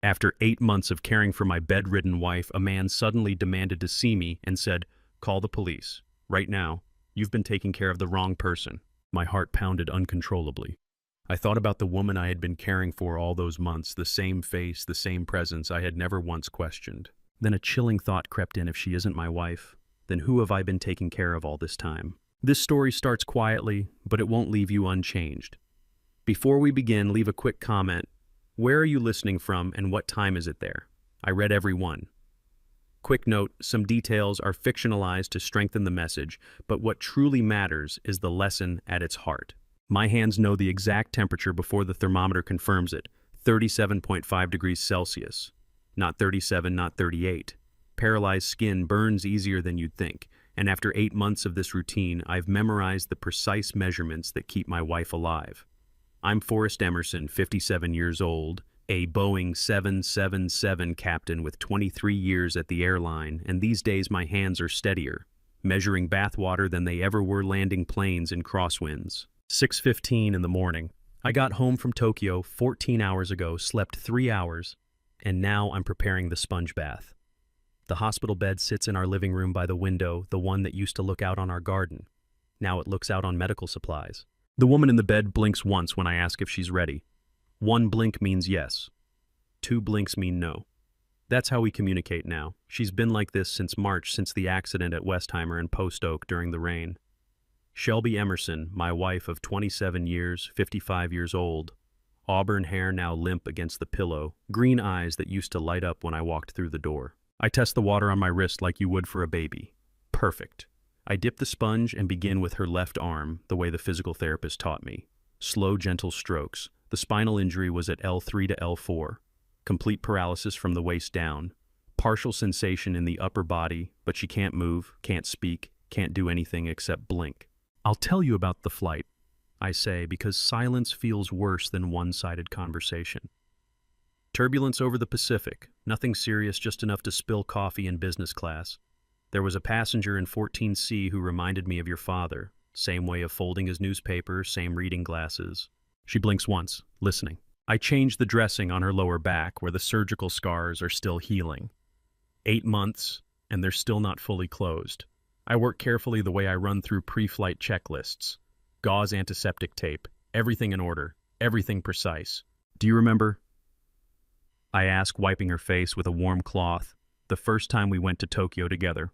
After 8 months of caring for my bedridden wife, a man suddenly demanded to see me and said, "Call the police. Right now. You've been taking care of the wrong person." My heart pounded uncontrollably. I thought about the woman I had been caring for all those months, the same face, the same presence I had never once questioned. Then a chilling thought crept in: if she isn't my wife, then who have I been taking care of all this time? This story starts quietly, but it won't leave you unchanged. Before we begin, leave a quick comment. Where are you listening from and what time is it there? I read every one. Quick note, some details are fictionalized to strengthen the message, but what truly matters is the lesson at its heart. My hands know the exact temperature before the thermometer confirms it, 37.5 degrees Celsius. Not 37, not 38. Paralyzed skin burns easier than you'd think, and after 8 months of this routine, I've memorized the precise measurements that keep my wife alive. I'm Forrest Emerson, 57 years old, a Boeing 777 captain with 23 years at the airline, and these days my hands are steadier, measuring bathwater than they ever were landing planes in crosswinds. 6:15 in the morning. I got home from Tokyo 14 hours ago, slept 3 hours, and now I'm preparing the sponge bath. The hospital bed sits in our living room by the window, the one that used to look out on our garden. Now it looks out on medical supplies. The woman in the bed blinks once when I ask if she's ready. 1 blink means yes. 2 blinks mean no. That's how we communicate now. She's been like this since March, since the accident at Westheimer and Post Oak during the rain. Shelby Emerson, my wife of 27 years, 55 years old. Auburn hair now limp against the pillow, green eyes that used to light up when I walked through the door. I test the water on my wrist like you would for a baby. Perfect. I dip the sponge and begin with her left arm, the way the physical therapist taught me. Slow, gentle strokes. The spinal injury was at L3 to L4. Complete paralysis from the waist down. Partial sensation in the upper body, but she can't move, can't speak, can't do anything except blink. I'll tell you about the flight, I say, because silence feels worse than one-sided conversation. Turbulence over the Pacific. Nothing serious, just enough to spill coffee in business class. There was a passenger in 14C who reminded me of your father. Same way of folding his newspaper, same reading glasses. She blinks once, listening. I change the dressing on her lower back where the surgical scars are still healing. 8 months, and they're still not fully closed. I work carefully the way I run through pre-flight checklists. Gauze antiseptic tape, everything in order, everything precise. Do you remember? I ask, wiping her face with a warm cloth, the first time we went to Tokyo together.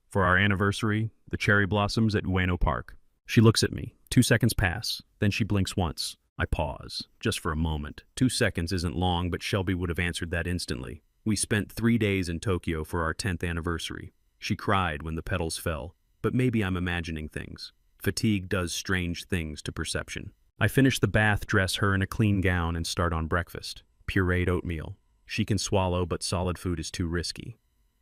For our anniversary, the cherry blossoms at Ueno Park. She looks at me. 2 seconds pass, then she blinks once. I pause, just for a moment. 2 seconds isn't long, but Shelby would have answered that instantly. We spent 3 days in Tokyo for our 10th anniversary. She cried when the petals fell, but maybe I'm imagining things. Fatigue does strange things to perception. I finish the bath, dress her in a clean gown, and start on breakfast. Pureed oatmeal. She can swallow, but solid food is too risky.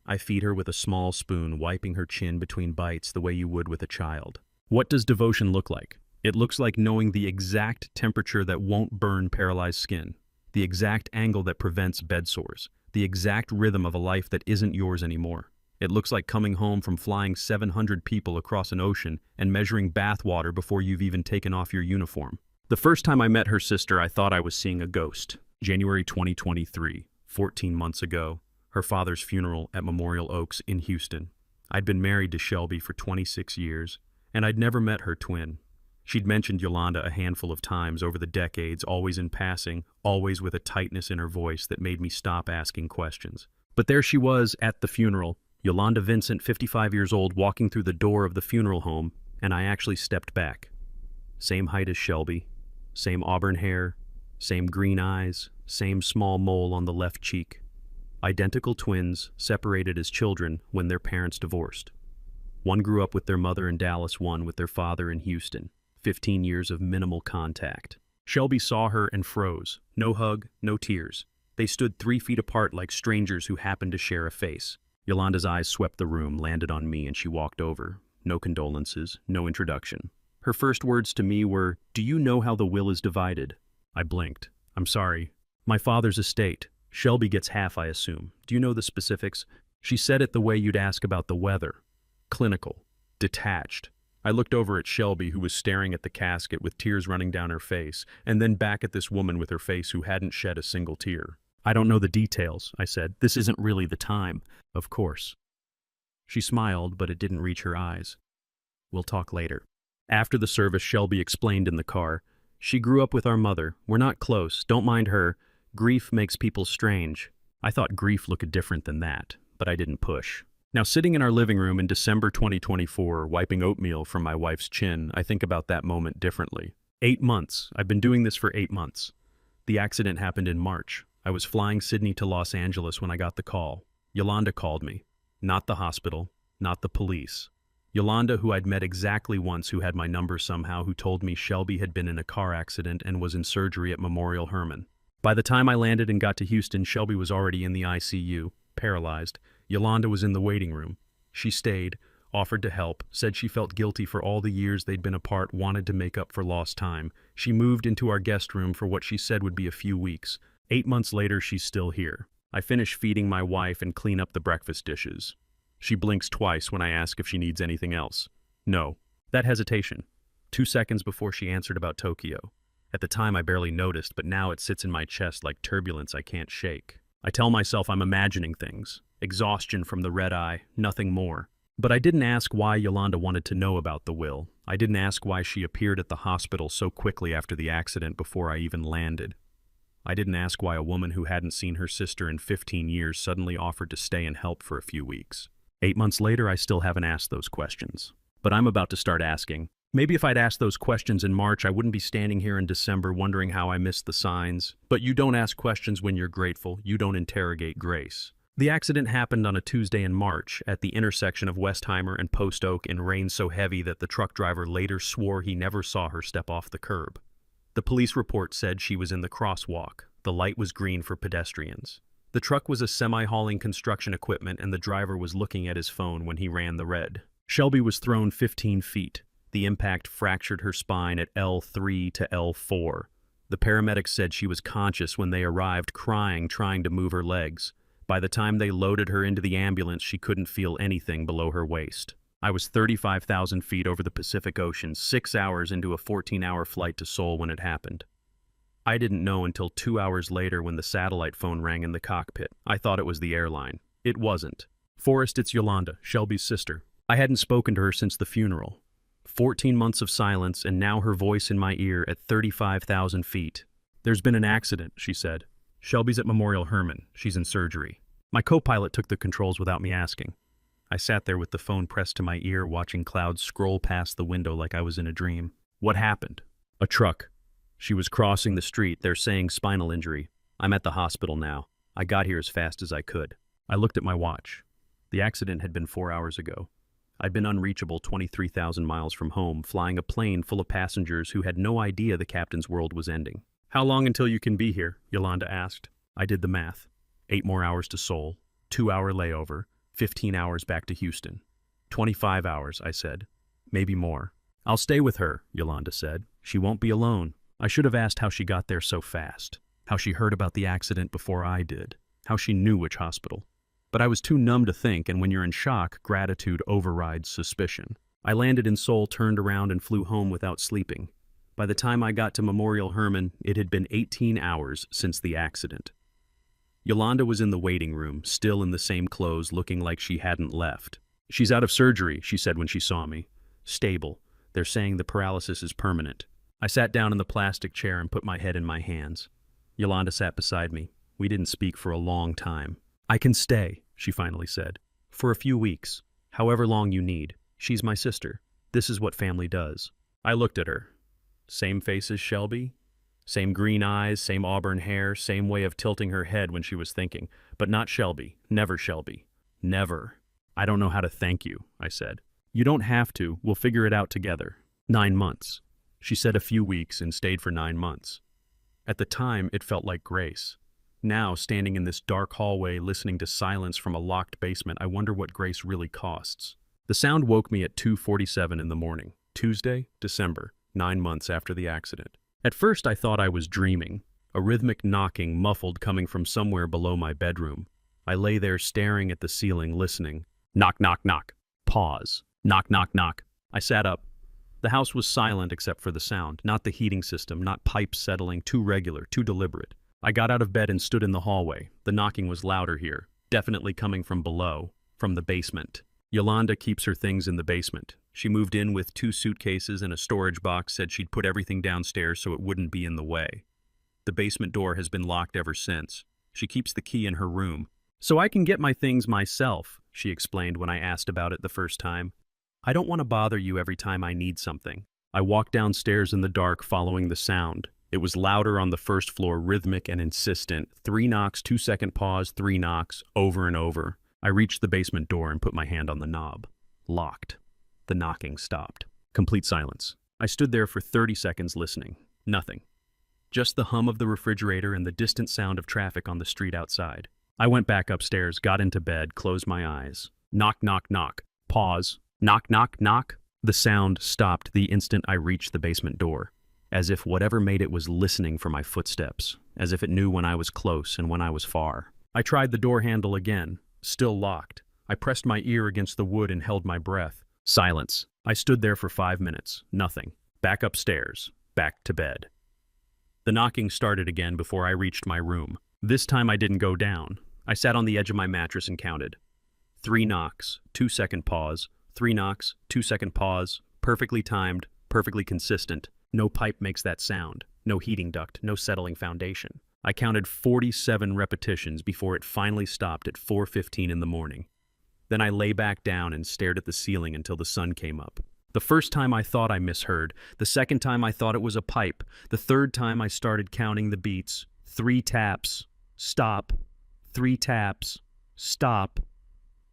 I feed her with a small spoon, wiping her chin between bites the way you would with a child. What does devotion look like? It looks like knowing the exact temperature that won't burn paralyzed skin, the exact angle that prevents bed sores, the exact rhythm of a life that isn't yours anymore. It looks like coming home from flying 700 people across an ocean and measuring bath water before you've even taken off your uniform. The first time I met her sister, I thought I was seeing a ghost. January 2023, 14 months ago, her father's funeral at Memorial Oaks in Houston. I'd been married to Shelby for 26 years, and I'd never met her twin. She'd mentioned Yolanda a handful of times over the decades, always in passing, always with a tightness in her voice that made me stop asking questions. But there she was at the funeral, Yolanda Vincent, 55 years old, walking through the door of the funeral home, and I actually stepped back. Same height as Shelby, same auburn hair, same green eyes, same small mole on the left cheek. Identical twins, separated as children when their parents divorced. One grew up with their mother in Dallas, one with their father in Houston. 15 years of minimal contact. Shelby saw her and froze. No hug, no tears. They stood 3 feet apart like strangers who happened to share a face. Yolanda's eyes swept the room, landed on me, and she walked over. No condolences, no introduction. Her first words to me were, "Do you know how the will is divided?" I blinked. "I'm sorry. My father's estate. Shelby gets half, I assume. Do you know the specifics?" She said it the way you'd ask about the weather. Clinical. Detached. I looked over at Shelby, who was staring at the casket with tears running down her face, and then back at this woman with her face who hadn't shed a single tear. I don't know the details, I said. This isn't really the time. Of course. She smiled, but it didn't reach her eyes. We'll talk later. After the service, Shelby explained in the car. She grew up with our mother. We're not close. Don't mind her. Grief makes people strange. I thought grief looked different than that, but I didn't push. Now, sitting in our living room in December 2024, wiping oatmeal from my wife's chin, I think about that moment differently. 8 months. I've been doing this for 8 months. The accident happened in March. I was flying Sydney to Los Angeles when I got the call. Yolanda called me. Not the hospital, not the police. Yolanda, who I'd met exactly once, who had my number somehow, who told me Shelby had been in a car accident and was in surgery at Memorial Hermann. By the time I landed and got to Houston, Shelby was already in the ICU, paralyzed. Yolanda was in the waiting room. She stayed, offered to help, said she felt guilty for all the years they'd been apart, wanted to make up for lost time. She moved into our guest room for what she said would be a few weeks. 8 months later, she's still here. I finish feeding my wife and clean up the breakfast dishes. She blinks twice when I ask if she needs anything else. No. That hesitation. 2 seconds before she answered about Tokyo. At the time I barely noticed, but now it sits in my chest like turbulence I can't shake. I tell myself I'm imagining things. Exhaustion from the red eye, nothing more. But I didn't ask why Yolanda wanted to know about the will. I didn't ask why she appeared at the hospital so quickly after the accident before I even landed. I didn't ask why a woman who hadn't seen her sister in 15 years suddenly offered to stay and help for a few weeks. 8 months later, I still haven't asked those questions. But I'm about to start asking. Maybe if I'd asked those questions in March, I wouldn't be standing here in December wondering how I missed the signs. But you don't ask questions when you're grateful. You don't interrogate grace. The accident happened on a Tuesday in March at the intersection of Westheimer and Post Oak in rain so heavy that the truck driver later swore he never saw her step off the curb. The police report said she was in the crosswalk. The light was green for pedestrians. The truck was a semi-hauling construction equipment and the driver was looking at his phone when he ran the red. Shelby was thrown 15 feet. The impact fractured her spine at L3 to L4. The paramedics said she was conscious when they arrived, crying, trying to move her legs. By the time they loaded her into the ambulance, she couldn't feel anything below her waist. I was 35,000 feet over the Pacific Ocean, 6 hours into a 14-hour flight to Seoul when it happened. I didn't know until 2 hours later when the satellite phone rang in the cockpit. I thought it was the airline. It wasn't. Forrest, it's Yolanda, Shelby's sister. I hadn't spoken to her since the funeral. 14 months of silence, and now her voice in my ear at 35,000 feet. There's been an accident, she said. Shelby's at Memorial Hermann. She's in surgery. My co-pilot took the controls without me asking. I sat there with the phone pressed to my ear, watching clouds scroll past the window like I was in a dream. What happened? A truck. She was crossing the street. They're saying spinal injury. I'm at the hospital now. I got here as fast as I could. I looked at my watch. The accident had been 4 hours ago. I'd been unreachable 23,000 miles from home, flying a plane full of passengers who had no idea the captain's world was ending. How long until you can be here? Yolanda asked. I did the math. 8 more hours to Seoul, 2-hour layover, 15 hours back to Houston. 25 hours, I said. Maybe more. I'll stay with her, Yolanda said. She won't be alone. I should have asked how she got there so fast, how she heard about the accident before I did, how she knew which hospital. But I was too numb to think, and when you're in shock, gratitude overrides suspicion. I landed in Seoul, turned around, and flew home without sleeping. By the time I got to Memorial Hermann, it had been 18 hours since the accident. Yolanda was in the waiting room, still in the same clothes, looking like she hadn't left. She's out of surgery, she said when she saw me. Stable. They're saying the paralysis is permanent. I sat down in the plastic chair and put my head in my hands. Yolanda sat beside me. We didn't speak for a long time. I can stay, she finally said. For a few weeks. However long you need. She's my sister. This is what family does. I looked at her. Same face as Shelby? Same green eyes, same auburn hair, same way of tilting her head when she was thinking. But not Shelby. Never Shelby. Never. I don't know how to thank you, I said. You don't have to. We'll figure it out together. 9 months. She said a few weeks and stayed for 9 months. At the time, it felt like grace. Now, standing in this dark hallway, listening to silence from a locked basement, I wonder what grace really costs. The sound woke me at 2:47 in the morning. Tuesday, December, 9 months after the accident. At first, I thought I was dreaming, a rhythmic knocking muffled coming from somewhere below my bedroom. I lay there staring at the ceiling, listening. Knock, knock, knock. Pause. Knock, knock, knock. I sat up. The house was silent except for the sound, not the heating system, not pipes settling, too regular, too deliberate. I got out of bed and stood in the hallway. The knocking was louder here, definitely coming from below, from the basement. Yolanda keeps her things in the basement. She moved in with 2 suitcases and a storage box, said she'd put everything downstairs so it wouldn't be in the way. The basement door has been locked ever since. She keeps the key in her room. So I can get my things myself, she explained when I asked about it the first time. I don't want to bother you every time I need something. I walked downstairs in the dark, following the sound. It was louder on the first floor, rhythmic and insistent. 3 knocks, 2-second pause, 3 knocks, over and over. I reached the basement door and put my hand on the knob. Locked. The knocking stopped. Complete silence. I stood there for 30 seconds listening. Nothing. Just the hum of the refrigerator and the distant sound of traffic on the street outside. I went back upstairs, got into bed, closed my eyes. Knock, knock, knock. Pause. Knock, knock, knock. The sound stopped the instant I reached the basement door, as if whatever made it was listening for my footsteps, as if it knew when I was close and when I was far. I tried the door handle again, still locked. I pressed my ear against the wood and held my breath. Silence. I stood there for 5 minutes. Nothing. Back upstairs. Back to bed. The knocking started again before I reached my room. This time I didn't go down. I sat on the edge of my mattress and counted. 3 knocks, 2-second pause, 3 knocks, 2-second pause, perfectly timed, perfectly consistent. No pipe makes that sound, no heating duct, no settling foundation. I counted 47 repetitions before it finally stopped at 4:15 in the morning. Then I lay back down and stared at the ceiling until the sun came up. The first time I thought I misheard, the second time I thought it was a pipe, the third time I started counting the beats. 3 taps, stop, 3 taps, stop.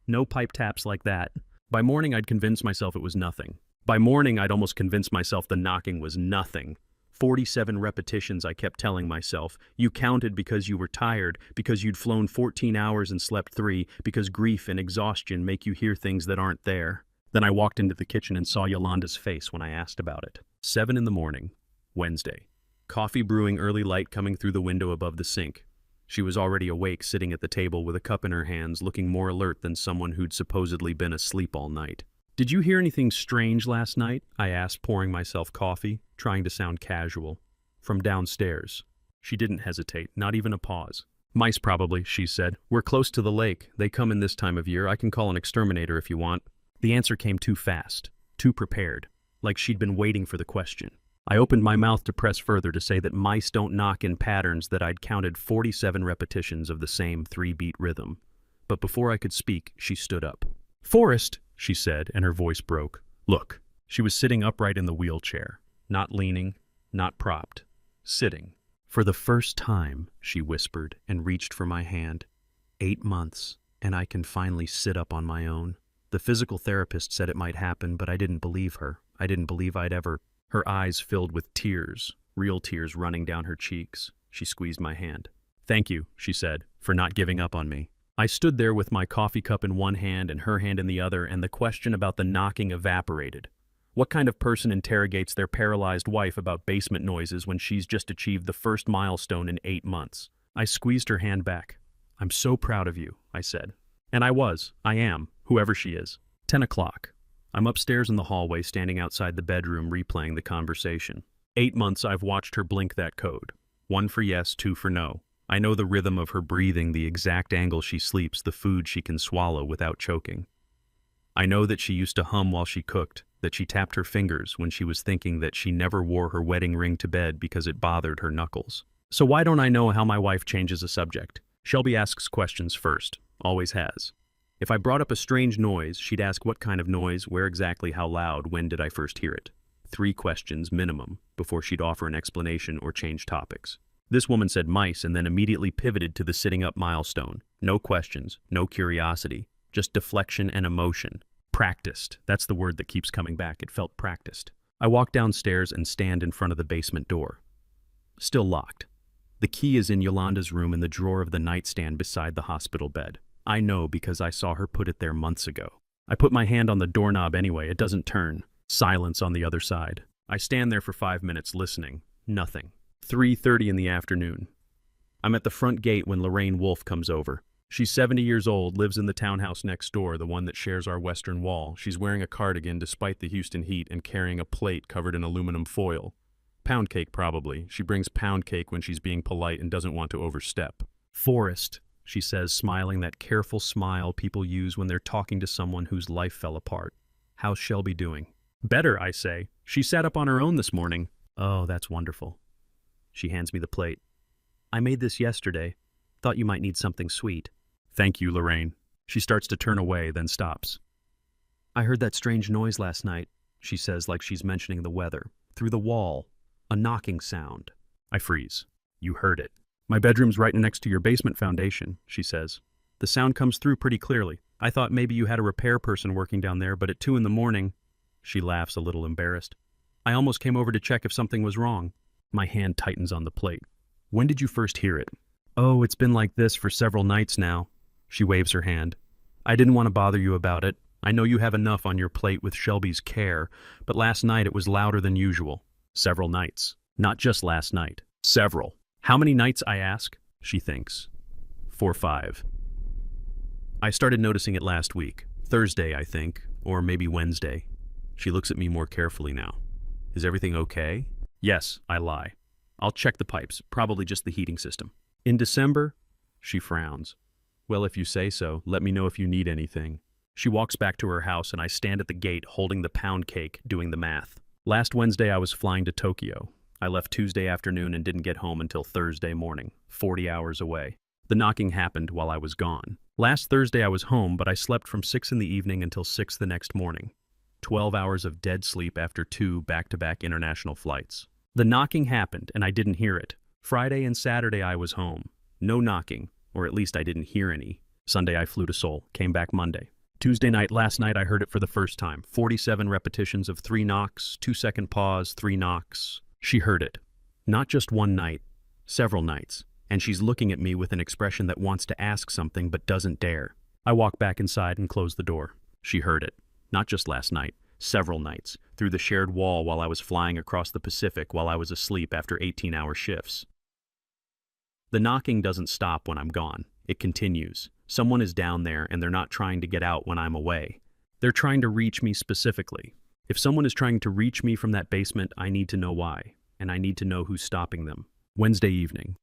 No pipe taps like that. By morning I'd convinced myself it was nothing. By morning I'd almost convinced myself the knocking was nothing. 47 repetitions I kept telling myself. You counted because you were tired, because you'd flown 14 hours and slept 3, because grief and exhaustion make you hear things that aren't there. Then I walked into the kitchen and saw Yolanda's face when I asked about it. 7 in the morning, Wednesday. Coffee brewing, early light coming through the window above the sink. She was already awake, sitting at the table with a cup in her hands, looking more alert than someone who'd supposedly been asleep all night. Did you hear anything strange last night? I asked, pouring myself coffee, trying to sound casual. From downstairs. She didn't hesitate, not even a pause. Mice probably, she said. We're close to the lake. They come in this time of year. I can call an exterminator if you want. The answer came too fast, too prepared, like she'd been waiting for the question. I opened my mouth to press further to say that mice don't knock in patterns, that I'd counted 47 repetitions of the same 3-beat rhythm. But before I could speak, she stood up. Forrest, she said, and her voice broke. Look. She was sitting upright in the wheelchair, not leaning, not propped, sitting. For the first time, she whispered and reached for my hand. 8 months, and I can finally sit up on my own. The physical therapist said it might happen, but I didn't believe her. I didn't believe I'd ever. Her eyes filled with tears, real tears running down her cheeks. She squeezed my hand. Thank you, she said, for not giving up on me. I stood there with my coffee cup in one hand and her hand in the other, and the question about the knocking evaporated. What kind of person interrogates their paralyzed wife about basement noises when she's just achieved the first milestone in 8 months? I squeezed her hand back. I'm so proud of you, I said. And I am, whoever she is. 10 o'clock. I'm upstairs in the hallway, standing outside the bedroom, replaying the conversation. 8 months I've watched her blink that code. 1 for yes, 2 for no. I know the rhythm of her breathing, the exact angle she sleeps, the food she can swallow without choking. I know that she used to hum while she cooked, that she tapped her fingers when she was thinking that she never wore her wedding ring to bed because it bothered her knuckles. So why don't I know how my wife changes a subject? Shelby asks questions first, always has. If I brought up a strange noise, she'd ask what kind of noise, where exactly, how loud, when did I first hear it? 3 questions minimum before she'd offer an explanation or change topics. This woman said mice and then immediately pivoted to the sitting up milestone. No questions, no curiosity, just deflection and emotion. Practiced. That's the word that keeps coming back. It felt practiced. I walk downstairs and stand in front of the basement door. Still locked. The key is in Yolanda's room in the drawer of the nightstand beside the hospital bed. I know because I saw her put it there months ago. I put my hand on the doorknob anyway. It doesn't turn. Silence on the other side. I stand there for 5 minutes listening. Nothing. 3:30 in the afternoon. I'm at the front gate when Lorraine Wolfe comes over. She's 70 years old, lives in the townhouse next door, the one that shares our western wall. She's wearing a cardigan despite the Houston heat and carrying a plate covered in aluminum foil. Pound cake, probably. She brings pound cake when she's being polite and doesn't want to overstep. Forrest, she says, smiling that careful smile people use when they're talking to someone whose life fell apart. How's Shelby doing? Better, I say. She sat up on her own this morning. Oh, that's wonderful. She hands me the plate. I made this yesterday. Thought you might need something sweet. Thank you, Lorraine. She starts to turn away, then stops. I heard that strange noise last night, she says like she's mentioning the weather. Through the wall. A knocking sound. I freeze. You heard it. My bedroom's right next to your basement foundation, she says. The sound comes through pretty clearly. I thought maybe you had a repair person working down there, but at 2 a.m, she laughs a little embarrassed. I almost came over to check if something was wrong. My hand tightens on the plate. When did you first hear it? Oh, it's been like this for several nights now. She waves her hand. I didn't want to bother you about it. I know you have enough on your plate with Shelby's care, but last night it was louder than usual. Several nights. Not just last night. Several. How many nights, I ask? She thinks. 4 or 5. I started noticing it last week. Thursday, I think, or maybe Wednesday. She looks at me more carefully now. Is everything okay? Yes, I lie. I'll check the pipes, probably just the heating system. In December? She frowns. Well, if you say so, let me know if you need anything. She walks back to her house and I stand at the gate holding the pound cake, doing the math. Last Wednesday I was flying to Tokyo. I left Tuesday afternoon and didn't get home until Thursday morning, 40 hours away. The knocking happened while I was gone. Last Thursday I was home, but I slept from 6 in the evening until 6 the next morning. 12 hours of dead sleep after 2 back-to-back international flights. The knocking happened and I didn't hear it. Friday and Saturday I was home. No knocking, or at least I didn't hear any. Sunday I flew to Seoul, came back Monday. Tuesday night, last night, I heard it for the first time. 47 repetitions of 3 knocks, 2-second pause, 3 knocks. She heard it. Not just one night, several nights. And she's looking at me with an expression that wants to ask something but doesn't dare. I walk back inside and close the door. She heard it. Not just last night, several nights, through the shared wall while I was flying across the Pacific while I was asleep after 18-hour shifts. The knocking doesn't stop when I'm gone. It continues. Someone is down there and they're not trying to get out when I'm away. They're trying to reach me specifically. If someone is trying to reach me from that basement, I need to know why, and I need to know who's stopping them. Wednesday evening.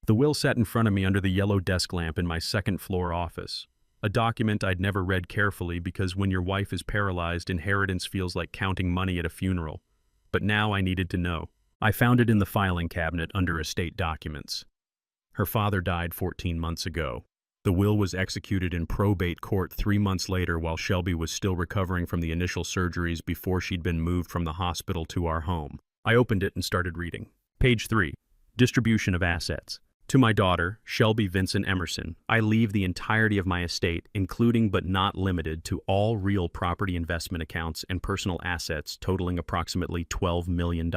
The will sat in front of me under the yellow desk lamp in my second-floor office. A document I'd never read carefully because when your wife is paralyzed, inheritance feels like counting money at a funeral. But now I needed to know. I found it in the filing cabinet under estate documents. Her father died 14 months ago. The will was executed in probate court 3 months later while Shelby was still recovering from the initial surgeries before she'd been moved from the hospital to our home. I opened it and started reading. Page 3. Distribution of assets. To my daughter, Shelby Vincent Emerson, I leave the entirety of my estate, including but not limited to all real property investment accounts and personal assets totaling approximately $12 million.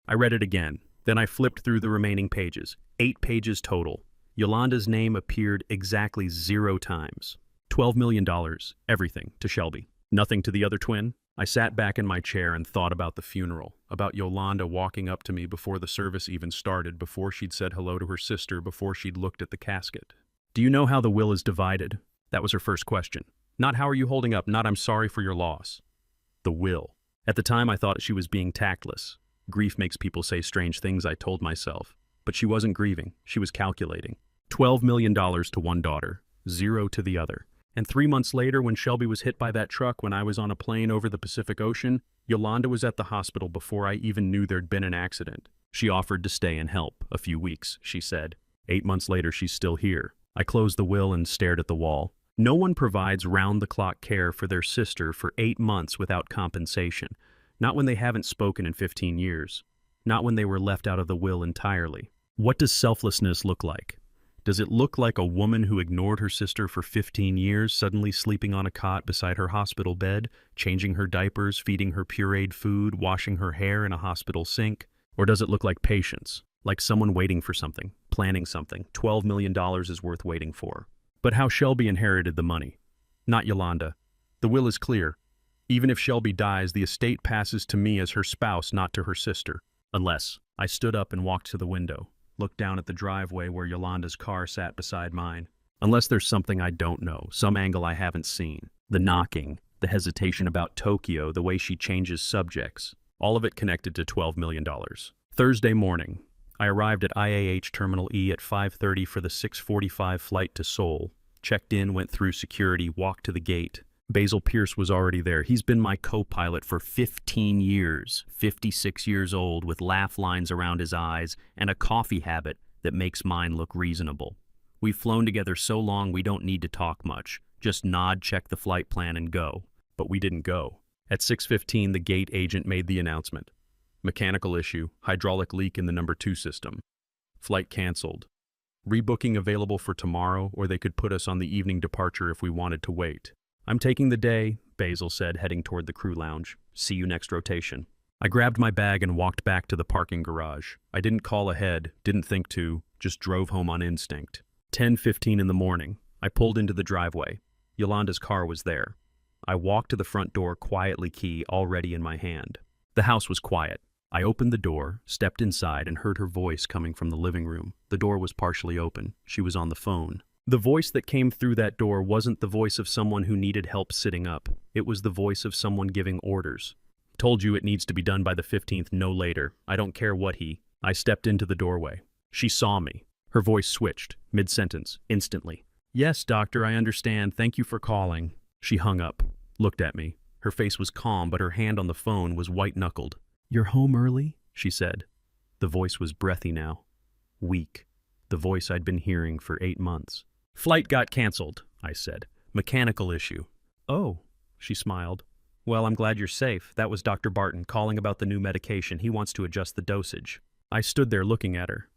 I read it again. Then I flipped through the remaining pages. 8 pages total. Yolanda's name appeared exactly 0 times. $12 million, everything, to Shelby. Nothing to the other twin? I sat back in my chair and thought about the funeral, about Yolanda walking up to me before the service even started, before she'd said hello to her sister, before she'd looked at the casket. Do you know how the will is divided? That was her first question. Not how are you holding up, not I'm sorry for your loss. The will. At the time I thought she was being tactless. Grief makes people say strange things, I told myself. But she wasn't grieving, she was calculating. $12 million to one daughter, 0 to the other. And 3 months later, when Shelby was hit by that truck when I was on a plane over the Pacific Ocean, Yolanda was at the hospital before I even knew there'd been an accident. She offered to stay and help. A few weeks, she said. 8 months later, she's still here. I closed the will and stared at the wall. No one provides round-the-clock care for their sister for 8 months without compensation. Not when they haven't spoken in 15 years. Not when they were left out of the will entirely. What does selflessness look like? Does it look like a woman who ignored her sister for 15 years suddenly sleeping on a cot beside her hospital bed, changing her diapers, feeding her pureed food, washing her hair in a hospital sink? Or does it look like patience, like someone waiting for something, planning something $12 million is worth waiting for? But how Shelby inherited the money. Not Yolanda. The will is clear. Even if Shelby dies, the estate passes to me as her spouse, not to her sister. Unless. I stood up and walked to the window. Looked down at the driveway where Yolanda's car sat beside mine. Unless there's something I don't know, some angle I haven't seen. The knocking, the hesitation about Tokyo, the way she changes subjects. All of it connected to $12 million. Thursday morning, I arrived at IAH Terminal E at 5:30 for the 6:45 flight to Seoul. Checked in, went through security, walked to the gate. Basil Pierce was already there. He's been my co-pilot for 15 years, 56 years old, with laugh lines around his eyes and a coffee habit that makes mine look reasonable. We've flown together so long we don't need to talk much. Just nod, check the flight plan, and go. But we didn't go. At 6:15, the gate agent made the announcement. Mechanical issue, hydraulic leak in the number 2 system. Flight canceled. Rebooking available for tomorrow, or they could put us on the evening departure if we wanted to wait. I'm taking the day, Basil said, heading toward the crew lounge. See you next rotation. I grabbed my bag and walked back to the parking garage. I didn't call ahead, didn't think to, just drove home on instinct. 10:15 in the morning. I pulled into the driveway. Yolanda's car was there. I walked to the front door, quietly, key already in my hand. The house was quiet. I opened the door, stepped inside, and heard her voice coming from the living room. The door was partially open. She was on the phone. The voice that came through that door wasn't the voice of someone who needed help sitting up. It was the voice of someone giving orders. Told you it needs to be done by the 15th, no later. I don't care what he. I stepped into the doorway. She saw me. Her voice switched, mid-sentence, instantly. Yes, doctor, I understand. Thank you for calling. She hung up, looked at me. Her face was calm, but her hand on the phone was white-knuckled. You're home early? She said. The voice was breathy now. Weak. The voice I'd been hearing for 8 months. Flight got canceled, I said. Mechanical issue. Oh, she smiled. Well, I'm glad you're safe. That was Dr. Barton calling about the new medication. He wants to adjust the dosage. I stood there looking at her.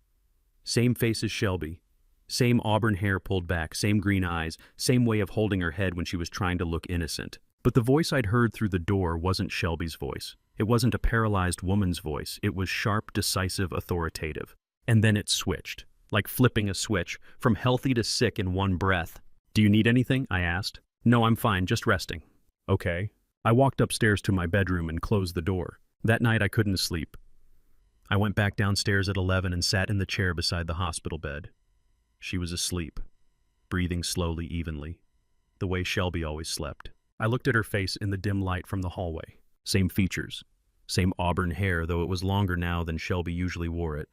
Same face as Shelby. Same auburn hair pulled back, same green eyes, same way of holding her head when she was trying to look innocent. But the voice I'd heard through the door wasn't Shelby's voice. It wasn't a paralyzed woman's voice. It was sharp, decisive, authoritative. And then it switched, like flipping a switch, from healthy to sick in one breath. Do you need anything? I asked. No, I'm fine, just resting. Okay. I walked upstairs to my bedroom and closed the door. That night I couldn't sleep. I went back downstairs at 11 and sat in the chair beside the hospital bed. She was asleep, breathing slowly, evenly, the way Shelby always slept. I looked at her face in the dim light from the hallway. Same features, same auburn hair, though it was longer now than Shelby usually wore it.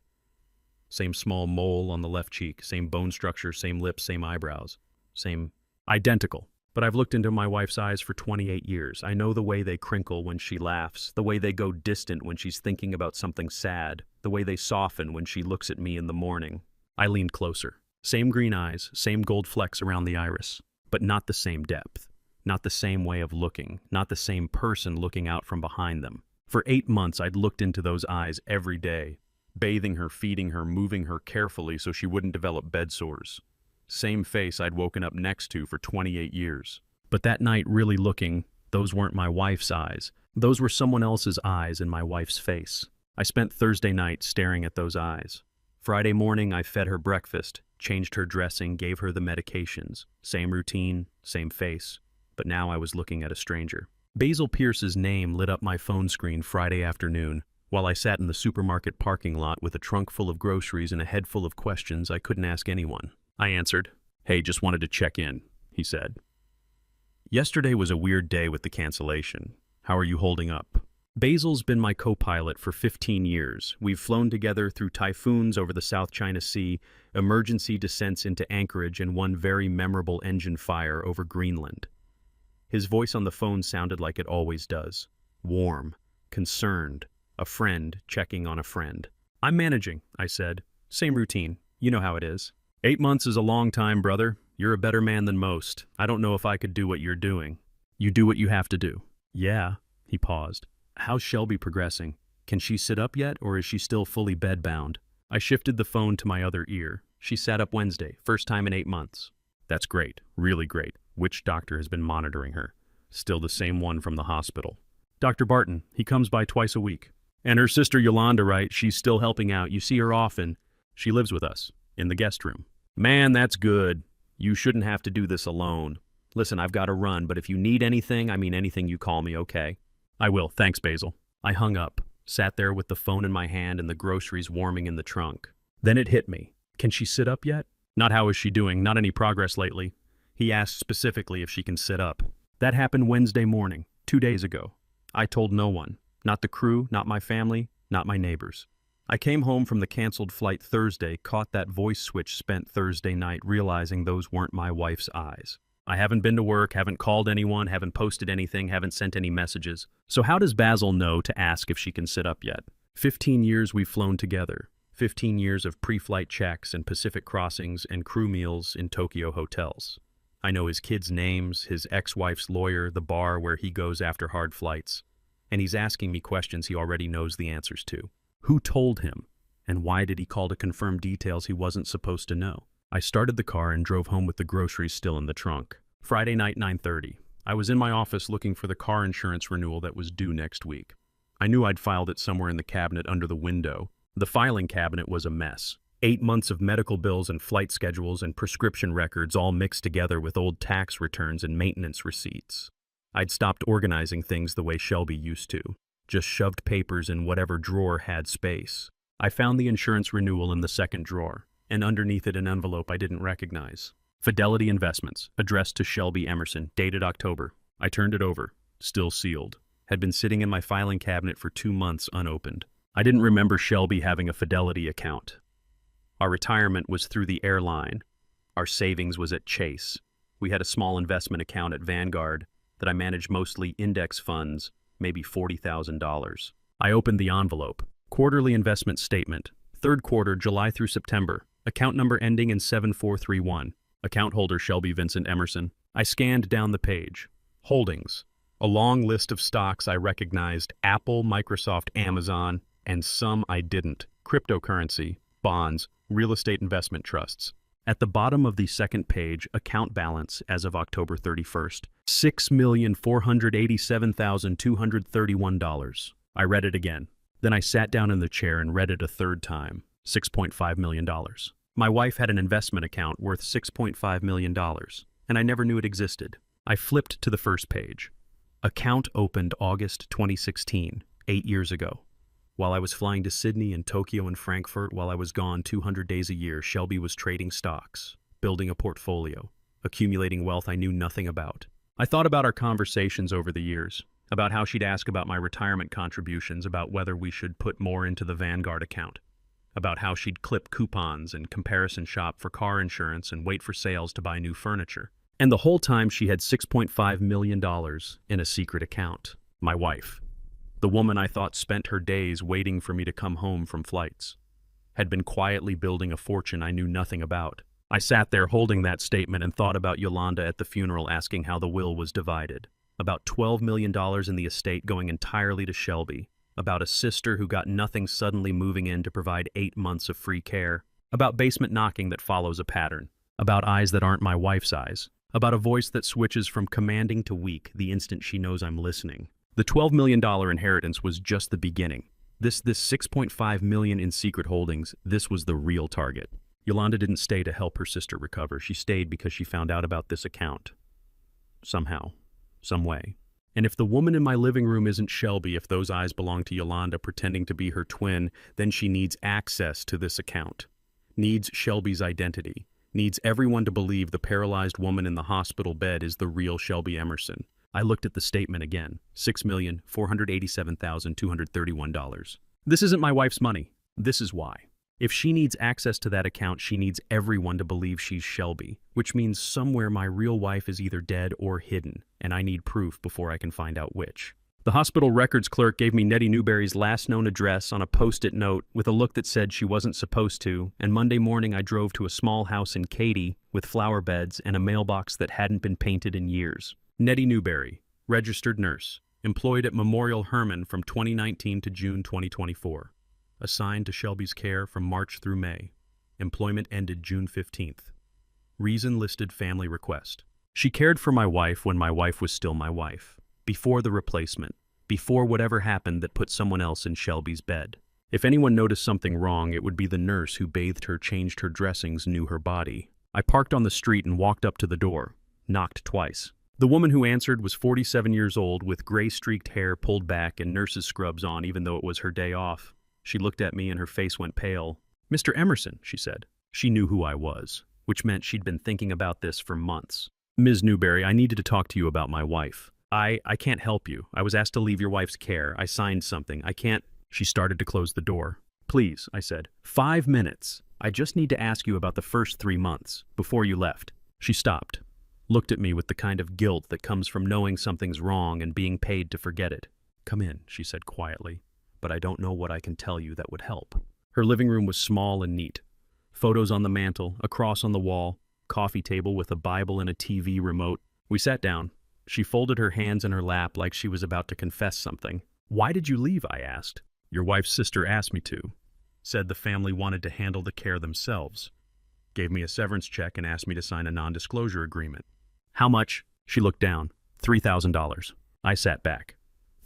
Same small mole on the left cheek, same bone structure, same lips, same eyebrows, same identical. But I've looked into my wife's eyes for 28 years. I know the way they crinkle when she laughs, the way they go distant when she's thinking about something sad, the way they soften when she looks at me in the morning. I leaned closer. Same green eyes, same gold flecks around the iris, but not the same depth, not the same way of looking, not the same person looking out from behind them. For 8 months, I'd looked into those eyes every day, bathing her, feeding her, moving her carefully so she wouldn't develop bed sores. Same face I'd woken up next to for 28 years. But that night, really looking, those weren't my wife's eyes. Those were someone else's eyes in my wife's face. I spent Thursday night staring at those eyes. Friday morning, I fed her breakfast, changed her dressing, gave her the medications. Same routine, same face. But now I was looking at a stranger. Basil Pierce's name lit up my phone screen Friday afternoon, while I sat in the supermarket parking lot with a trunk full of groceries and a head full of questions I couldn't ask anyone. I answered. Hey, just wanted to check in, he said. Yesterday was a weird day with the cancellation. How are you holding up? Basil's been my co-pilot for 15 years. We've flown together through typhoons over the South China Sea, emergency descents into Anchorage, and one very memorable engine fire over Greenland. His voice on the phone sounded like it always does. Warm, concerned, a friend checking on a friend. I'm managing, I said. Same routine. You know how it is. 8 months is a long time, brother. You're a better man than most. I don't know if I could do what you're doing. You do what you have to do. Yeah, he paused. How's Shelby progressing? Can she sit up yet, or is she still fully bedbound? I shifted the phone to my other ear. She sat up Wednesday, first time in 8 months. That's great, really great. Which doctor has been monitoring her? Still the same one from the hospital. Dr. Barton, he comes by twice a week. And her sister Yolanda, right? She's still helping out. You see her often. She lives with us, in the guest room. Man, that's good. You shouldn't have to do this alone. Listen, I've got to run, but if you need anything, I mean anything, you call me, okay? I will. Thanks, Basil. I hung up, sat there with the phone in my hand and the groceries warming in the trunk. Then it hit me. Can she sit up yet? Not how is she doing, not any progress lately. He asked specifically if she can sit up. That happened Wednesday morning, 2 days ago. I told no one. Not the crew, not my family, not my neighbors. I came home from the canceled flight Thursday, caught that voice switch spent Thursday night, realizing those weren't my wife's eyes. I haven't been to work, haven't called anyone, haven't posted anything, haven't sent any messages. So how does Basil know to ask if she can sit up yet? 15 years we've flown together. 15 years of pre-flight checks and Pacific crossings and crew meals in Tokyo hotels. I know his kids' names, his ex-wife's lawyer, the bar where he goes after hard flights. And he's asking me questions he already knows the answers to. Who told him? And why did he call to confirm details he wasn't supposed to know? I started the car and drove home with the groceries still in the trunk. Friday night, 9:30. I was in my office looking for the car insurance renewal that was due next week. I knew I'd filed it somewhere in the cabinet under the window. The filing cabinet was a mess. 8 months of medical bills and flight schedules and prescription records all mixed together with old tax returns and maintenance receipts. I'd stopped organizing things the way Shelby used to. Just shoved papers in whatever drawer had space. I found the insurance renewal in the second drawer, and underneath it an envelope I didn't recognize. Fidelity Investments, addressed to Shelby Emerson, dated October. I turned it over, still sealed. Had been sitting in my filing cabinet for 2 months unopened. I didn't remember Shelby having a Fidelity account. Our retirement was through the airline. Our savings was at Chase. We had a small investment account at Vanguard that I managed, mostly index funds, maybe $40,000. I opened the envelope. Quarterly investment statement. Third quarter, July through September. Account number ending in 7431. Account holder Shelby Vincent Emerson. I scanned down the page. Holdings. A long list of stocks I recognized: Apple, Microsoft, Amazon, and some I didn't. Cryptocurrency, bonds, real estate investment trusts. At the bottom of the second page, account balance as of October 31st, $6,487,231. I read it again. Then I sat down in the chair and read it a third time. $6.5 million. My wife had an investment account worth $6.5 million, and I never knew it existed. I flipped to the first page. Account opened August 2016, 8 years ago. While I was flying to Sydney and Tokyo and Frankfurt, while I was gone 200 days a year, Shelby was trading stocks, building a portfolio, accumulating wealth I knew nothing about. I thought about our conversations over the years, about how she'd ask about my retirement contributions, about whether we should put more into the Vanguard account, about how she'd clip coupons and comparison shop for car insurance and wait for sales to buy new furniture. And the whole time she had $6.5 million in a secret account. My wife. The woman I thought spent her days waiting for me to come home from flights, had been quietly building a fortune I knew nothing about. I sat there holding that statement and thought about Yolanda at the funeral, asking how the will was divided. About $12 million in the estate going entirely to Shelby. About a sister who got nothing suddenly moving in to provide 8 months of free care. About basement knocking that follows a pattern. About eyes that aren't my wife's eyes. About a voice that switches from commanding to weak the instant she knows I'm listening. The $12 million inheritance was just the beginning. This $6.5 million in secret holdings, this was the real target. Yolanda didn't stay to help her sister recover. She stayed because she found out about this account. Somehow. Some way. And if the woman in my living room isn't Shelby, if those eyes belong to Yolanda pretending to be her twin, then she needs access to this account. Needs Shelby's identity. Needs everyone to believe the paralyzed woman in the hospital bed is the real Shelby Emerson. I looked at the statement again. $6,487,231. This isn't my wife's money. This is why. If she needs access to that account, she needs everyone to believe she's Shelby, which means somewhere my real wife is either dead or hidden, and I need proof before I can find out which. The hospital records clerk gave me Nettie Newberry's last known address on a post-it note with a look that said she wasn't supposed to, and Monday morning I drove to a small house in Katy with flower beds and a mailbox that hadn't been painted in years. Nettie Newberry, registered nurse, employed at Memorial Hermann from 2019 to June 2024. Assigned to Shelby's care from March through May. Employment ended June 15th. Reason listed: family request. She cared for my wife when my wife was still my wife. Before the replacement. Before whatever happened that put someone else in Shelby's bed. If anyone noticed something wrong, it would be the nurse who bathed her, changed her dressings, knew her body. I parked on the street and walked up to the door. Knocked twice. The woman who answered was 47 years old with gray-streaked hair pulled back and nurse's scrubs on, even though it was her day off. She looked at me and her face went pale. "Mr. Emerson," she said. She knew who I was, which meant she'd been thinking about this for months. "Ms. Newberry, I needed to talk to you about my wife. I can't help you. I was asked to leave your wife's care. I signed something. I can't. She started to close the door. Please, I said. 5 minutes. I just need to ask you about the first 3 months, before you left. She stopped, looked at me with the kind of guilt that comes from knowing something's wrong and being paid to forget it. Come in, she said quietly, but I don't know what I can tell you that would help. Her living room was small and neat. Photos on the mantel, a cross on the wall, coffee table with a Bible and a TV remote. We sat down. She folded her hands in her lap like she was about to confess something. Why did you leave? I asked. Your wife's sister asked me to. Said the family wanted to handle the care themselves. Gave me a severance check and asked me to sign a non-disclosure agreement. How much? She looked down. $3,000. I sat back.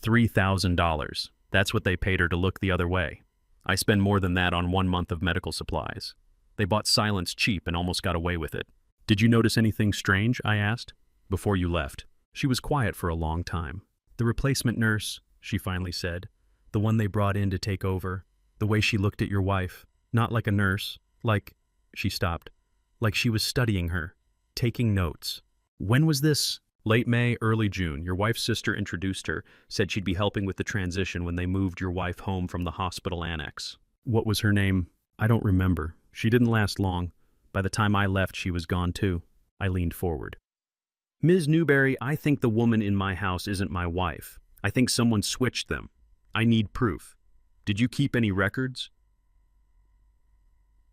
$3,000. That's what they paid her to look the other way. I spend more than that on 1 month of medical supplies. They bought silence cheap and almost got away with it. Did you notice anything strange? I asked. Before you left. She was quiet for a long time. The replacement nurse, she finally said. The one they brought in to take over. The way she looked at your wife. Not like a nurse. Like, she stopped. Like she was studying her. Taking notes. When was this? Late May, early June. Your wife's sister introduced her. Said she'd be helping with the transition when they moved your wife home from the hospital annex. What was her name? I don't remember. She didn't last long. By the time I left, she was gone too. I leaned forward. Ms. Newberry, I think the woman in my house isn't my wife. I think someone switched them. I need proof. Did you keep any records?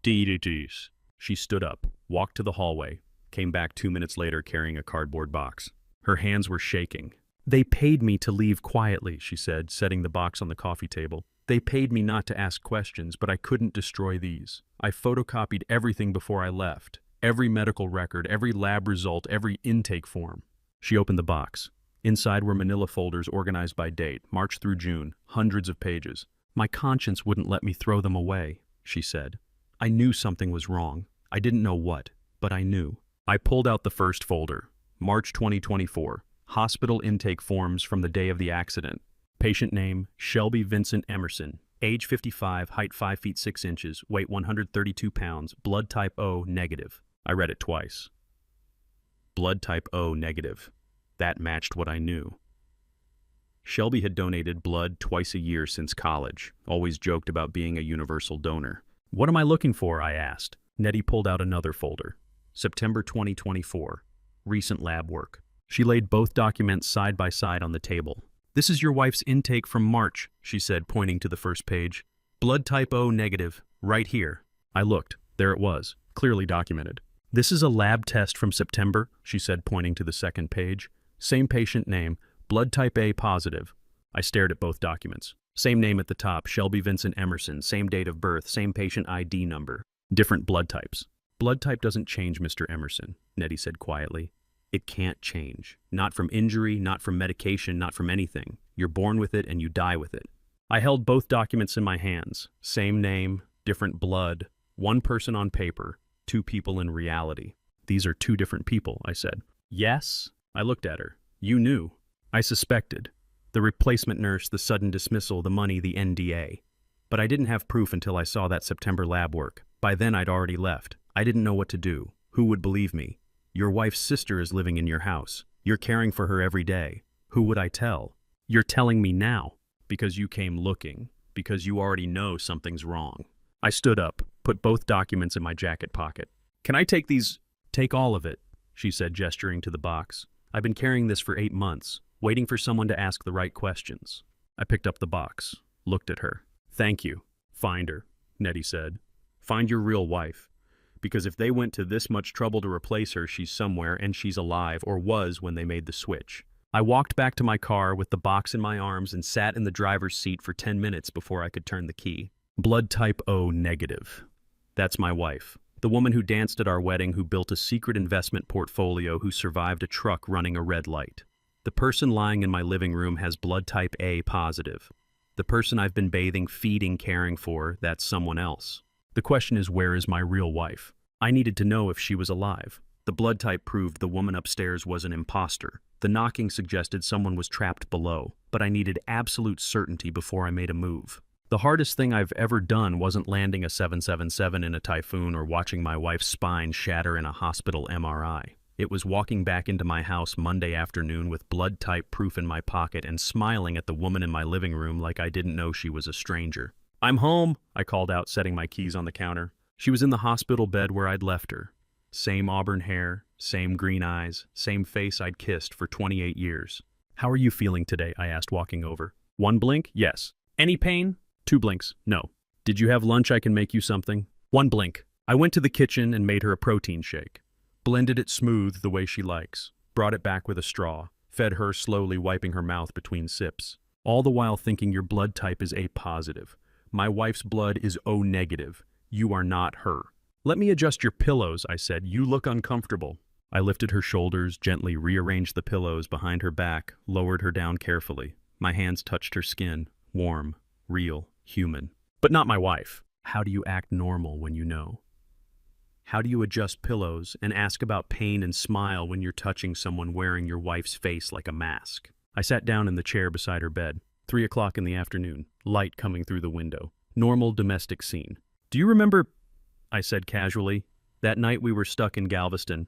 Deeds. She stood up, walked to the hallway, came back 2 minutes later carrying a cardboard box. Her hands were shaking. They paid me to leave quietly, she said, setting the box on the coffee table. They paid me not to ask questions, but I couldn't destroy these. I photocopied everything before I left. Every medical record, every lab result, every intake form. She opened the box. Inside were manila folders organized by date, March through June, hundreds of pages. My conscience wouldn't let me throw them away, she said. I knew something was wrong. I didn't know what, but I knew. I pulled out the first folder. March 2024. Hospital intake forms from the day of the accident. Patient name, Shelby Vincent Emerson. Age 55, height 5 feet 6 inches, weight 132 pounds, blood type O negative. I read it twice. Blood type O negative. That matched what I knew. Shelby had donated blood twice a year since college, always joked about being a universal donor. What am I looking for? I asked. Nettie pulled out another folder. September 2024. Recent lab work. She laid both documents side by side on the table. This is your wife's intake from March, she said, pointing to the first page. Blood type O negative, right here. I looked. There it was, clearly documented. This is a lab test from September, she said, pointing to the second page. Same patient name, blood type A positive. I stared at both documents. Same name at the top, Shelby Vincent Emerson, same date of birth, same patient ID number. Different blood types. Blood type doesn't change, Mr. Emerson, Nettie said quietly. It can't change. Not from injury, not from medication, not from anything. You're born with it and you die with it. I held both documents in my hands. Same name, different blood. One person on paper, two people in reality. These are two different people, I said. Yes? I looked at her. You knew. I suspected. The replacement nurse, the sudden dismissal, the money, the NDA. But I didn't have proof until I saw that September lab work. By then I'd already left. I didn't know what to do. Who would believe me? Your wife's sister is living in your house. You're caring for her every day. Who would I tell? You're telling me now. Because you came looking. Because you already know something's wrong. I stood up, put both documents in my jacket pocket. Can I take these? Take all of it, she said, gesturing to the box. I've been carrying this for 8 months, waiting for someone to ask the right questions. I picked up the box, looked at her. Thank you. Find her, Nettie said. Find your real wife. Because if they went to this much trouble to replace her, she's somewhere and she's alive, or was when they made the switch. I walked back to my car with the box in my arms and sat in the driver's seat for 10 minutes before I could turn the key. Blood type O negative. That's my wife. The woman who danced at our wedding, who built a secret investment portfolio, who survived a truck running a red light. The person lying in my living room has blood type A positive. The person I've been bathing, feeding, caring for, that's someone else. The question is, where is my real wife? I needed to know if she was alive. The blood type proved the woman upstairs was an imposter. The knocking suggested someone was trapped below, but I needed absolute certainty before I made a move. The hardest thing I've ever done wasn't landing a 777 in a typhoon or watching my wife's spine shatter in a hospital MRI. It was walking back into my house Monday afternoon with blood type proof in my pocket and smiling at the woman in my living room like I didn't know she was a stranger. "I'm home," I called out, setting my keys on the counter. She was in the hospital bed where I'd left her. Same auburn hair, same green eyes, same face I'd kissed for 28 years. "How are you feeling today?" I asked, walking over. "One blink? Yes." "Any pain?" "Two blinks. No." "Did you have lunch? I can make you something." "One blink." I went to the kitchen and made her a protein shake. Blended it smooth the way she likes. Brought it back with a straw. Fed her, slowly wiping her mouth between sips. All the while thinking your blood type is A positive. My wife's blood is O negative. You are not her. "Let me adjust your pillows," I said. "You look uncomfortable." I lifted her shoulders, gently rearranged the pillows behind her back, lowered her down carefully. My hands touched her skin. Warm, real, human. But not my wife. How do you act normal when you know? How do you adjust pillows and ask about pain and smile when you're touching someone wearing your wife's face like a mask? I sat down in the chair beside her bed. 3 o'clock in the afternoon. Light coming through the window. Normal domestic scene. "Do you remember," I said casually, "that night we were stuck in Galveston?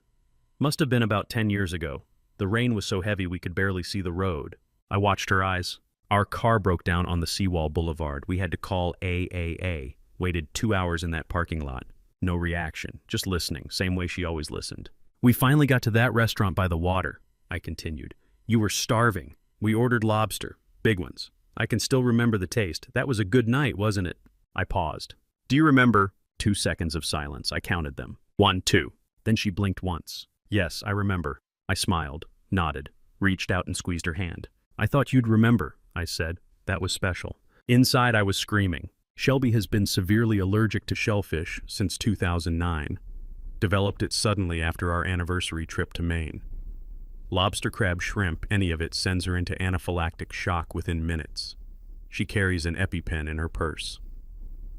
Must have been about 10 years ago. The rain was so heavy we could barely see the road." I watched her eyes. "Our car broke down on the Seawall Boulevard. We had to call AAA. Waited 2 hours in that parking lot. No reaction, just listening, same way she always listened. We finally got to that restaurant by the water," I continued. "You were starving. We ordered lobster, big ones. I can still remember the taste. That was a good night, wasn't it?" I paused. "Do you remember?" 2 seconds of silence. I counted them. 1, 2. Then she blinked once. "Yes, I remember." I smiled, nodded, reached out and squeezed her hand. "I thought you'd remember," I said. That was special. Inside, I was screaming. Shelby has been severely allergic to shellfish since 2009. Developed it suddenly after our anniversary trip to Maine. Lobster, crab, shrimp, any of it sends her into anaphylactic shock within minutes. She carries an EpiPen in her purse.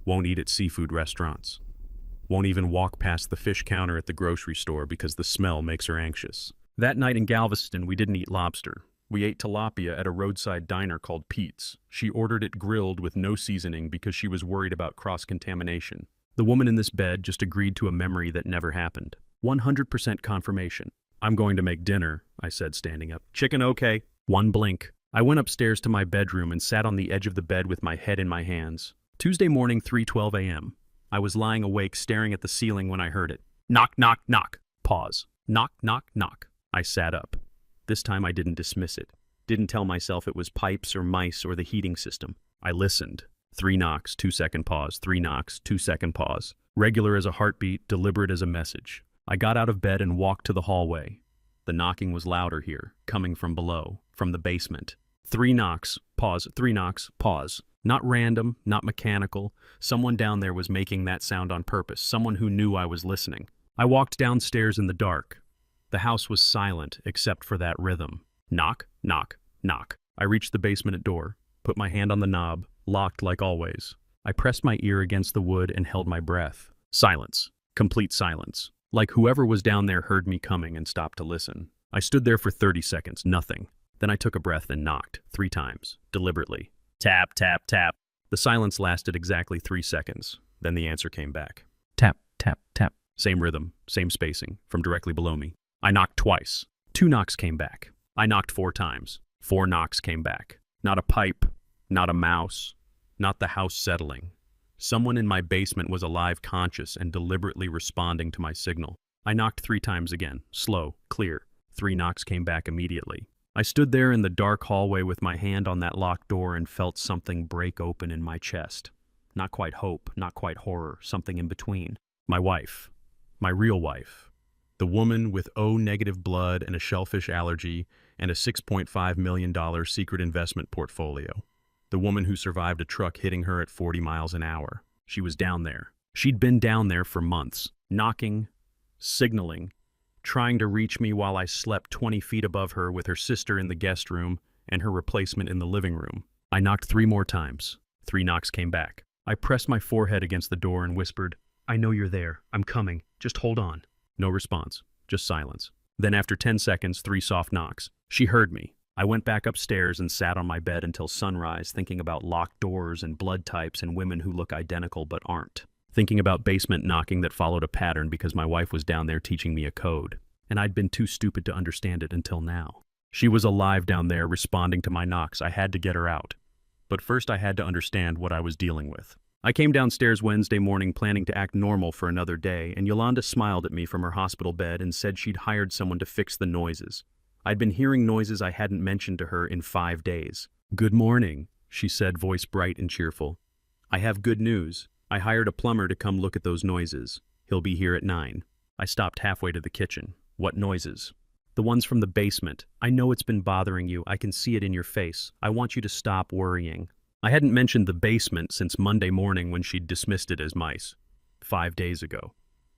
Won't eat at seafood restaurants. Won't even walk past the fish counter at the grocery store because the smell makes her anxious. That night in Galveston, we didn't eat lobster. We ate tilapia at a roadside diner called Pete's. She ordered it grilled with no seasoning because she was worried about cross-contamination. The woman in this bed just agreed to a memory that never happened. 100% confirmation. "I'm going to make dinner," I said, standing up. "Chicken okay?" 1 blink. I went upstairs to my bedroom and sat on the edge of the bed with my head in my hands. Tuesday morning, 3:12 a.m. I was lying awake staring at the ceiling when I heard it. Knock, knock, knock. Pause. Knock, knock, knock. I sat up. This time I didn't dismiss it. Didn't tell myself it was pipes or mice or the heating system. I listened. 3 knocks, 2-second pause, 3 knocks, 2-second pause. Regular as a heartbeat, deliberate as a message. I got out of bed and walked to the hallway. The knocking was louder here, coming from below, from the basement. 3 knocks, pause, 3 knocks, pause. Not random, not mechanical. Someone down there was making that sound on purpose, someone who knew I was listening. I walked downstairs in the dark. The house was silent except for that rhythm. Knock, knock, knock. I reached the basement door, put my hand on the knob, locked like always. I pressed my ear against the wood and held my breath. Silence. Complete silence. Like whoever was down there heard me coming and stopped to listen. I stood there for 30 seconds, nothing. Then I took a breath and knocked, 3 times, deliberately. Tap, tap, tap. The silence lasted exactly 3 seconds. Then the answer came back. Tap, tap, tap. Same rhythm, same spacing, from directly below me. I knocked twice. 2 knocks came back. I knocked 4 times. 4 knocks came back. Not a pipe, not a mouse, not the house settling. Someone in my basement was alive, conscious, and deliberately responding to my signal. I knocked 3 times again, slow, clear. 3 knocks came back immediately. I stood there in the dark hallway with my hand on that locked door and felt something break open in my chest. Not quite hope, not quite horror, something in between. My wife. My real wife. The woman with O-negative blood and a shellfish allergy and a $6.5 million secret investment portfolio. The woman who survived a truck hitting her at 40 miles an hour. She was down there. She'd been down there for months, knocking, signaling, trying to reach me while I slept 20 feet above her with her sister in the guest room and her replacement in the living room. I knocked 3 more times. 3 knocks came back. I pressed my forehead against the door and whispered, "I know you're there. I'm coming. Just hold on." No response, just silence. Then after 10 seconds, 3 soft knocks. She heard me. I went back upstairs and sat on my bed until sunrise, thinking about locked doors and blood types and women who look identical but aren't. Thinking about basement knocking that followed a pattern because my wife was down there teaching me a code. and I'd been too stupid to understand it until now. She was alive down there, responding to my knocks. I had to get her out. But first I had to understand what I was dealing with. I came downstairs Wednesday morning planning to act normal for another day, and Yolanda smiled at me from her hospital bed and said she'd hired someone to fix the noises. I'd been hearing noises I hadn't mentioned to her in 5 days. "Good morning," she said, voice bright and cheerful. "I have good news. I hired a plumber to come look at those noises. He'll be here at 9. I stopped halfway to the kitchen. "What noises?" "The ones from the basement. I know it's been bothering you. I can see it in your face. I want you to stop worrying." I hadn't mentioned the basement since Monday morning when she'd dismissed it as mice. 5 days ago.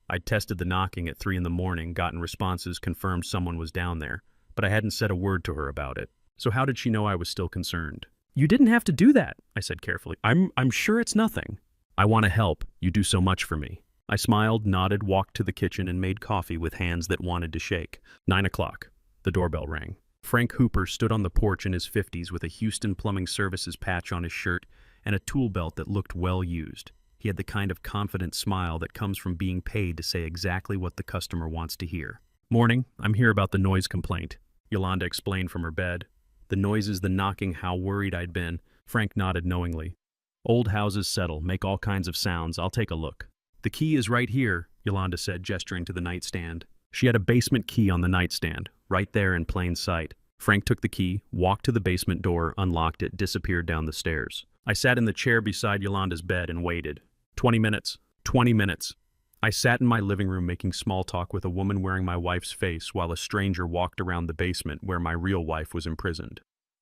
I'd tested the knocking at 3 in the morning, gotten responses, confirmed someone was down there, but I hadn't said a word to her about it. So how did she know I was still concerned? "You didn't have to do that," I said carefully. I'm sure it's nothing." "I want to help. You do so much for me." I smiled, nodded, walked to the kitchen, and made coffee with hands that wanted to shake. 9 o'clock. The doorbell rang. Frank Hooper stood on the porch in his 50s with a Houston Plumbing Services patch on his shirt and a tool belt that looked well used. He had the kind of confident smile that comes from being paid to say exactly what the customer wants to hear. "Morning. I'm here about the noise complaint," Yolanda explained from her bed. The noises, the knocking, how worried I'd been. Frank nodded knowingly. "Old houses settle, make all kinds of sounds. I'll take a look." "The key is right here," Yolanda said, gesturing to the nightstand. She had a basement key on the nightstand, right there in plain sight. Frank took the key, walked to the basement door, unlocked it, disappeared down the stairs. I sat in the chair beside Yolanda's bed and waited. 20 minutes. 20 minutes. I sat in my living room making small talk with a woman wearing my wife's face while a stranger walked around the basement where my real wife was imprisoned.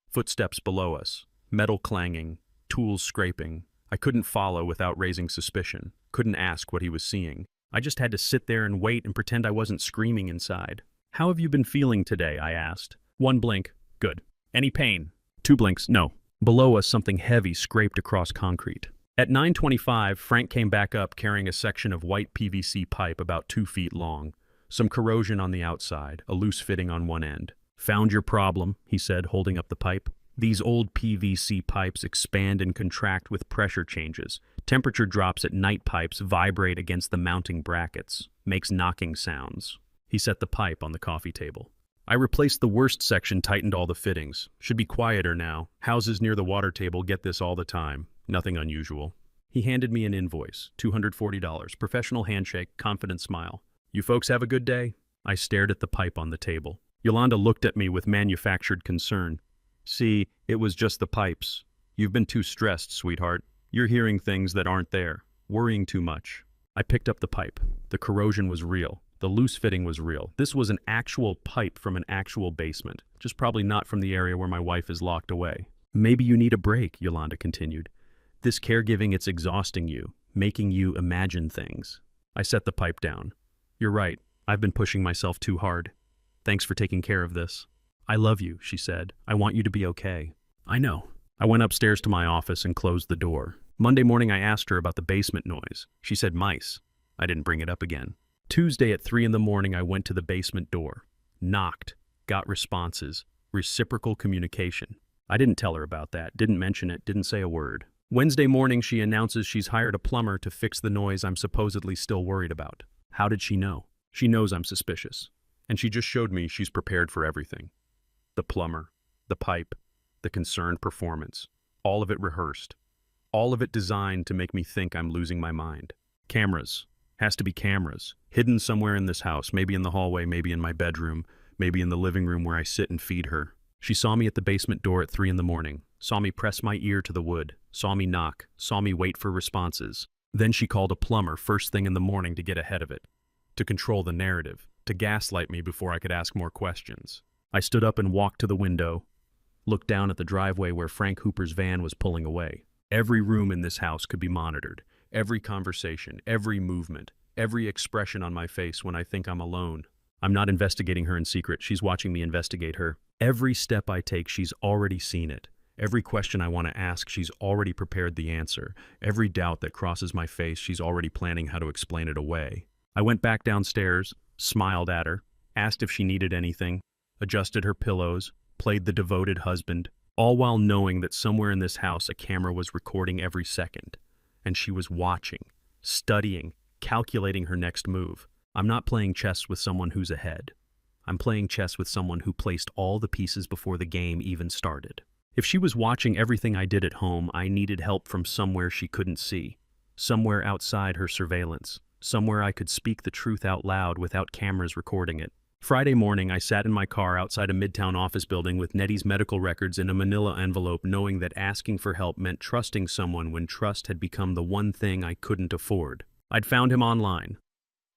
Footsteps below us, metal clanging, tools scraping. I couldn't follow without raising suspicion, couldn't ask what he was seeing. I just had to sit there and wait and pretend I wasn't screaming inside. "How have you been feeling today?" I asked. 1 blink. "Good." "Any pain?" 2 blinks. "No." Below us, something heavy scraped across concrete. At 9:25, Frank came back up carrying a section of white PVC pipe about 2 feet long. Some corrosion on the outside, a loose fitting on one end. "Found your problem," he said, holding up the pipe. These old PVC pipes expand and contract with pressure changes. Temperature drops at night. Pipes vibrate against the mounting brackets. Makes knocking sounds. He set the pipe on the coffee table. "I replaced the worst section, tightened all the fittings. Should be quieter now. Houses near the water table get this all the time. Nothing unusual." He handed me an invoice, $240, professional handshake, confident smile. "You folks have a good day?" I stared at the pipe on the table. Yolanda looked at me with manufactured concern. "See, it was just the pipes. You've been too stressed, sweetheart. You're hearing things that aren't there, worrying too much." I picked up the pipe. The corrosion was real. The loose fitting was real. This was an actual pipe from an actual basement, just probably not from the area where my wife is locked away. "Maybe you need a break," Yolanda continued. "This caregiving, it's exhausting you, making you imagine things." I set the pipe down. "You're right. I've been pushing myself too hard. Thanks for taking care of this." "I love you," she said. "I want you to be okay." "I know." I went upstairs to my office and closed the door. Monday morning I asked her about the basement noise. She said mice. I didn't bring it up again. Tuesday at 3 in the morning I went to the basement door. Knocked. Got responses. Reciprocal communication. I didn't tell her about that. Didn't mention it. Didn't say a word. Wednesday morning she announces she's hired a plumber to fix the noise I'm supposedly still worried about. How did she know? She knows I'm suspicious. And she just showed me she's prepared for everything. The plumber, the pipe, the concerned performance. All of it rehearsed. All of it designed to make me think I'm losing my mind. Cameras. Has to be cameras. Hidden somewhere in this house, maybe in the hallway, maybe in my bedroom, maybe in the living room where I sit and feed her. She saw me at the basement door at 3 in the morning, saw me press my ear to the wood, saw me knock, saw me wait for responses. Then she called a plumber first thing in the morning to get ahead of it, to control the narrative, to gaslight me before I could ask more questions. I stood up and walked to the window, looked down at the driveway where Frank Hooper's van was pulling away. Every room in this house could be monitored. Every conversation, every movement, every expression on my face when I think I'm alone. I'm not investigating her in secret. She's watching me investigate her. Every step I take, she's already seen it. Every question I want to ask, she's already prepared the answer. Every doubt that crosses my face, she's already planning how to explain it away. I went back downstairs, smiled at her, asked if she needed anything, adjusted her pillows, played the devoted husband, all while knowing that somewhere in this house a camera was recording every second. And she was watching, studying, calculating her next move. I'm not playing chess with someone who's ahead. I'm playing chess with someone who placed all the pieces before the game even started. If she was watching everything I did at home, I needed help from somewhere she couldn't see. Somewhere outside her surveillance. Somewhere I could speak the truth out loud without cameras recording it. Friday morning, I sat in my car outside a midtown office building with Nettie's medical records in a manila envelope, knowing that asking for help meant trusting someone when trust had become the one thing I couldn't afford. I'd found him online.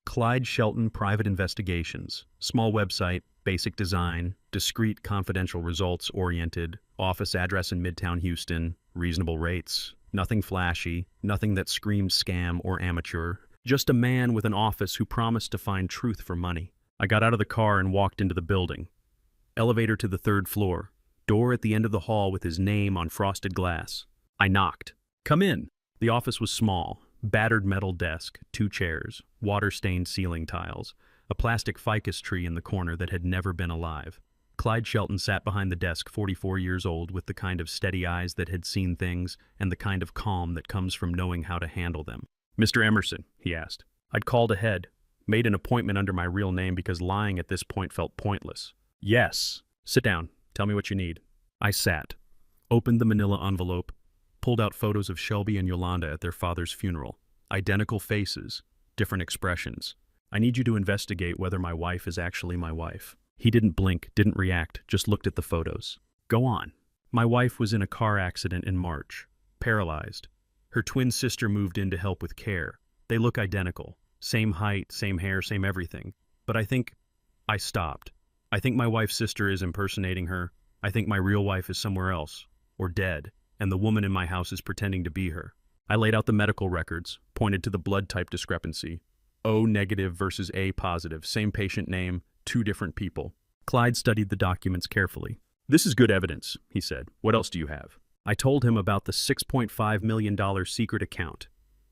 Clyde Shelton Private Investigations. Small website, basic design, discreet confidential results-oriented, office address in Midtown Houston, reasonable rates. Nothing flashy, nothing that screamed scam or amateur. Just a man with an office who promised to find truth for money. I got out of the car and walked into the building. Elevator to the 3rd floor. Door at the end of the hall with his name on frosted glass. I knocked. "Come in." The office was small. Battered metal desk, 2 chairs, water-stained ceiling tiles, a plastic ficus tree in the corner that had never been alive. Clyde Shelton sat behind the desk, 44 years old, with the kind of steady eyes that had seen things and the kind of calm that comes from knowing how to handle them. "Mr. Emerson," he asked. I'd called ahead. Made an appointment under my real name because lying at this point felt pointless. "Yes." "Sit down. Tell me what you need." I sat, opened the manila envelope, pulled out photos of Shelby and Yolanda at their father's funeral. Identical faces, different expressions. "I need you to investigate whether my wife is actually my wife." He didn't blink, didn't react, just looked at the photos. "Go on." "My wife was in a car accident in March. Paralyzed. Her twin sister moved in to help with care. They look identical. Same height, same hair, same everything. But I stopped. I think my wife's sister is impersonating her. I think my real wife is somewhere else, or dead, and the woman in my house is pretending to be her." I laid out the medical records, pointed to the blood type discrepancy. O negative versus A positive, same patient name, 2 different people. Clyde studied the documents carefully. "This is good evidence," he said. "What else do you have?" I told him about the $6.5 million secret account,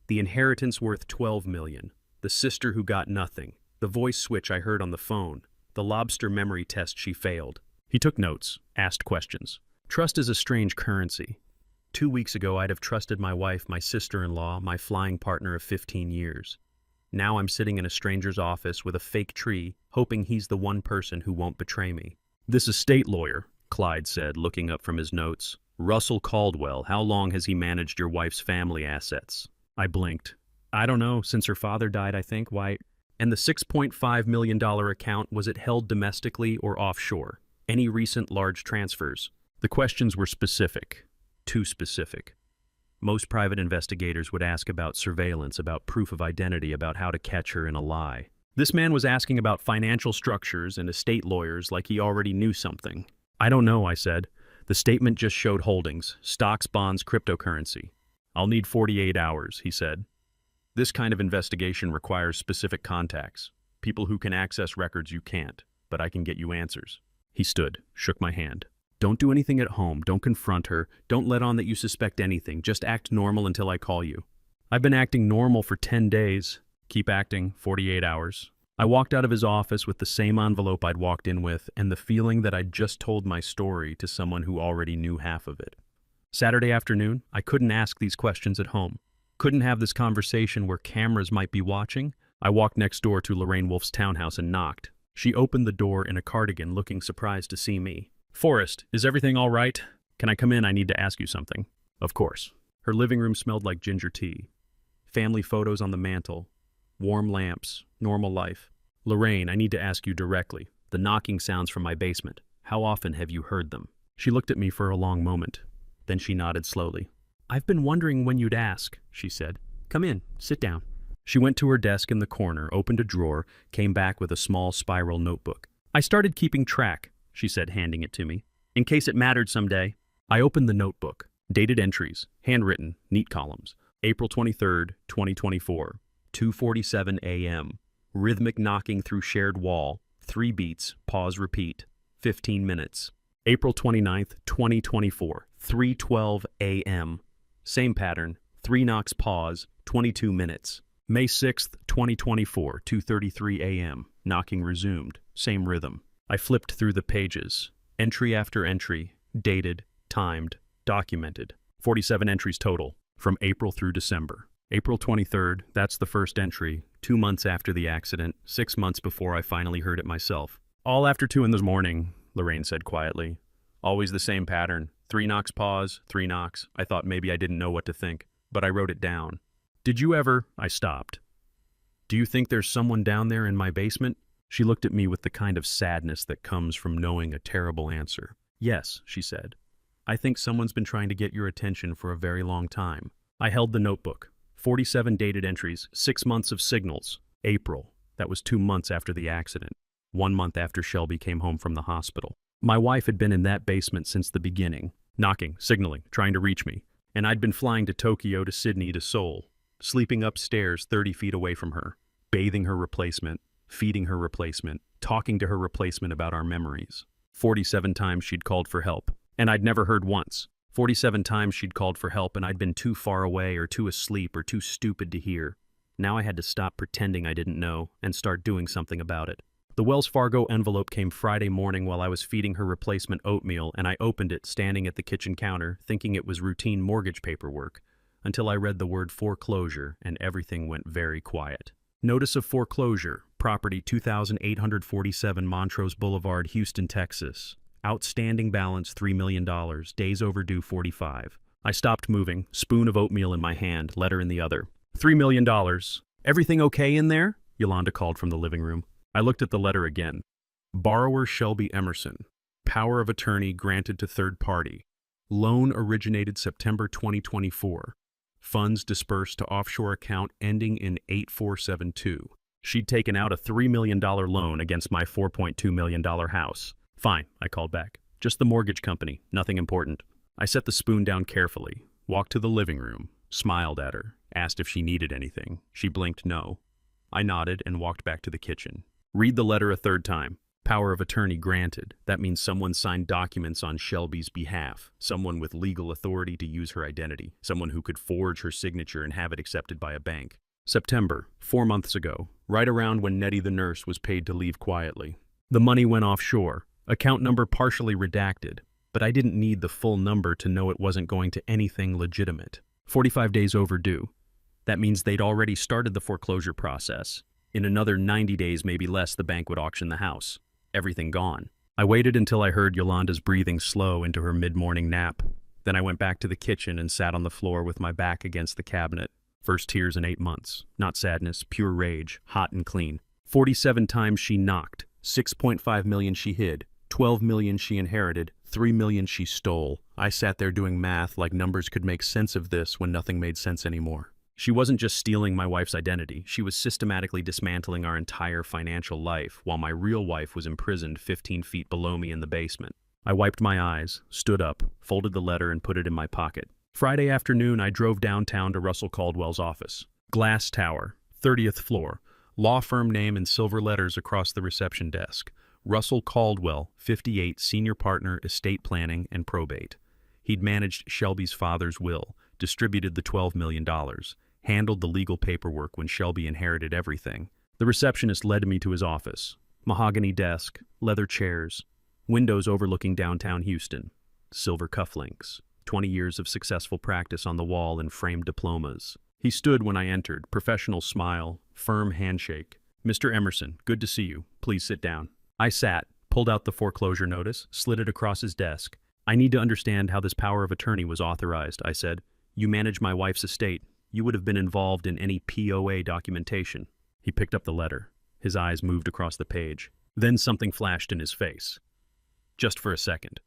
the inheritance worth $12 million. The sister who got nothing, the voice switch I heard on the phone, the lobster memory test she failed. He took notes, asked questions. Trust is a strange currency. 2 weeks ago, I'd have trusted my wife, my sister-in-law, my flying partner of 15 years. Now I'm sitting in a stranger's office with a fake tree, hoping he's the one person who won't betray me. "This estate lawyer," Clyde said, looking up from his notes. "Russell Caldwell, how long has he managed your wife's family assets?" I blinked. "I don't know, since her father died, I think. Why?" "And the $6.5 million account, was it held domestically or offshore? Any recent large transfers?" The questions were specific. Too specific. Most private investigators would ask about surveillance, about proof of identity, about how to catch her in a lie. This man was asking about financial structures and estate lawyers like he already knew something. "I don't know," I said. "The statement just showed holdings, stocks, bonds, cryptocurrency." "I'll need 48 hours, he said. "This kind of investigation requires specific contacts, people who can access records you can't, but I can get you answers." He stood, shook my hand. "Don't do anything at home, don't confront her, don't let on that you suspect anything, just act normal until I call you." "I've been acting normal for 10 days. "Keep acting, 48 hours. I walked out of his office with the same envelope I'd walked in with, and the feeling that I'd just told my story to someone who already knew half of it. Saturday afternoon, I couldn't ask these questions at home. Couldn't have this conversation where cameras might be watching. I walked next door to Lorraine Wolf's townhouse and knocked. She opened the door in a cardigan, looking surprised to see me. "Forrest, is everything all right? Can I come in? I need to ask you something." "Of course." Her living room smelled like ginger tea. Family photos on the mantle. Warm lamps. Normal life. "Lorraine, I need to ask you directly. The knocking sounds from my basement. How often have you heard them?" She looked at me for a long moment. Then she nodded slowly. "I've been wondering when you'd ask," she said. "Come in, sit down." She went to her desk in the corner, opened a drawer, came back with a small spiral notebook. "I started keeping track," she said, handing it to me, "in case it mattered someday." I opened the notebook. Dated entries, handwritten, neat columns. April 23rd, 2024, 2:47 a.m. Rhythmic knocking through shared wall, 3 beats, pause, repeat, 15 minutes. April 29th, 2024, 3:12 a.m. Same pattern, 3 knocks, pause, 22 minutes. May 6th, 2024, 2:33 a.m. Knocking resumed, same rhythm. I flipped through the pages. Entry after entry, dated, timed, documented. 47 entries total, from April through December. April 23rd, that's the first entry, 2 months after the accident, 6 months before I finally heard it myself. All after 2 in the morning, Lorraine said quietly. Always the same pattern. 3 knocks, pause, 3 knocks. I thought maybe I didn't know what to think, but I wrote it down. Did you ever? I stopped. Do you think there's someone down there in my basement? She looked at me with the kind of sadness that comes from knowing a terrible answer. Yes, she said. I think someone's been trying to get your attention for a very long time. I held the notebook. 47 dated entries, 6 months of signals. April. That was 2 months after the accident. 1 month after Shelby came home from the hospital. My wife had been in that basement since the beginning, knocking, signaling, trying to reach me. And I'd been flying to Tokyo, to Sydney, to Seoul, sleeping upstairs 30 feet away from her, bathing her replacement, feeding her replacement, talking to her replacement about our memories. 47 times she'd called for help, and I'd never heard once. 47 times she'd called for help, and I'd been too far away or too asleep or too stupid to hear. Now I had to stop pretending I didn't know and start doing something about it. The Wells Fargo envelope came Friday morning while I was feeding her replacement oatmeal, and I opened it standing at the kitchen counter, thinking it was routine mortgage paperwork, until I read the word foreclosure, and everything went very quiet. Notice of foreclosure, property 2847 Montrose Boulevard, Houston, Texas. Outstanding balance $3 million, days overdue 45. I stopped moving, spoon of oatmeal in my hand, letter in the other. $3 million. Everything okay in there? Yolanda called from the living room. I looked at the letter again. Borrower Shelby Emerson. Power of attorney granted to third party. Loan originated September 2024. Funds dispersed to offshore account ending in 8472. She'd taken out a $3 million loan against my $4.2 million house. Fine, I called back. Just the mortgage company, nothing important. I set the spoon down carefully, walked to the living room, smiled at her, asked if she needed anything. She blinked no. I nodded and walked back to the kitchen. Read the letter a third time. Power of attorney granted. That means someone signed documents on Shelby's behalf. Someone with legal authority to use her identity. Someone who could forge her signature and have it accepted by a bank. September, 4 months ago, right around when Nettie the nurse was paid to leave quietly. The money went offshore. Account number partially redacted. But I didn't need the full number to know it wasn't going to anything legitimate. 45 days overdue. That means they'd already started the foreclosure process. In another 90 days, maybe less, the bank would auction the house. Everything gone. I waited until I heard Yolanda's breathing slow into her mid-morning nap. Then I went back to the kitchen and sat on the floor with my back against the cabinet. First tears in 8 months. Not sadness, pure rage, hot and clean. 47 times she knocked. 6.5 million she hid. 12 million she inherited. 3 million she stole. I sat there doing math like numbers could make sense of this when nothing made sense anymore. She wasn't just stealing my wife's identity, she was systematically dismantling our entire financial life while my real wife was imprisoned 15 feet below me in the basement. I wiped my eyes, stood up, folded the letter and put it in my pocket. Friday afternoon, I drove downtown to Russell Caldwell's office. Glass tower, 30th floor, law firm name in silver letters across the reception desk. Russell Caldwell, 58, senior partner, estate planning and probate. He'd managed Shelby's father's will, distributed the $12 million, handled the legal paperwork when Shelby inherited everything. The receptionist led me to his office. Mahogany desk, leather chairs, windows overlooking downtown Houston, silver cufflinks, 20 years of successful practice on the wall and framed diplomas. He stood when I entered, professional smile, firm handshake. Mr. Emerson, good to see you. Please sit down. I sat, pulled out the foreclosure notice, slid it across his desk. I need to understand how this power of attorney was authorized, I said. You manage my wife's estate. You would have been involved in any POA documentation. He picked up the letter. His eyes moved across the page. Then something flashed in his face. Just for a second.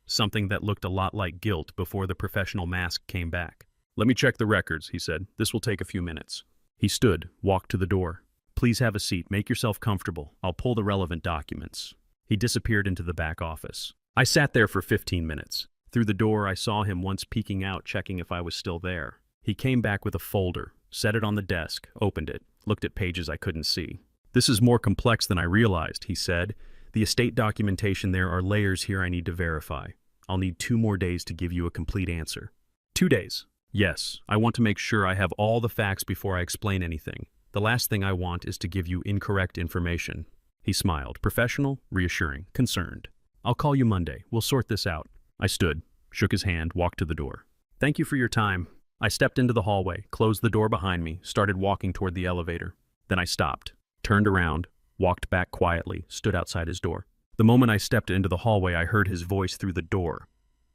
Something that looked a lot like guilt before the professional mask came back. Let me check the records, he said. This will take a few minutes. He stood, walked to the door. Please have a seat. Make yourself comfortable. I'll pull the relevant documents. He disappeared into the back office. I sat there for 15 minutes. Through the door, I saw him once peeking out, checking if I was still there. He came back with a folder, set it on the desk, opened it, looked at pages I couldn't see. This is more complex than I realized, he said. The estate documentation, there are layers here I need to verify. I'll need 2 more days to give you a complete answer. 2 days? Yes, I want to make sure I have all the facts before I explain anything. The last thing I want is to give you incorrect information. He smiled, professional, reassuring, concerned. I'll call you Monday. We'll sort this out. I stood, shook his hand, walked to the door. Thank you for your time. I stepped into the hallway, closed the door behind me, started walking toward the elevator. Then I stopped, turned around, walked back quietly, stood outside his door. The moment I stepped into the hallway, I heard his voice through the door,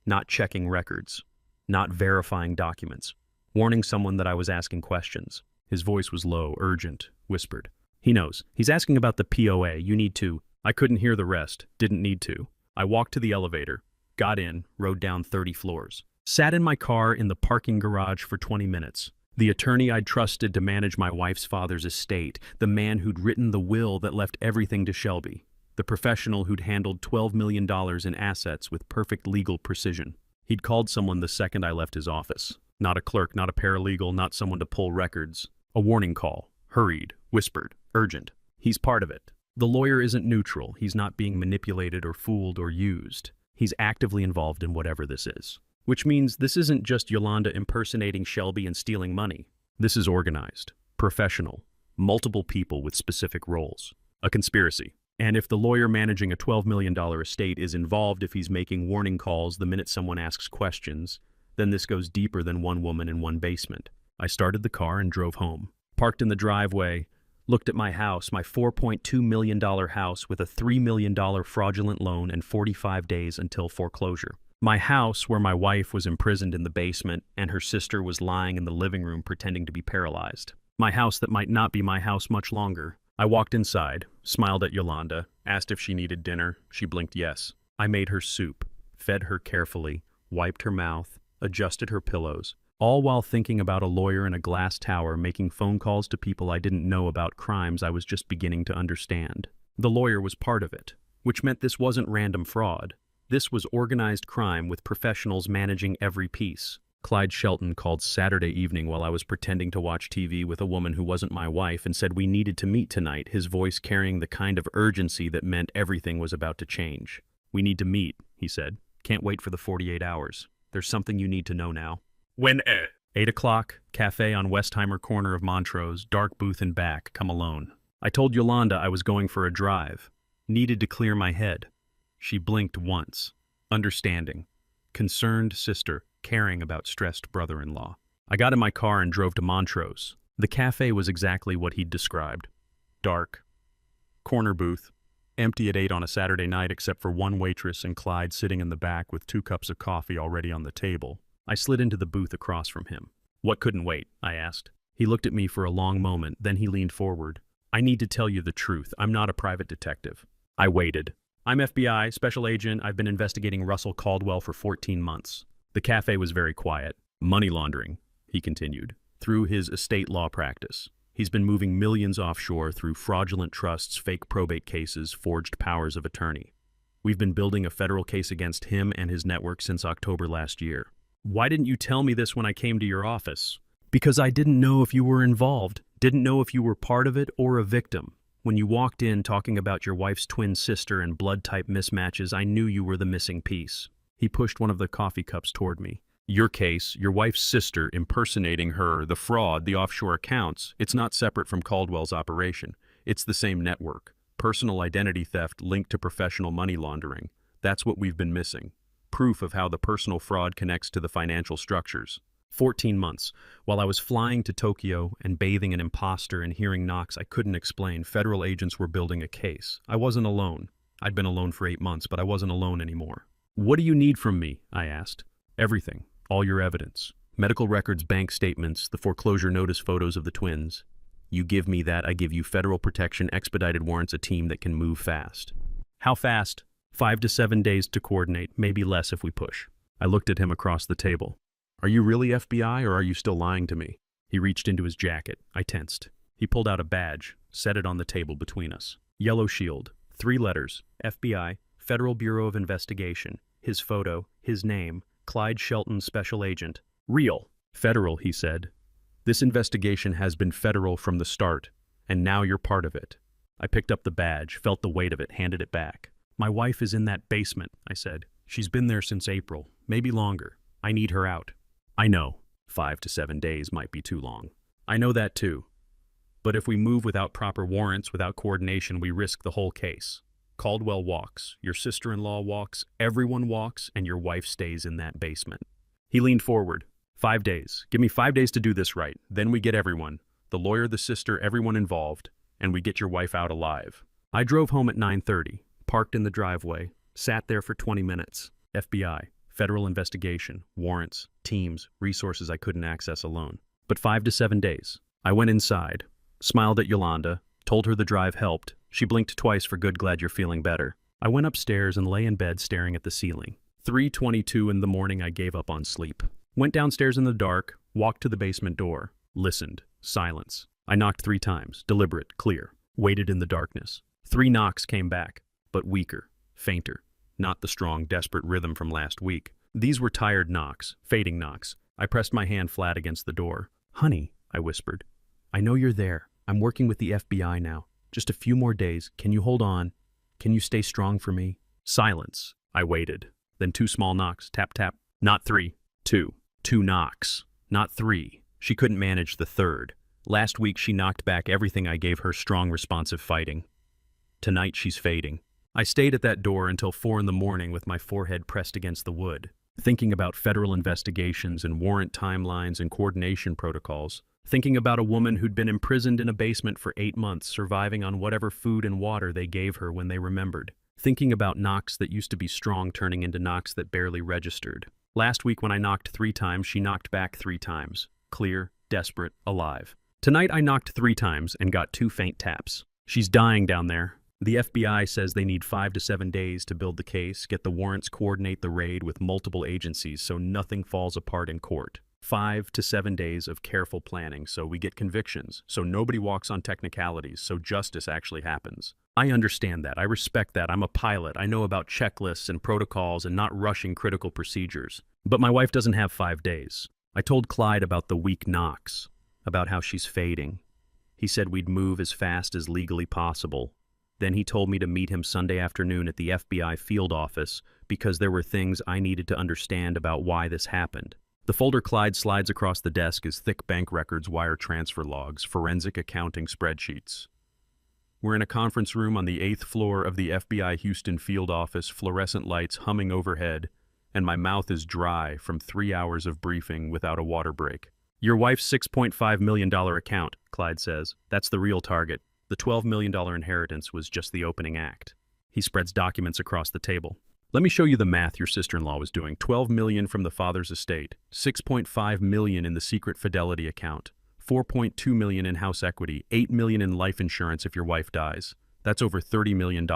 not checking records, not verifying documents, warning someone that I was asking questions. His voice was low, urgent, whispered. He knows. He's asking about the POA. You need to. I couldn't hear the rest. Didn't need to. I walked to the elevator, got in, rode down 30 floors. Sat in my car in the parking garage for 20 minutes. The attorney I'd trusted to manage my wife's father's estate, the man who'd written the will that left everything to Shelby, the professional who'd handled $12 million in assets with perfect legal precision. He'd called someone the second I left his office. Not a clerk, not a paralegal, not someone to pull records. A warning call. Hurried, whispered, urgent. He's part of it. The lawyer isn't neutral. He's not being manipulated or fooled or used. He's actively involved in whatever this is. Which means this isn't just Yolanda impersonating Shelby and stealing money. This is organized, professional, multiple people with specific roles. A conspiracy. And if the lawyer managing a $12 million estate is involved, if he's making warning calls the minute someone asks questions, then this goes deeper than one woman in one basement. I started the car and drove home. Parked in the driveway, looked at my house, my $4.2 million house with a $3 million fraudulent loan and 45 days until foreclosure. My house where my wife was imprisoned in the basement and her sister was lying in the living room pretending to be paralyzed. My house that might not be my house much longer. I walked inside, smiled at Yolanda, asked if she needed dinner. She blinked yes. I made her soup, fed her carefully, wiped her mouth, adjusted her pillows, all while thinking about a lawyer in a glass tower making phone calls to people I didn't know about crimes I was just beginning to understand. The lawyer was part of it, which meant this wasn't random fraud. This was organized crime with professionals managing every piece. Clyde Shelton called Saturday evening while I was pretending to watch TV with a woman who wasn't my wife and said we needed to meet tonight, his voice carrying the kind of urgency that meant everything was about to change. We need to meet, he said. Can't wait for the 48 hours. There's something you need to know now. When? 8 o'clock, cafe on Westheimer corner of Montrose, dark booth and back, come alone. I told Yolanda I was going for a drive. Needed to clear my head. She blinked once. Understanding. Concerned sister, caring about stressed brother-in-law. I got in my car and drove to Montrose. The cafe was exactly what he'd described. Dark. Corner booth. Empty at 8 on a Saturday night except for one waitress and Clyde sitting in the back with 2 cups of coffee already on the table. I slid into the booth across from him. What couldn't wait? I asked. He looked at me for a long moment, then he leaned forward. I need to tell you the truth. I'm not a private detective. I waited. I'm FBI, special agent. I've been investigating Russell Caldwell for 14 months. The cafe was very quiet. Money laundering, he continued, through his estate law practice. He's been moving millions offshore through fraudulent trusts, fake probate cases, forged powers of attorney. We've been building a federal case against him and his network since October last year. Why didn't you tell me this when I came to your office? Because I didn't know if you were involved, didn't know if you were part of it or a victim. When you walked in talking about your wife's twin sister and blood type mismatches, I knew you were the missing piece. He pushed one of the coffee cups toward me. Your case, your wife's sister impersonating her, the fraud, the offshore accounts, it's not separate from Caldwell's operation. It's the same network. Personal identity theft linked to professional money laundering. That's what we've been missing. Proof of how the personal fraud connects to the financial structures. 14 months. While I was flying to Tokyo and bathing an imposter and hearing knocks I couldn't explain, federal agents were building a case. I wasn't alone. I'd been alone for 8 months, but I wasn't alone anymore. What do you need from me? I asked. Everything. All your evidence. Medical records, bank statements, the foreclosure notice photos of the twins. You give me that, I give you federal protection, expedited warrants, a team that can move fast. How fast? 5 to 7 days to coordinate, maybe less if we push. I looked at him across the table. Are you really FBI or are you still lying to me? He reached into his jacket. I tensed. He pulled out a badge, set it on the table between us. Yellow shield, 3 letters, FBI, Federal Bureau of Investigation, his photo, his name, Clyde Shelton, Special Agent. Real. Federal, he said. This investigation has been federal from the start, and now you're part of it. I picked up the badge, felt the weight of it, handed it back. My wife is in that basement, I said. She's been there since April, maybe longer. I need her out. I know, 5 to 7 days might be too long. I know that too. But if we move without proper warrants, without coordination, we risk the whole case. Caldwell walks, your sister-in-law walks, everyone walks, and your wife stays in that basement. He leaned forward. 5 days. Give me 5 days to do this right. Then we get everyone. The lawyer, the sister, everyone involved, and we get your wife out alive. I drove home at 9:30. Parked in the driveway. Sat there for 20 minutes. FBI, federal investigation, warrants, teams, resources I couldn't access alone. But 5 to 7 days. I went inside, smiled at Yolanda, told her the drive helped. She blinked twice for good, glad you're feeling better. I went upstairs and lay in bed staring at the ceiling. 3:22 in the morning, I gave up on sleep. Went downstairs in the dark, walked to the basement door, listened. Silence. I knocked 3 times, deliberate, clear. Waited in the darkness. 3 knocks came back, but weaker, fainter. Not the strong, desperate rhythm from last week. These were tired knocks, fading knocks. I pressed my hand flat against the door. "Honey," I whispered. "I know you're there. I'm working with the FBI now. Just a few more days. Can you hold on? Can you stay strong for me?" Silence. I waited. Then 2 small knocks. Tap, tap. Not 3. 2. 2 knocks. Not 3. She couldn't manage the third. Last week she knocked back everything I gave her strong, responsive fighting. Tonight she's fading. I stayed at that door until 4 in the morning with my forehead pressed against the wood, thinking about federal investigations and warrant timelines and coordination protocols, thinking about a woman who'd been imprisoned in a basement for 8 months, surviving on whatever food and water they gave her when they remembered, thinking about knocks that used to be strong turning into knocks that barely registered. Last week when I knocked 3 times, she knocked back 3 times. Clear, desperate, alive. Tonight I knocked 3 times and got 2 faint taps. She's dying down there. The FBI says they need 5 to 7 days to build the case, get the warrants, coordinate the raid with multiple agencies so nothing falls apart in court. 5 to 7 days of careful planning so we get convictions, so nobody walks on technicalities, so justice actually happens. I understand that. I respect that. I'm a pilot. I know about checklists and protocols and not rushing critical procedures. But my wife doesn't have 5 days. I told Clyde about the weak knocks, about how she's fading. He said we'd move as fast as legally possible. Then he told me to meet him Sunday afternoon at the FBI field office because there were things I needed to understand about why this happened. The folder Clyde slides across the desk is thick bank records, wire transfer logs, forensic accounting spreadsheets. We're in a conference room on the 8th floor of the FBI Houston field office, fluorescent lights humming overhead, and my mouth is dry from 3 hours of briefing without a water break. "Your wife's $6.5 million account," Clyde says. "That's the real target. The $12 million inheritance was just the opening act." He spreads documents across the table. "Let me show you the math your sister-in-law was doing. $12 million from the father's estate, $6.5 million in the secret fidelity account, $4.2 million in house equity, $8 million in life insurance if your wife dies. That's over $30 million.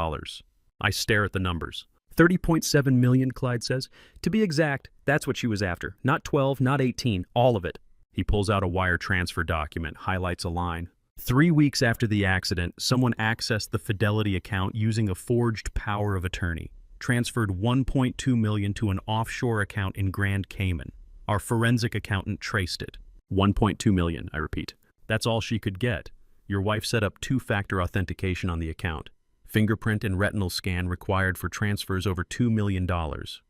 I stare at the numbers. $30.7 million, Clyde says. "To be exact, that's what she was after. Not 12, not 18, all of it." He pulls out a wire transfer document, highlights a line. 3 weeks after the accident, someone accessed the Fidelity account using a forged power of attorney, transferred $1.2 million to an offshore account in Grand Cayman. Our forensic accountant traced it. $1.2 million, I repeat. That's all she could get. Your wife set up 2-factor authentication on the account. Fingerprint and retinal scan required for transfers over $2 million.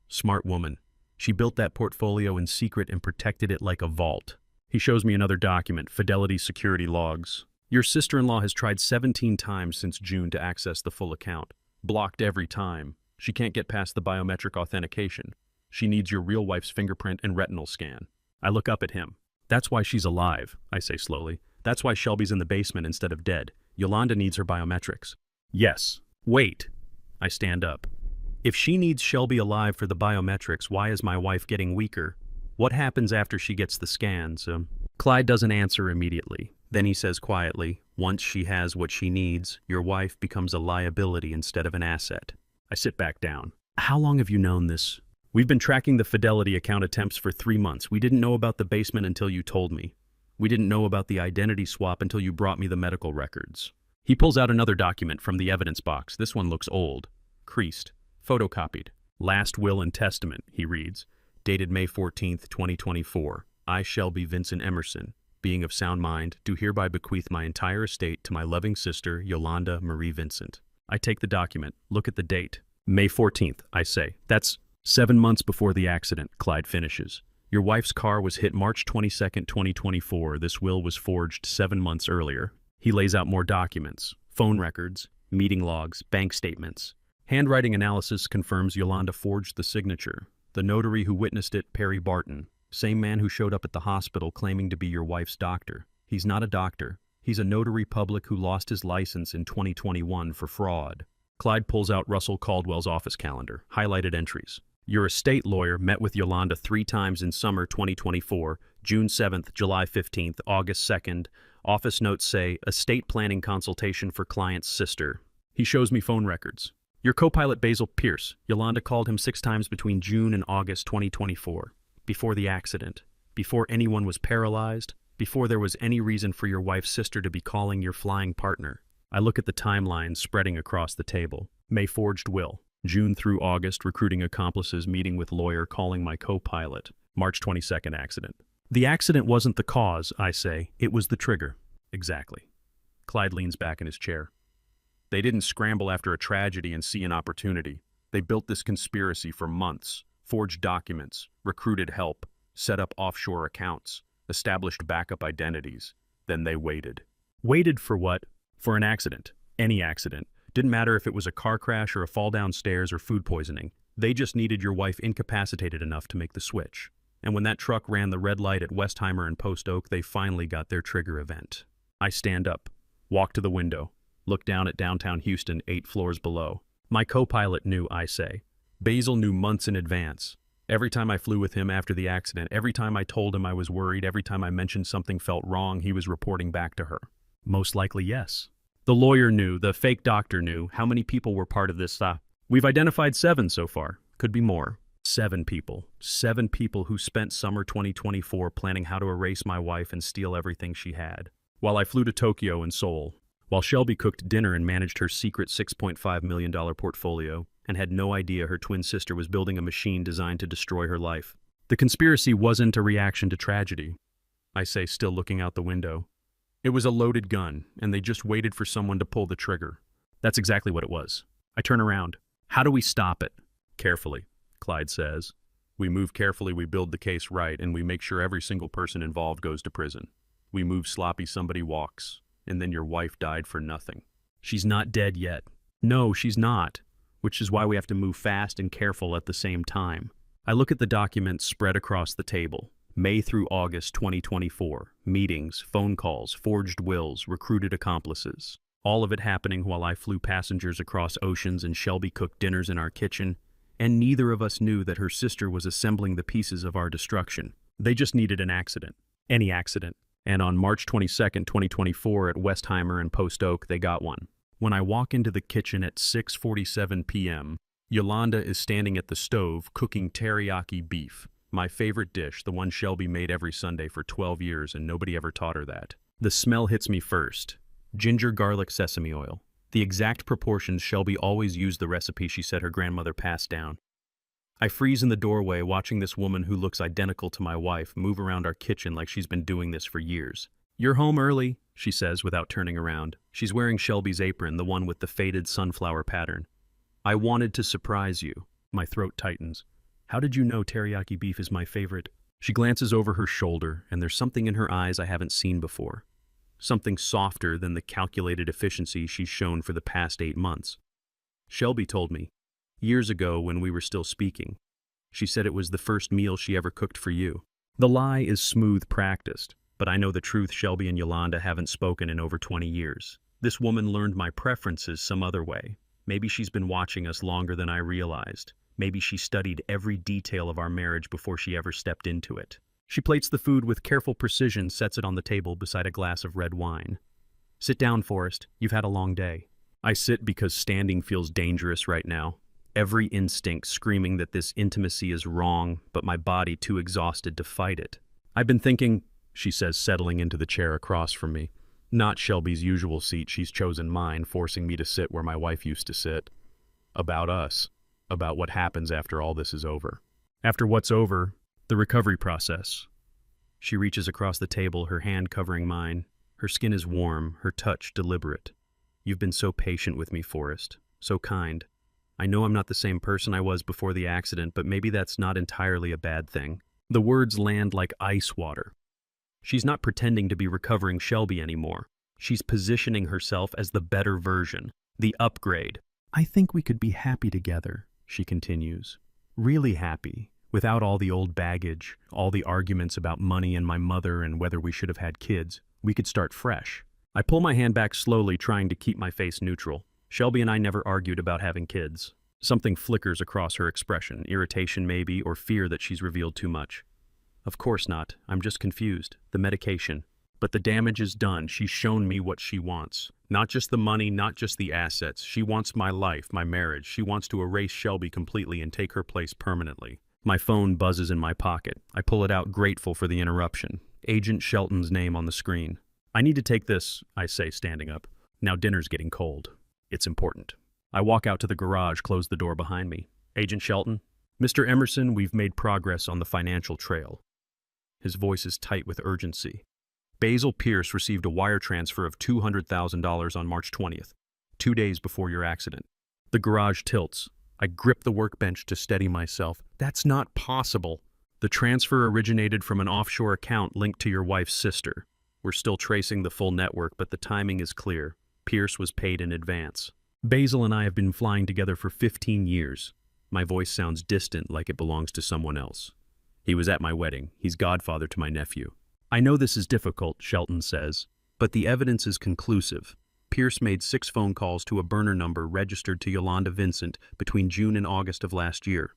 Smart woman. She built that portfolio in secret and protected it like a vault. He shows me another document, Fidelity security logs. "Your sister-in-law has tried 17 times since June to access the full account. Blocked every time. She can't get past the biometric authentication. She needs your real wife's fingerprint and retinal scan." I look up at him. "That's why she's alive," I say slowly. "That's why Shelby's in the basement instead of dead. Yolanda needs her biometrics." "Yes. Wait." I stand up. "If she needs Shelby alive for the biometrics, why is my wife getting weaker? What happens after she gets the scans?" Clyde doesn't answer immediately. Then he says quietly, "Once she has what she needs, your wife becomes a liability instead of an asset." I sit back down. "How long have you known this?" "We've been tracking the Fidelity account attempts for 3 months. We didn't know about the basement until you told me. We didn't know about the identity swap until you brought me the medical records." He pulls out another document from the evidence box. This one looks old, creased, photocopied. "Last will and testament," he reads, dated May 14th, 2024. "I, Shelby Vincent Emerson, being of sound mind, do hereby bequeath my entire estate to my loving sister, Yolanda Marie Vincent." I take the document, look at the date. May 14th, I say. "That's 7 months before the accident," Clyde finishes. "Your wife's car was hit March 22nd, 2024. This will was forged 7 months earlier." He lays out more documents, phone records, meeting logs, bank statements. Handwriting analysis confirms Yolanda forged the signature. The notary who witnessed it, Perry Barton, same man who showed up at the hospital claiming to be your wife's doctor. He's not a doctor. He's a notary public who lost his license in 2021 for fraud. Clyde pulls out Russell Caldwell's office calendar, highlighted entries. Your estate lawyer met with Yolanda 3 times in summer 2024, June 7th, July 15th, August 2nd. Office notes say, estate planning consultation for client's sister. He shows me phone records. Your co-pilot Basil Pierce, Yolanda called him 6 times between June and August 2024, before the accident, before anyone was paralyzed, before there was any reason for your wife's sister to be calling your flying partner. I look at the timelines spreading across the table. May forged will. June through August, recruiting accomplices, meeting with lawyer, calling my co-pilot. March 22nd accident. The accident wasn't the cause, I say. It was the trigger. Exactly. Clyde leans back in his chair. They didn't scramble after a tragedy and see an opportunity. They built this conspiracy for months, forged documents, recruited help, set up offshore accounts, established backup identities. Then they waited. Waited for what? For an accident. Any accident. Didn't matter if it was a car crash or a fall downstairs or food poisoning. They just needed your wife incapacitated enough to make the switch. And when that truck ran the red light at Westheimer and Post Oak, they finally got their trigger event. I stand up, walk to the window, look down at downtown Houston 8 floors below. My co-pilot knew, I say. Basil knew months in advance. Every time I flew with him after the accident, every time I told him I was worried, every time I mentioned something felt wrong, he was reporting back to her. Most likely, yes. The lawyer knew, the fake doctor knew. How many people were part of this? We've identified 7 so far. Could be more. 7 people. 7 people who spent summer 2024 planning how to erase my wife and steal everything she had. While I flew to Tokyo and Seoul. While Shelby cooked dinner and managed her secret $6.5 million portfolio and had no idea her twin sister was building a machine designed to destroy her life. The conspiracy wasn't a reaction to tragedy, I say, still looking out the window. It was a loaded gun, and they just waited for someone to pull the trigger. That's exactly what it was. I turn around. How do we stop it? Carefully, Clyde says. We move carefully, we build the case right, and we make sure every single person involved goes to prison. We move sloppy, somebody walks, and then your wife died for nothing. She's not dead yet. No, she's not, which is why we have to move fast and careful at the same time. I look at the documents spread across the table. May through August 2024, meetings, phone calls, forged wills, recruited accomplices. All of it happening while I flew passengers across oceans and Shelby cooked dinners in our kitchen, and neither of us knew that her sister was assembling the pieces of our destruction. They just needed an accident. Any accident. And on March 22nd, 2024 at Westheimer and Post Oak, they got one. When I walk into the kitchen at 6:47 p.m., Yolanda is standing at the stove cooking teriyaki beef. My favorite dish, the one Shelby made every Sunday for 12 years and nobody ever taught her that. The smell hits me first. Ginger, garlic, sesame oil. The exact proportions Shelby always used, the recipe she said her grandmother passed down. I freeze in the doorway watching this woman who looks identical to my wife move around our kitchen like she's been doing this for years. You're home early, she says without turning around. She's wearing Shelby's apron, the one with the faded sunflower pattern. I wanted to surprise you. My throat tightens. How did you know teriyaki beef is my favorite? She glances over her shoulder, and there's something in her eyes I haven't seen before. Something softer than the calculated efficiency she's shown for the past 8 months. Shelby told me, years ago when we were still speaking. She said it was the first meal she ever cooked for you. The lie is smooth practiced, but I know the truth. Shelby and Yolanda haven't spoken in over 20 years. This woman learned my preferences some other way. Maybe she's been watching us longer than I realized. Maybe she studied every detail of our marriage before she ever stepped into it. She plates the food with careful precision, sets it on the table beside a glass of red wine. Sit down, Forrest. You've had a long day. I sit because standing feels dangerous right now. Every instinct screaming that this intimacy is wrong, but my body too exhausted to fight it. I've been thinking, she says, settling into the chair across from me. Not Shelby's usual seat, she's chosen mine, forcing me to sit where my wife used to sit. About us. About what happens after all this is over. After what's over, the recovery process. She reaches across the table, her hand covering mine. Her skin is warm, her touch deliberate. You've been so patient with me, Forrest. So kind. I know I'm not the same person I was before the accident, but maybe that's not entirely a bad thing. The words land like ice water. She's not pretending to be recovering Shelby anymore. She's positioning herself as the better version, the upgrade. I think we could be happy together, she continues. Really happy, without all the old baggage, all the arguments about money and my mother and whether we should have had kids. We could start fresh. I pull my hand back slowly, trying to keep my face neutral. Shelby and I never argued about having kids. Something flickers across her expression, irritation maybe, or fear that she's revealed too much. Of course not. I'm just confused. The medication. But the damage is done. She's shown me what she wants. Not just the money, not just the assets. She wants my life, my marriage. She wants to erase Shelby completely and take her place permanently. My phone buzzes in my pocket. I pull it out, grateful for the interruption. Agent Shelton's name on the screen. I need to take this, I say, standing up. Now dinner's getting cold. It's important. I walk out to the garage, close the door behind me. Agent Shelton? Mr. Emerson, we've made progress on the financial trail. His voice is tight with urgency. Basil Pierce received a wire transfer of $200,000 on March 20th, 2 days before your accident. The garage tilts. I grip the workbench to steady myself. That's not possible. The transfer originated from an offshore account linked to your wife's sister. We're still tracing the full network, but the timing is clear. Pierce was paid in advance. Basil and I have been flying together for 15 years. My voice sounds distant, like it belongs to someone else. He was at my wedding. He's godfather to my nephew. I know this is difficult, Shelton says, but the evidence is conclusive. Pierce made 6 phone calls to a burner number registered to Yolanda Vincent between June and August of last year.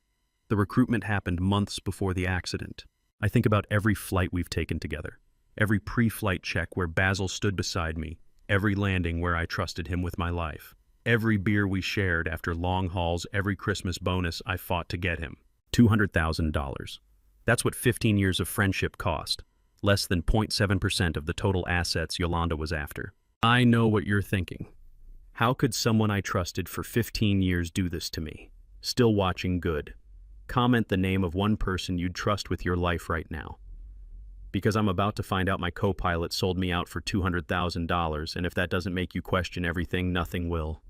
The recruitment happened months before the accident. I think about every flight we've taken together, every pre-flight check where Basil stood beside me, every landing where I trusted him with my life, every beer we shared after long hauls, every Christmas bonus I fought to get him. $200,000. That's what 15 years of friendship cost. Less than 0.7% of the total assets Yolanda was after. I know what you're thinking. How could someone I trusted for 15 years do this to me? Still watching good. Comment the name of one person you'd trust with your life right now. Because I'm about to find out my co-pilot sold me out for $200,000, and if that doesn't make you question everything, nothing will.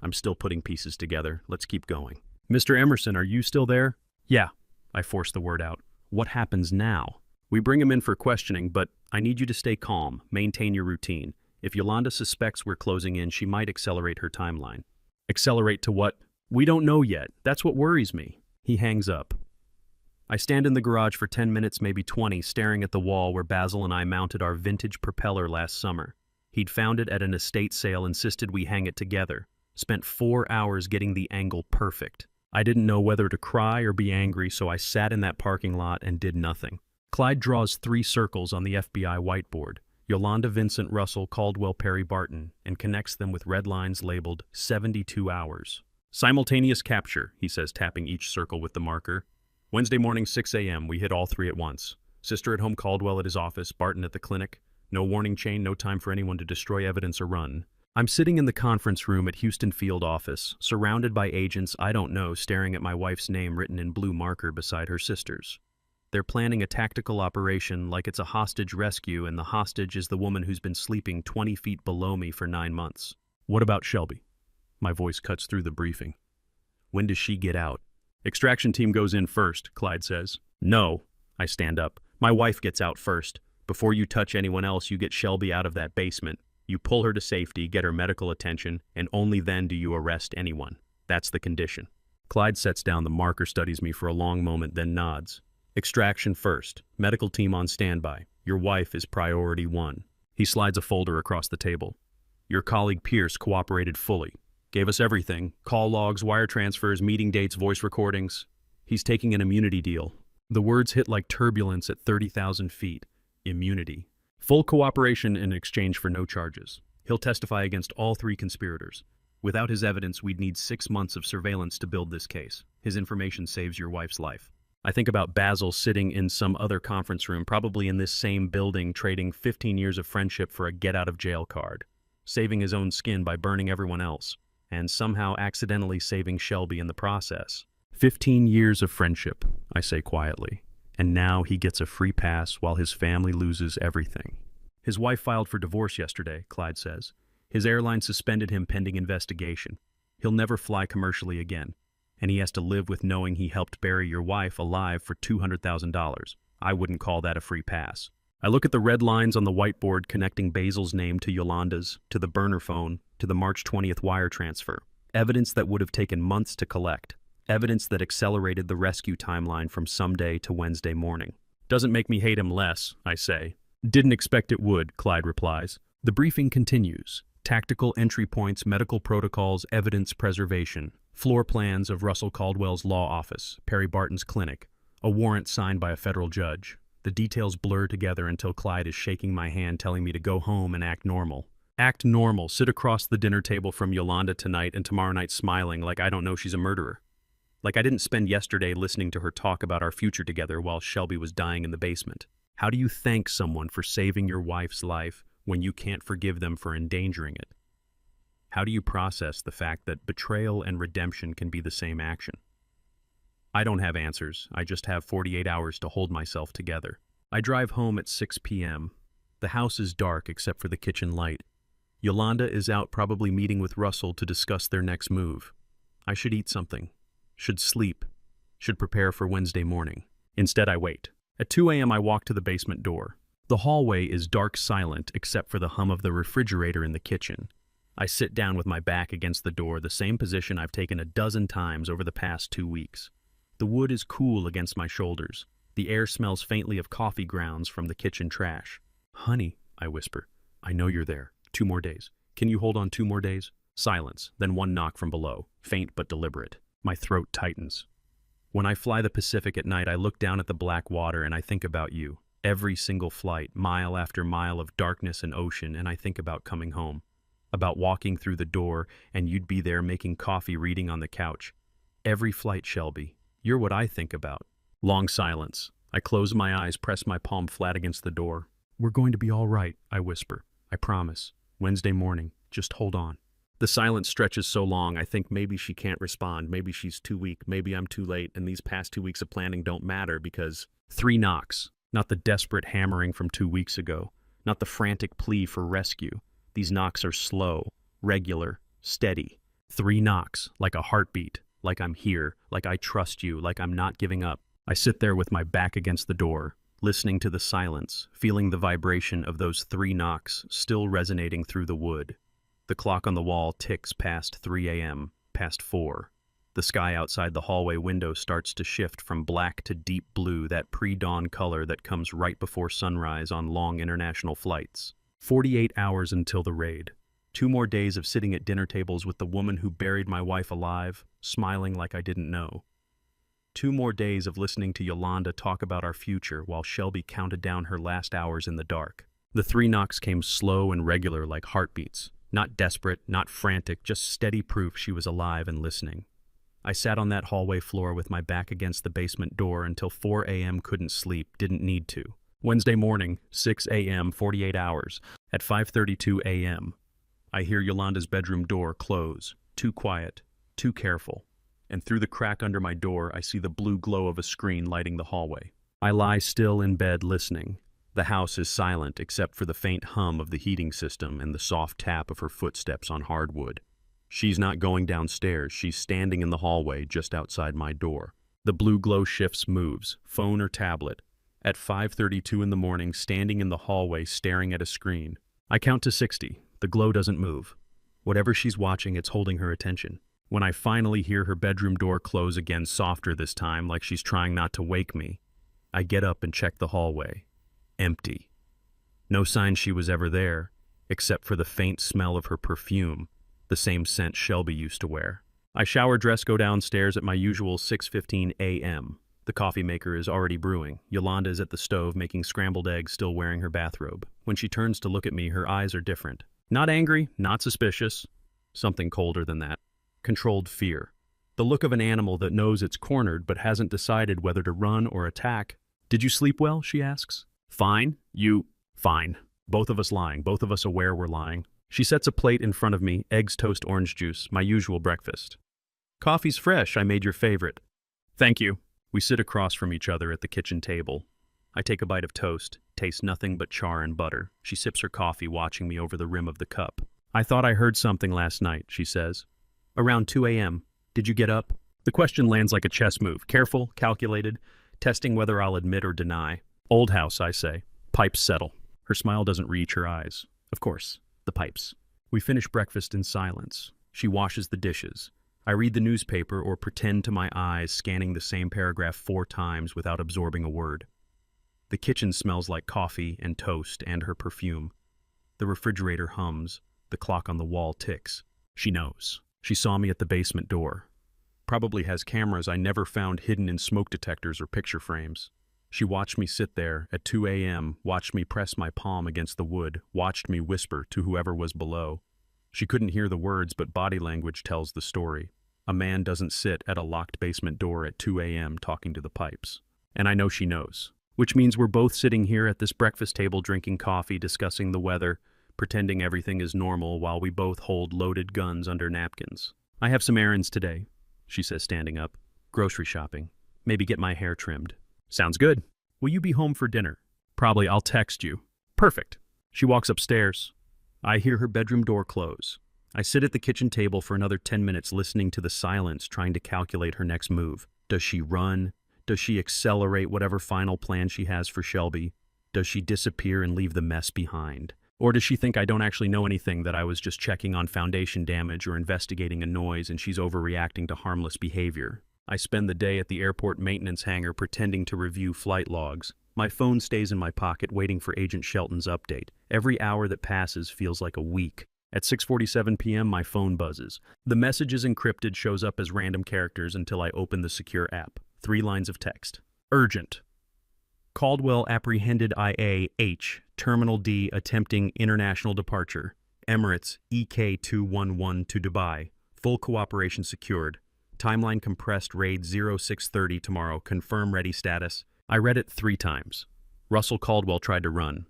I'm still putting pieces together. Let's keep going. Mr. Emerson, are you still there? Yeah, I force the word out. What happens now? We bring him in for questioning, but I need you to stay calm, maintain your routine. If Yolanda suspects we're closing in, she might accelerate her timeline. Accelerate to what? We don't know yet. That's what worries me. He hangs up. I stand in the garage for 10 minutes, maybe 20, staring at the wall where Basil and I mounted our vintage propeller last summer. He'd found it at an estate sale, insisted we hang it together. Spent 4 hours getting the angle perfect. I didn't know whether to cry or be angry, so I sat in that parking lot and did nothing. Clyde draws 3 circles on the FBI whiteboard, Yolanda Vincent Russell Caldwell Perry Barton, and connects them with red lines labeled 72 hours. Simultaneous capture, he says, tapping each circle with the marker. Wednesday morning, 6 a.m., we hit all 3 at once. Sister at home, Caldwell at his office, Barton at the clinic. No warning chain, no time for anyone to destroy evidence or run. I'm sitting in the conference room at Houston Field office, surrounded by agents I don't know, staring at my wife's name written in blue marker beside her sister's. They're planning a tactical operation like it's a hostage rescue, and the hostage is the woman who's been sleeping 20 feet below me for 9 months. What about Shelby? My voice cuts through the briefing. When does she get out? Extraction team goes in first, Clyde says. No, I stand up. My wife gets out first. Before you touch anyone else, you get Shelby out of that basement. You pull her to safety, get her medical attention, and only then do you arrest anyone. That's the condition. Clyde sets down the marker, studies me for a long moment, then nods. Extraction first. Medical team on standby. Your wife is priority 1. He slides a folder across the table. Your colleague Pierce cooperated fully. Gave us everything. Call logs, wire transfers, meeting dates, voice recordings. He's taking an immunity deal. The words hit like turbulence at 30,000 feet. Immunity. Full cooperation in exchange for no charges. He'll testify against all 3 conspirators. Without his evidence, we'd need 6 months of surveillance to build this case. His information saves your wife's life. I think about Basil sitting in some other conference room, probably in this same building, trading 15 years of friendship for a get-out-of-jail card, saving his own skin by burning everyone else, and somehow accidentally saving Shelby in the process. 15 years of friendship, I say quietly, and now he gets a free pass while his family loses everything. His wife filed for divorce yesterday, Clyde says. His airline suspended him pending investigation. He'll never fly commercially again. And he has to live with knowing he helped bury your wife alive for $200,000. I wouldn't call that a free pass. I look at the red lines on the whiteboard connecting Basil's name to Yolanda's, to the burner phone, to the March 20th wire transfer. Evidence that would have taken months to collect. Evidence that accelerated the rescue timeline from someday to Wednesday morning. Doesn't make me hate him less, I say. Didn't expect it would, Clyde replies. The briefing continues. Tactical entry points, medical protocols, evidence preservation. Floor plans of Russell Caldwell's law office, Perry Barton's clinic. A warrant signed by a federal judge. The details blur together until Clyde is shaking my hand, telling me to go home and act normal. Act normal. Sit across the dinner table from Yolanda tonight and tomorrow night smiling like I don't know she's a murderer. Like I didn't spend yesterday listening to her talk about our future together while Shelby was dying in the basement. How do you thank someone for saving your wife's life when you can't forgive them for endangering it? How do you process the fact that betrayal and redemption can be the same action? I don't have answers. I just have 48 hours to hold myself together. I drive home at 6 p.m. The house is dark except for the kitchen light. Yolanda is out, probably meeting with Russell to discuss their next move. I should eat something. Should sleep. Should prepare for Wednesday morning. Instead, I wait. At 2 a.m., I walk to the basement door. The hallway is dark silent except for the hum of the refrigerator in the kitchen. I sit down with my back against the door, the same position I've taken a dozen times over the past 2 weeks. The wood is cool against my shoulders. The air smells faintly of coffee grounds from the kitchen trash. "Honey," I whisper, "I know you're there. 2 more days. Can you hold on 2 more days?" Silence, then one knock from below, faint but deliberate. My throat tightens. When I fly the Pacific at night, I look down at the black water and I think about you. Every single flight, mile after mile of darkness and ocean, and I think about coming home. About walking through the door and you'd be there making coffee, reading on the couch. Every flight, Shelby. You're what I think about. Long silence. I close my eyes, press my palm flat against the door. "We're going to be all right," I whisper. "I promise. Wednesday morning. Just hold on." The silence stretches so long, I think maybe she can't respond, maybe she's too weak, maybe I'm too late, and these past 2 weeks of planning don't matter because 3 knocks, not the desperate hammering from 2 weeks ago, not the frantic plea for rescue. These knocks are slow, regular, steady. 3 knocks, like a heartbeat, like I'm here, like I trust you, like I'm not giving up. I sit there with my back against the door, listening to the silence, feeling the vibration of those 3 knocks still resonating through the wood. The clock on the wall ticks past 3 a.m., past 4. The sky outside the hallway window starts to shift from black to deep blue, that pre-dawn color that comes right before sunrise on long international flights. 48 hours until the raid. 2 more days of sitting at dinner tables with the woman who buried my wife alive, smiling like I didn't know. 2 more days of listening to Yolanda talk about our future while Shelby counted down her last hours in the dark. The 3 knocks came slow and regular like heartbeats. Not desperate, not frantic, just steady proof she was alive and listening. I sat on that hallway floor with my back against the basement door until 4 a.m. Couldn't sleep, didn't need to. Wednesday morning, 6 a.m., 48 hours. At 5:32 a.m., I hear Yolanda's bedroom door close. Too quiet, too careful. And through the crack under my door, I see the blue glow of a screen lighting the hallway. I lie still in bed listening. The house is silent except for the faint hum of the heating system and the soft tap of her footsteps on hardwood. She's not going downstairs. She's standing in the hallway just outside my door. The blue glow shifts, moves, phone or tablet. At 5:32 in the morning, standing in the hallway staring at a screen. I count to 60. The glow doesn't move. Whatever she's watching, it's holding her attention. When I finally hear her bedroom door close again, softer this time, like she's trying not to wake me, I get up and check the hallway. Empty. No sign she was ever there, except for the faint smell of her perfume, the same scent Shelby used to wear. I shower, dress, go downstairs at my usual 6:15 a.m. The coffee maker is already brewing. Yolanda is at the stove making scrambled eggs, still wearing her bathrobe. When she turns to look at me, her eyes are different. Not angry, not suspicious. Something colder than that. Controlled fear. The look of an animal that knows it's cornered but hasn't decided whether to run or attack. "Did you sleep well?" she asks. "Fine. You..." "Fine." Both of us lying, both of us aware we're lying. She sets a plate in front of me, eggs, toast, orange juice, my usual breakfast. "Coffee's fresh. I made your favorite." "Thank you." We sit across from each other at the kitchen table. I take a bite of toast, taste nothing but char and butter. She sips her coffee, watching me over the rim of the cup. "I thought I heard something last night," she says. "Around 2 a.m. Did you get up?" The question lands like a chess move, careful, calculated, testing whether I'll admit or deny. "Old house," I say. "Pipes settle." Her smile doesn't reach her eyes. Of course, the pipes. We finish breakfast in silence. She washes the dishes. I read the newspaper or pretend to my eyes, scanning the same paragraph 4 times without absorbing a word. The kitchen smells like coffee and toast and her perfume. The refrigerator hums. The clock on the wall ticks. She knows. She saw me at the basement door. Probably has cameras I never found hidden in smoke detectors or picture frames. She watched me sit there at 2 a.m., watched me press my palm against the wood, watched me whisper to whoever was below. She couldn't hear the words, but body language tells the story. A man doesn't sit at a locked basement door at 2 a.m. talking to the pipes. And I know she knows. Which means we're both sitting here at this breakfast table drinking coffee, discussing the weather, pretending everything is normal while we both hold loaded guns under napkins. I have some errands today, she says, standing up. Grocery shopping. Maybe get my hair trimmed. Sounds good. Will you be home for dinner? Probably. I'll text you. Perfect. She walks upstairs. I hear her bedroom door close. I sit at the kitchen table for another 10 minutes listening to the silence, trying to calculate her next move. Does she run? Does she accelerate whatever final plan she has for Shelby? Does she disappear and leave the mess behind? Or does she think I don't actually know anything, that I was just checking on foundation damage or investigating a noise and she's overreacting to harmless behavior? I spend the day at the airport maintenance hangar pretending to review flight logs. My phone stays in my pocket waiting for Agent Shelton's update. Every hour that passes feels like a week. At 6:47 p.m. my phone buzzes. The message is encrypted, shows up as random characters until I open the secure app. 3 lines of text. Urgent. Caldwell apprehended IAH, Terminal D attempting international departure. Emirates EK211 to Dubai. Full cooperation secured. Timeline compressed, raid 0630 tomorrow. Confirm ready status. I read it 3 times. Russell Caldwell tried to run.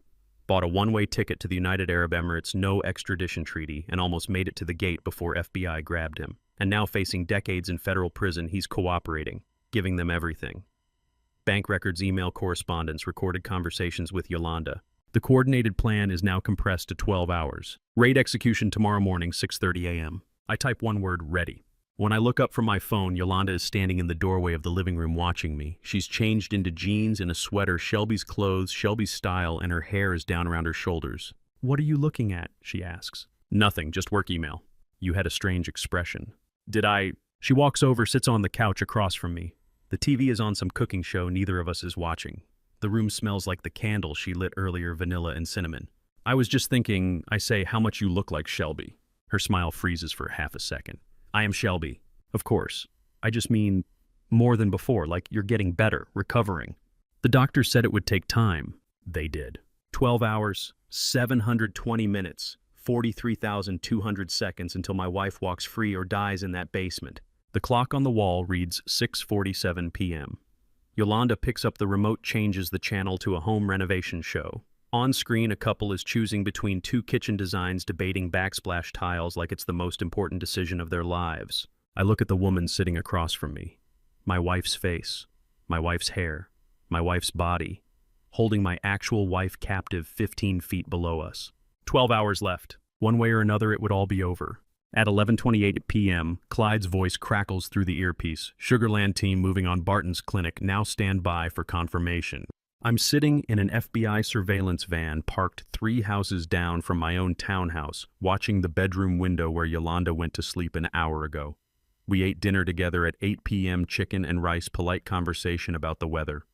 Bought a one-way ticket to the United Arab Emirates no extradition treaty and almost made it to the gate before FBI grabbed him. And now facing decades in federal prison, he's cooperating, giving them everything. Bank records, email correspondence, recorded conversations with Yolanda. The coordinated plan is now compressed to 12 hours. Raid execution tomorrow morning, 6:30 a.m. I type one word, ready. When I look up from my phone, Yolanda is standing in the doorway of the living room watching me. She's changed into jeans and a sweater, Shelby's clothes, Shelby's style, and her hair is down around her shoulders. What are you looking at? She asks. Nothing, just work email. You had a strange expression. Did I? She walks over, sits on the couch across from me. The TV is on some cooking show neither of us is watching. The room smells like the candle she lit earlier, vanilla and cinnamon. I was just thinking, I say, how much you look like Shelby. Her smile freezes for half a second. I am Shelby. Of course. I just mean more than before, like you're getting better, recovering. The doctor said it would take time. They did. 12 hours, 720 minutes, 43,200 seconds until my wife walks free or dies in that basement. The clock on the wall reads 6:47 p.m. Yolanda picks up the remote, changes the channel to a home renovation show. On screen, a couple is choosing between 2 kitchen designs, debating backsplash tiles like it's the most important decision of their lives. I look at the woman sitting across from me. My wife's face, my wife's hair, my wife's body, holding my actual wife captive 15 feet below us. 12 hours left. One way or another, it would all be over. At 11:28 p.m., Clyde's voice crackles through the earpiece. Sugarland team moving on Barton's clinic, now stand by for confirmation. I'm sitting in an FBI surveillance van parked 3 houses down from my own townhouse, watching the bedroom window where Yolanda went to sleep an hour ago. We ate dinner together at 8 p.m., chicken and rice, polite conversation about the weather.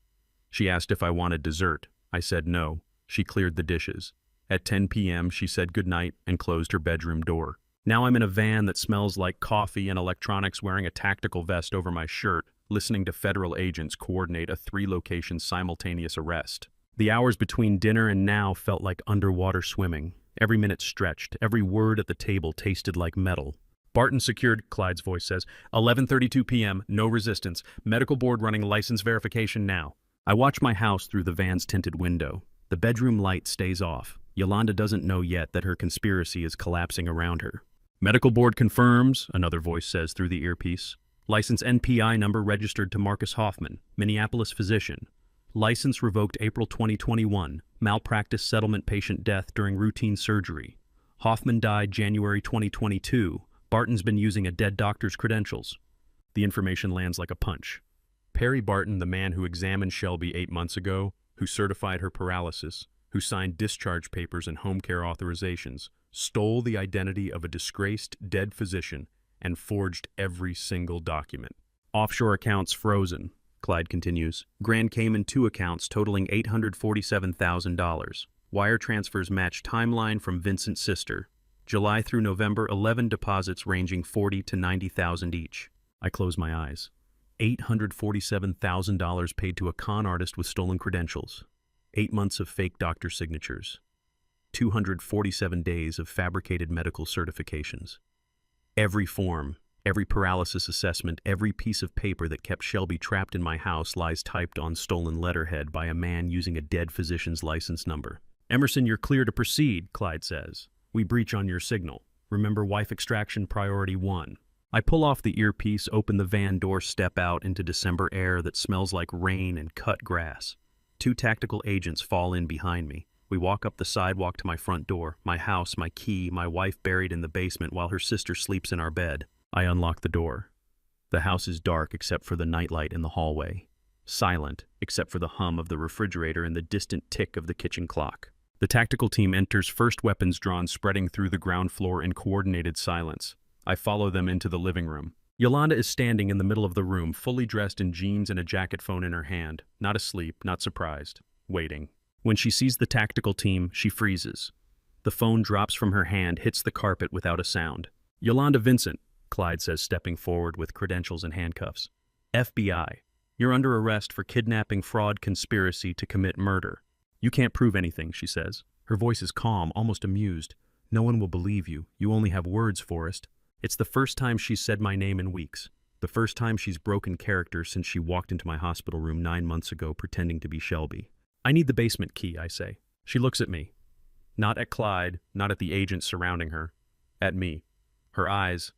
She asked if I wanted dessert. I said no. She cleared the dishes. At 10 p.m., she said goodnight and closed her bedroom door. Now I'm in a van that smells like coffee and electronics, wearing a tactical vest over my shirt, listening to federal agents coordinate a 3-location simultaneous arrest. The hours between dinner and now felt like underwater swimming. Every minute stretched, every word at the table tasted like metal. Barton secured, Clyde's voice says. 11:32 p.m., no resistance. Medical board running license verification now. I watch my house through the van's tinted window. The bedroom light stays off. Yolanda doesn't know yet that her conspiracy is collapsing around her. Medical board confirms, another voice says through the earpiece. License NPI number registered to Marcus Hoffman, Minneapolis physician. License revoked April 2021. Malpractice settlement, patient death during routine surgery. Hoffman died January 2022. Barton's been using a dead doctor's credentials. The information lands like a punch. Perry Barton, the man who examined Shelby 8 months ago, who certified her paralysis, who signed discharge papers and home care authorizations, stole the identity of a disgraced dead physician and forged every single document. Offshore accounts frozen, Clyde continues. Grand Cayman 2 accounts totaling $847,000. Wire transfers match timeline from Vincent's sister. July through November, 11 deposits ranging 40 to 90,000 each. I close my eyes. $847,000 paid to a con artist with stolen credentials. 8 months of fake doctor signatures. 247 days of fabricated medical certifications. Every form, every paralysis assessment, every piece of paper that kept Shelby trapped in my house lies typed on stolen letterhead by a man using a dead physician's license number. Emerson, you're clear to proceed, Clyde says. We breach on your signal. Remember, wife extraction priority 1. I pull off the earpiece, open the van door, step out into December air that smells like rain and cut grass. 2 tactical agents fall in behind me. We walk up the sidewalk to my front door, my house, my key, my wife buried in the basement while her sister sleeps in our bed. I unlock the door. The house is dark except for the nightlight in the hallway. Silent except for the hum of the refrigerator and the distant tick of the kitchen clock. The tactical team enters, first weapons drawn, spreading through the ground floor in coordinated silence. I follow them into the living room. Yolanda is standing in the middle of the room, fully dressed in jeans and a jacket phone in her hand. Not asleep, not surprised. Waiting. When she sees the tactical team, she freezes. The phone drops from her hand, hits the carpet without a sound. Yolanda Vincent, Clyde says, stepping forward with credentials and handcuffs. FBI. You're under arrest for kidnapping, fraud, conspiracy to commit murder. You can't prove anything, she says. Her voice is calm, almost amused. No one will believe you. You only have words, Forrest. It's the first time she's said my name in weeks. The first time she's broken character since she walked into my hospital room 9 months ago pretending to be Shelby. I need the basement key, I say. She looks at me. Not at Clyde, not at the agents surrounding her. At me. Her eyes,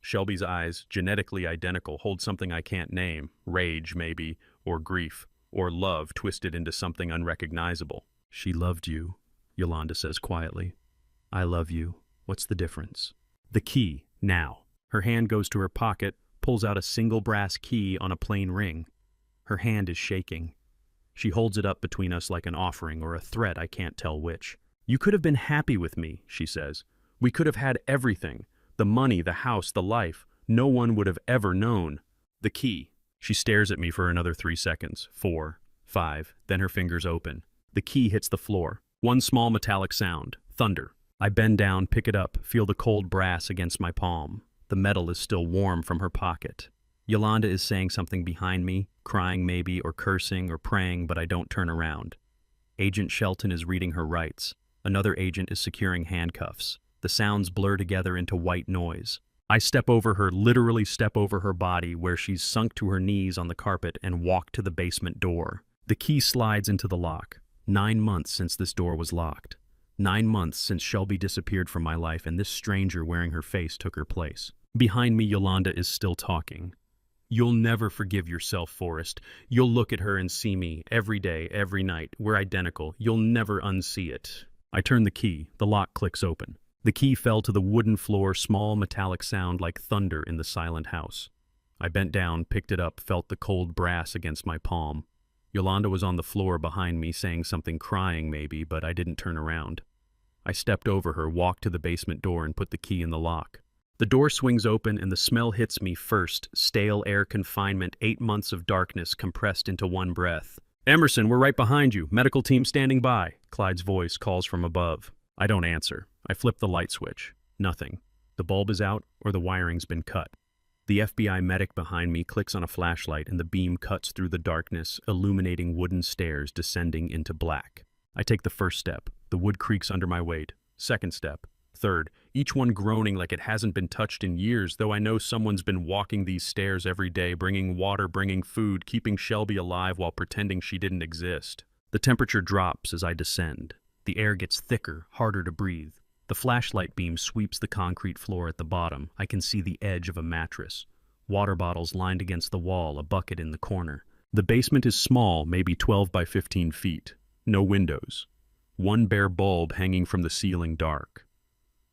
Shelby's eyes, genetically identical, hold something I can't name. Rage, maybe, or grief, or love twisted into something unrecognizable. She loved you, Yolanda says quietly. I love you. What's the difference? The key, now. Her hand goes to her pocket, pulls out a single brass key on a plain ring. Her hand is shaking. She holds it up between us like an offering or a threat, I can't tell which. You could have been happy with me, she says. We could have had everything. The money, the house, the life. No one would have ever known. The key. She stares at me for another 3 seconds. 4, 5, then her fingers open. The key hits the floor. One small metallic sound. Thunder. I bend down, pick it up, feel the cold brass against my palm. The metal is still warm from her pocket. Yolanda is saying something behind me, crying maybe, or cursing, or praying, but I don't turn around. Agent Shelton is reading her rights. Another agent is securing handcuffs. The sounds blur together into white noise. I step over her, literally step over her body, where she's sunk to her knees on the carpet, and walk to the basement door. The key slides into the lock. 9 months since this door was locked. 9 months since Shelby disappeared from my life and this stranger wearing her face took her place. Behind me, Yolanda is still talking. You'll never forgive yourself, Forrest. You'll look at her and see me every day, every night. We're identical. You'll never unsee it. I turn the key. The lock clicks open. The key fell to the wooden floor, small metallic sound like thunder in the silent house. I bent down, picked it up, felt the cold brass against my palm. Yolanda was on the floor behind me, saying something, crying maybe, but I didn't turn around. I stepped over her, walked to the basement door, and put the key in the lock. The door swings open and the smell hits me first. Stale air, confinement, 8 months of darkness compressed into one breath. Emerson, we're right behind you. Medical team standing by. Clyde's voice calls from above. I don't answer. I flip the light switch. Nothing. The bulb is out or the wiring's been cut. The FBI medic behind me clicks on a flashlight and the beam cuts through the darkness, illuminating wooden stairs descending into black. I take the first step. The wood creaks under my weight. Second step. Third, each one groaning like it hasn't been touched in years, though I know someone's been walking these stairs every day, bringing water, bringing food, keeping Shelby alive while pretending she didn't exist. The temperature drops as I descend. The air gets thicker, harder to breathe. The flashlight beam sweeps the concrete floor at the bottom. I can see the edge of a mattress. Water bottles lined against the wall, a bucket in the corner. The basement is small, maybe 12 by 15 feet. No windows. One bare bulb hanging from the ceiling, dark.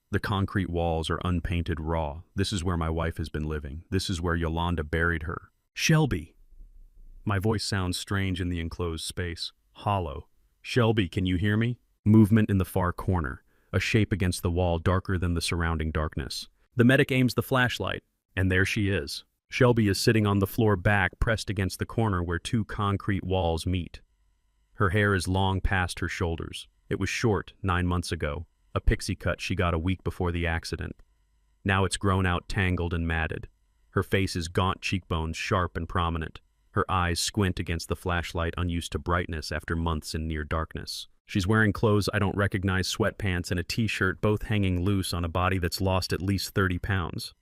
The concrete walls are unpainted, raw. This is where my wife has been living. This is where Yolanda buried her. Shelby! My voice sounds strange in the enclosed space. Hollow. Shelby, can you hear me? Movement in the far corner. A shape against the wall darker than the surrounding darkness. The medic aims the flashlight, and there she is. Shelby is sitting on the floor, back pressed against the corner where 2 concrete walls meet. Her hair is long past her shoulders. It was short 9 months ago. a pixie cut she got a week before the accident. Now it's grown out, tangled, and matted. Her face's gaunt cheekbones sharp and prominent. Her eyes squint against the flashlight, unused to brightness after months in near darkness. She's wearing clothes I don't recognize, sweatpants and a t-shirt, both hanging loose on a body that's lost at least 30 pounds.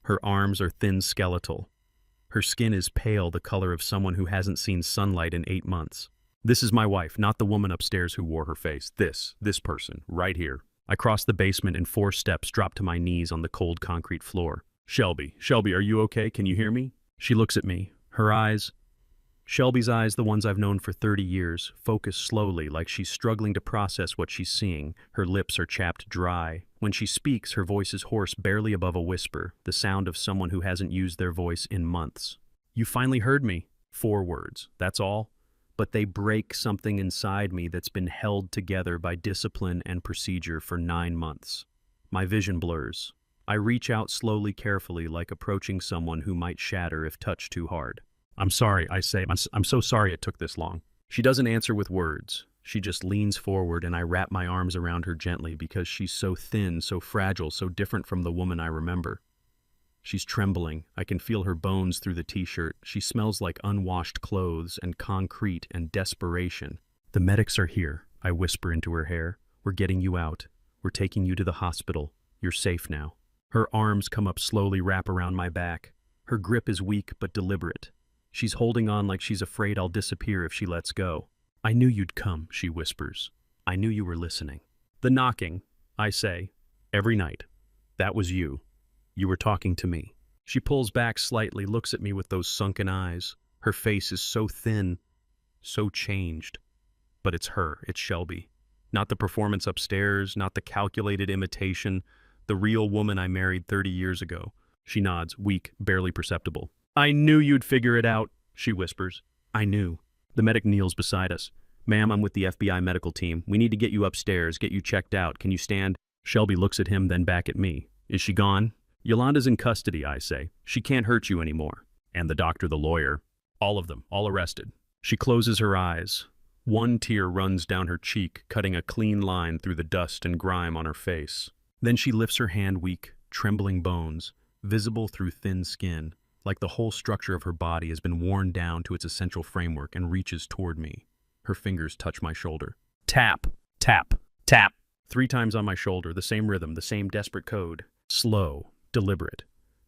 Her arms are thin, skeletal. Her skin is pale, the color of someone who hasn't seen sunlight in 8 months. This is my wife, not the woman upstairs who wore her face. This person, right here. I cross the basement in 4 steps, drop to my knees on the cold concrete floor. Shelby, are you okay? Can you hear me? She looks at me. Her eyes, Shelby's eyes, the ones I've known for 30 years, focus slowly, like she's struggling to process what she's seeing. Her lips are chapped dry. When she speaks, her voice is hoarse, barely above a whisper, the sound of someone who hasn't used their voice in months. You finally heard me. 4 words, that's all. But they break something inside me that's been held together by discipline and procedure for 9 months. My vision blurs. I reach out slowly, carefully, like approaching someone who might shatter if touched too hard. I'm sorry, I say. I'm so sorry it took this long. She doesn't answer with words. She just leans forward and I wrap my arms around her gently because she's so thin, so fragile, so different from the woman I remember. She's trembling. I can feel her bones through the t-shirt. She smells like unwashed clothes and concrete and desperation. The medics are here, I whisper into her hair. We're getting you out. We're taking you to the hospital. You're safe now. Her arms come up slowly, wrap around my back. Her grip is weak but deliberate. She's holding on like she's afraid I'll disappear if she lets go. I knew you'd come, she whispers. I knew you were listening. The knocking, I say, every night. That was you. You were talking to me. She pulls back slightly, looks at me with those sunken eyes. Her face is so thin, so changed. But it's her, it's Shelby. Not the performance upstairs, not the calculated imitation, the real woman I married 30 years ago. She nods, weak, barely perceptible. I knew you'd figure it out, she whispers. I knew. The medic kneels beside us. Ma'am, I'm with the FBI medical team. We need to get you upstairs, get you checked out. Can you stand? Shelby looks at him, then back at me. Is she gone? Yolanda's in custody, I say. She can't hurt you anymore. And the doctor, the lawyer. All of them, all arrested. She closes her eyes. One tear runs down her cheek, cutting a clean line through the dust and grime on her face. Then she lifts her hand, weak, trembling bones, visible through thin skin, like the whole structure of her body has been worn down to its essential framework, and reaches toward me. Her fingers touch my shoulder. Tap, tap, tap. 3 times on my shoulder, the same rhythm, the same desperate code. Slow, deliberate.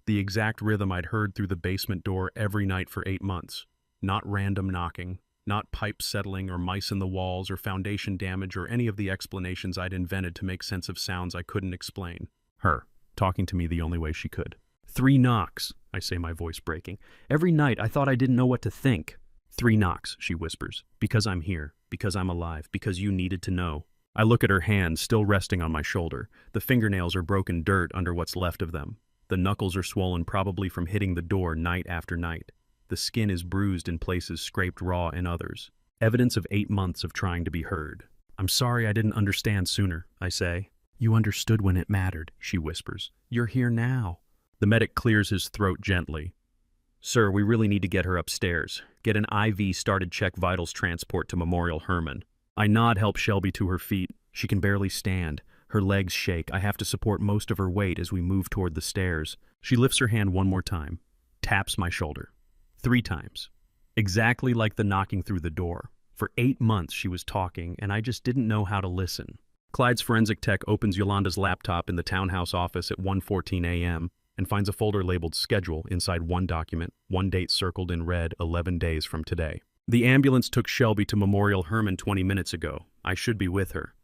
The exact rhythm I'd heard through the basement door every night for 8 months. Not random knocking, not pipes settling or mice in the walls or foundation damage or any of the explanations I'd invented to make sense of sounds I couldn't explain. Her, talking to me the only way she could. 3 knocks, I say, my voice breaking. Every night I thought I didn't know what to think. 3 knocks, she whispers. Because I'm here, because I'm alive, because you needed to know. I look at her hand, still resting on my shoulder. The fingernails are broken dirt under what's left of them. The knuckles are swollen, probably from hitting the door night after night. The skin is bruised in places, scraped raw in others. Evidence of 8 months of trying to be heard. I'm sorry I didn't understand sooner, I say. You understood when it mattered, she whispers. You're here now. The medic clears his throat gently. Sir, we really need to get her upstairs. Get an IV started, check vitals, transport to Memorial Hermann. I nod, help Shelby to her feet. She can barely stand. Her legs shake. I have to support most of her weight as we move toward the stairs. She lifts her hand one more time, taps my shoulder. 3 times. Exactly like the knocking through the door. For 8 months she was talking, and I just didn't know how to listen. Clyde's forensic tech opens Yolanda's laptop in the townhouse office at 1:14 a.m. and finds a folder labeled Schedule inside one document, one date circled in red, 11 days from today. The ambulance took Shelby to Memorial Hermann 20 minutes ago. I should be with her.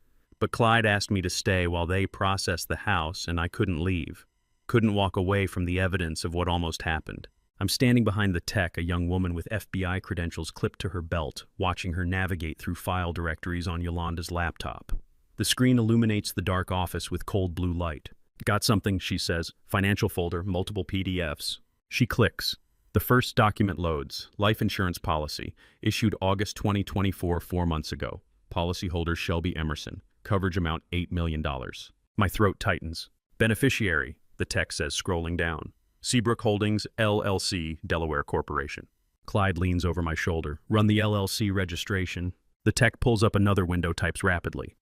But Clyde asked me to stay while they processed the house, and I couldn't leave. Couldn't walk away from the evidence of what almost happened. I'm standing behind the tech, a young woman with FBI credentials clipped to her belt, watching her navigate through file directories on Yolanda's laptop. The screen illuminates the dark office with cold blue light. Got something, she says. Financial folder, multiple PDFs. She clicks. The first document loads. Life insurance policy. Issued August 2024, 4 months ago. Policyholder Shelby Emerson. Coverage amount $8 million. My throat tightens. Beneficiary, the text says, scrolling down. Seabrook Holdings, LLC, Delaware Corporation. Clyde leans over my shoulder. Run the LLC registration. The tech pulls up another window, types rapidly.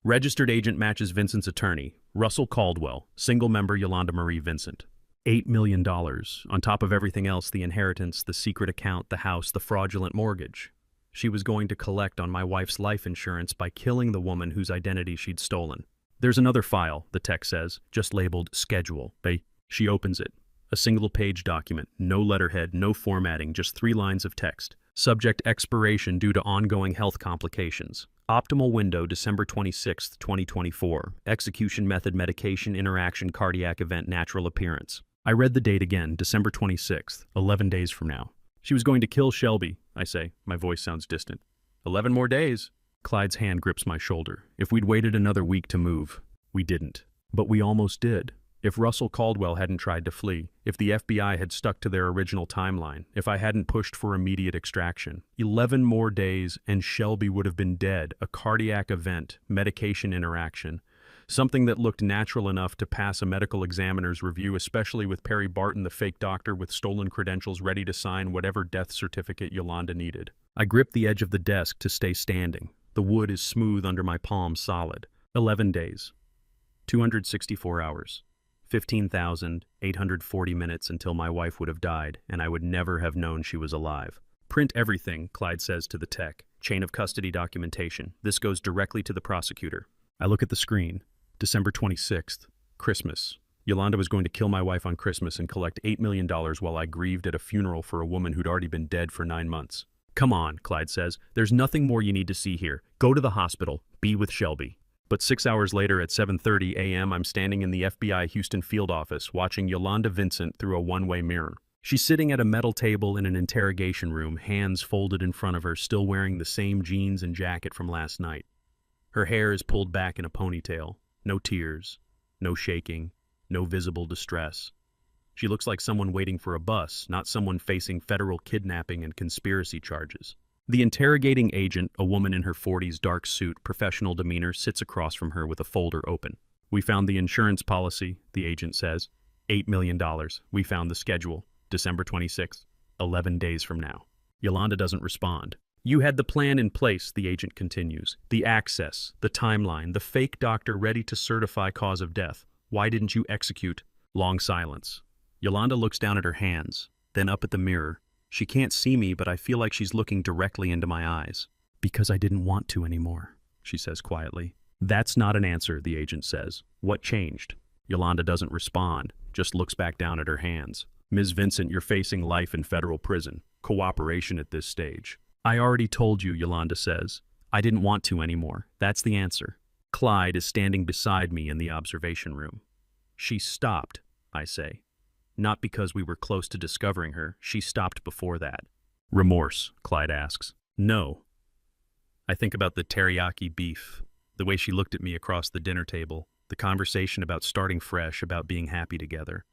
Registered agent matches Vincent's attorney, Russell Caldwell, single member Yolanda Marie Vincent. $8 million, on top of everything else, the inheritance, the secret account, the house, the fraudulent mortgage. She was going to collect on my wife's life insurance by killing the woman whose identity she'd stolen. There's another file, the text says, just labeled Schedule. She opens it. A single-page document, no letterhead, no formatting, just 3 lines of text. Subject: expiration due to ongoing health complications. Optimal window: December 26, 2024. Execution method: medication, interaction, cardiac event, natural appearance. I read the date again, December 26th, 11 days from now. She was going to kill Shelby, I say. My voice sounds distant. 11 more days. Clyde's hand grips my shoulder. If we'd waited another week to move, we didn't. But we almost did. If Russell Caldwell hadn't tried to flee, if the FBI had stuck to their original timeline, if I hadn't pushed for immediate extraction, 11 more days and Shelby would have been dead. A cardiac event, medication interaction, something that looked natural enough to pass a medical examiner's review, especially with Perry Barton, the fake doctor with stolen credentials, ready to sign whatever death certificate Yolanda needed. I grip the edge of the desk to stay standing. The wood is smooth under my palms, solid. 11 days. 264 hours. 15,840 minutes until my wife would have died, and I would never have known she was alive. Print everything, Clyde says to the tech. Chain of custody documentation. This goes directly to the prosecutor. I look at the screen. December 26th. Christmas. Yolanda was going to kill my wife on Christmas and collect $8 million while I grieved at a funeral for a woman who'd already been dead for 9 months. Come on, Clyde says. There's nothing more you need to see here. Go to the hospital. Be with Shelby. But 6 hours later at 7:30 a.m., I'm standing in the FBI Houston field office watching Yolanda Vincent through a one-way mirror. She's sitting at a metal table in an interrogation room, hands folded in front of her, still wearing the same jeans and jacket from last night. Her hair is pulled back in a ponytail. No tears, no shaking, no visible distress. She looks like someone waiting for a bus, not someone facing federal kidnapping and conspiracy charges. The interrogating agent, a woman in her 40s, dark suit, professional demeanor, sits across from her with a folder open. We found the insurance policy, the agent says. $8 million. We found the schedule. December 26th, 11 days from now. Yolanda doesn't respond. You had the plan in place, the agent continues. The access, the timeline, the fake doctor ready to certify cause of death. Why didn't you execute? Long silence. Yolanda looks down at her hands, then up at the mirror. She can't see me, but I feel like she's looking directly into my eyes. Because I didn't want to anymore, she says quietly. That's not an answer, the agent says. What changed? Yolanda doesn't respond, just looks back down at her hands. Ms. Vincent, you're facing life in federal prison. Cooperation at this stage. I already told you, Yolanda says. I didn't want to anymore. That's the answer. Clyde is standing beside me in the observation room. She stopped, I say. Not because we were close to discovering her. She stopped before that. Remorse, Clyde asks. No. I think about the teriyaki beef, the way she looked at me across the dinner table, the conversation about starting fresh, about being happy together.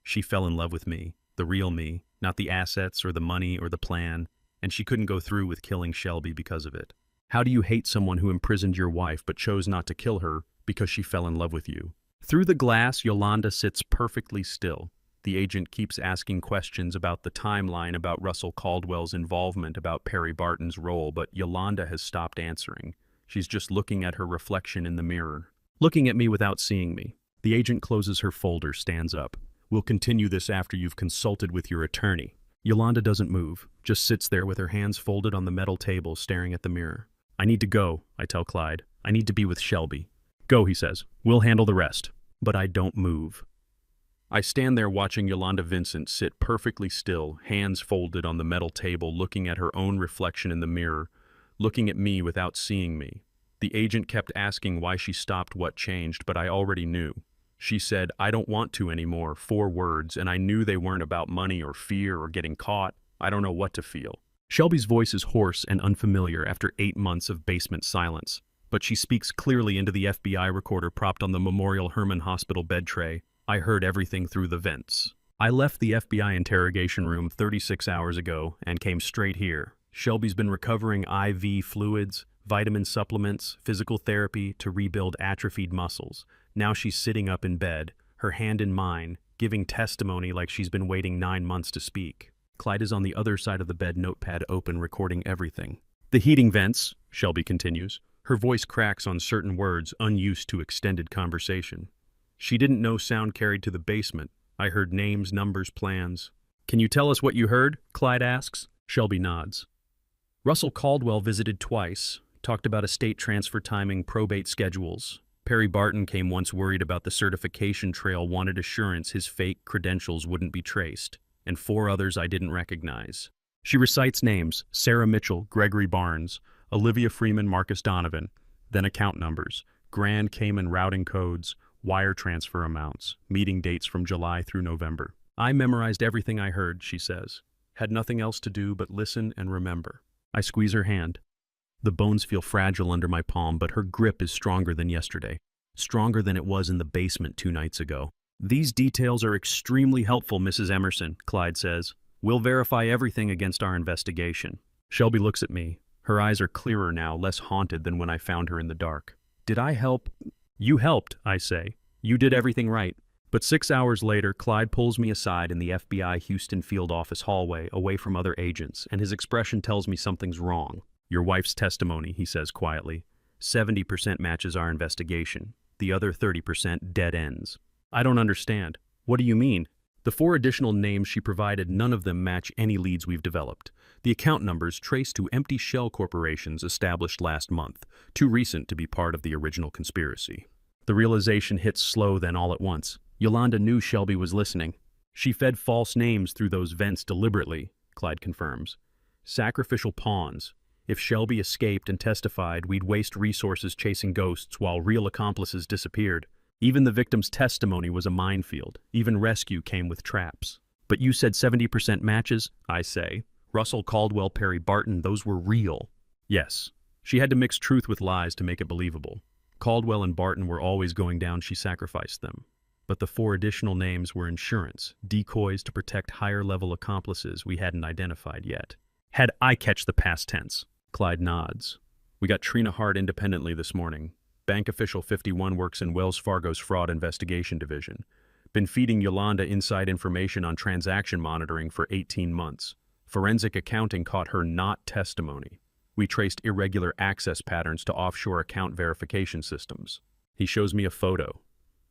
She fell in love with me, the real me, not the assets or the money or the plan, and she couldn't go through with killing Shelby because of it. How do you hate someone who imprisoned your wife but chose not to kill her because she fell in love with you? Through the glass, Yolanda sits perfectly still. The agent keeps asking questions about the timeline, about Russell Caldwell's involvement, about Perry Barton's role, but Yolanda has stopped answering. She's just looking at her reflection in the mirror, looking at me without seeing me. The agent closes her folder, stands up. We'll continue this after you've consulted with your attorney. Yolanda doesn't move, just sits there with her hands folded on the metal table, staring at the mirror. I need to go, I tell Clyde. I need to be with Shelby. Go, he says. We'll handle the rest. But I don't move. I stand there watching Yolanda Vincent sit perfectly still, hands folded on the metal table, looking at her own reflection in the mirror, looking at me without seeing me. The agent kept asking why she stopped, what changed, but I already knew. She said, I don't want to anymore, 4 words, and I knew they weren't about money or fear or getting caught. I don't know what to feel. Shelby's voice is hoarse and unfamiliar after 8 months of basement silence, but she speaks clearly into the FBI recorder propped on the Memorial Hermann Hospital bed tray. I heard everything through the vents. I left the FBI interrogation room 36 hours ago and came straight here. Shelby's been recovering IV fluids, vitamin supplements, physical therapy to rebuild atrophied muscles. Now she's sitting up in bed, her hand in mine, giving testimony like she's been waiting 9 months to speak. Clyde is on the other side of the bed, notepad open, recording everything. The heating vents, Shelby continues, Her voice cracks on certain words, unused to extended conversation. She didn't know sound carried to the basement. I heard names, numbers, plans. Can you tell us what you heard? Clyde asks. Shelby nods. Russell Caldwell visited twice, talked about estate transfer timing, probate schedules. Perry Barton came once worried about the certification trail, wanted assurance his fake credentials wouldn't be traced, and 4 others I didn't recognize. She recites names: Sarah Mitchell, Gregory Barnes, Olivia Freeman, Marcus Donovan, then account numbers, Grand Cayman routing codes, wire transfer amounts, meeting dates from July through November. I memorized everything I heard, she says. Had nothing else to do but listen and remember. I squeeze her hand. The bones feel fragile under my palm, but her grip is stronger than yesterday, stronger than it was in the basement 2 nights ago. These details are extremely helpful, Mrs. Emerson, Clyde says. We'll verify everything against our investigation. Shelby looks at me. Her eyes are clearer now, less haunted than when I found her in the dark. Did I help? You helped, I say. You did everything right. But 6 hours later, Clyde pulls me aside in the FBI Houston field office hallway, away from other agents, and his expression tells me something's wrong. Your wife's testimony, he says quietly. 70% matches our investigation. The other 30% dead ends. I don't understand. What do you mean? The 4 additional names she provided, none of them match any leads we've developed. The account numbers trace to empty shell corporations established last month, too recent to be part of the original conspiracy. The realization hits slow then all at once. Yolanda knew Shelby was listening. She fed false names through those vents deliberately, Clyde confirms. Sacrificial pawns. If Shelby escaped and testified, we'd waste resources chasing ghosts while real accomplices disappeared. Even the victim's testimony was a minefield. Even rescue came with traps. But you said 70% matches, I say. Russell Caldwell, Perry Barton, those were real. Yes. She had to mix truth with lies to make it believable. Caldwell and Barton were always going down, she sacrificed them. But the 4 additional names were insurance, decoys to protect higher-level accomplices we hadn't identified yet. Had I catch the past tense. Clyde nods. We got Trina Hart independently this morning. Bank official 51 works in Wells Fargo's fraud investigation division. Been feeding Yolanda inside information on transaction monitoring for 18 months. Forensic accounting caught her not testimony. We traced irregular access patterns to offshore account verification systems. He shows me a photo.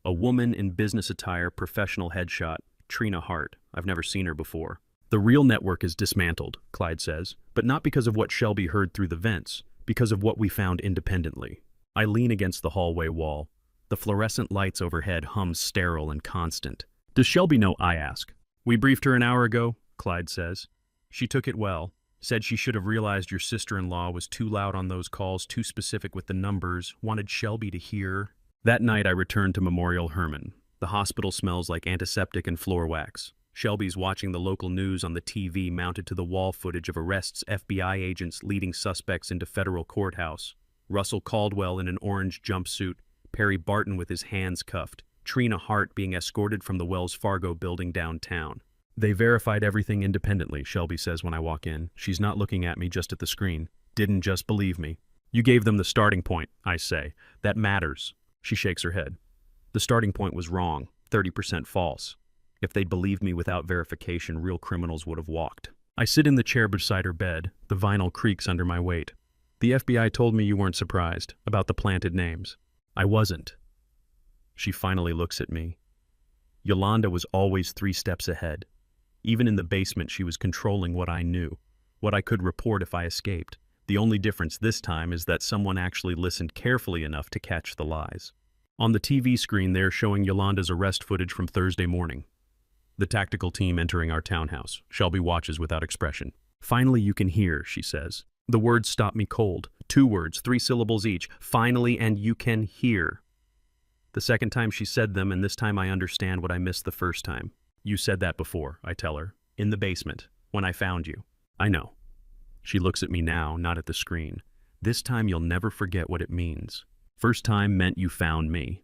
A woman in business attire, professional headshot, Trina Hart. I've never seen her before. The real network is dismantled, Clyde says, but not because of what Shelby heard through the vents, because of what we found independently. I lean against the hallway wall. The fluorescent lights overhead hum sterile and constant. Does Shelby know? I ask. We briefed her an hour ago, Clyde says. She took it well. Said she should have realized your sister-in-law was too loud on those calls, too specific with the numbers, wanted Shelby to hear. That night I returned to Memorial Hermann. The hospital smells like antiseptic and floor wax. Shelby's watching the local news on the TV mounted to the wall footage of arrests, FBI agents leading suspects into federal courthouse. Russell Caldwell in an orange jumpsuit, Perry Barton with his hands cuffed, Trina Hart being escorted from the Wells Fargo building downtown. They verified everything independently, Shelby says when I walk in. She's not looking at me, just at the screen. Didn't just believe me. You gave them the starting point, I say. That matters. She shakes her head. The starting point was wrong, 30% false. If they'd believed me without verification, real criminals would have walked. I sit in the chair beside her bed. The vinyl creaks under my weight. The FBI told me you weren't surprised about the planted names. I wasn't. She finally looks at me. Yolanda was always 3 steps ahead. Even in the basement, she was controlling what I knew, what I could report if I escaped. The only difference this time is that someone actually listened carefully enough to catch the lies. On the TV screen, they're showing Yolanda's arrest footage from Thursday morning. The tactical team entering our townhouse. Shelby watches without expression. Finally, you can hear, she says. The words stop me cold. 2 words, 3 syllables each. Finally, and you can hear. The second time she said them, and this time I understand what I missed the first time. You said that before, I tell her. In the basement, when I found you. I know. She looks at me now, not at the screen. This time you'll never forget what it means. First time meant you found me.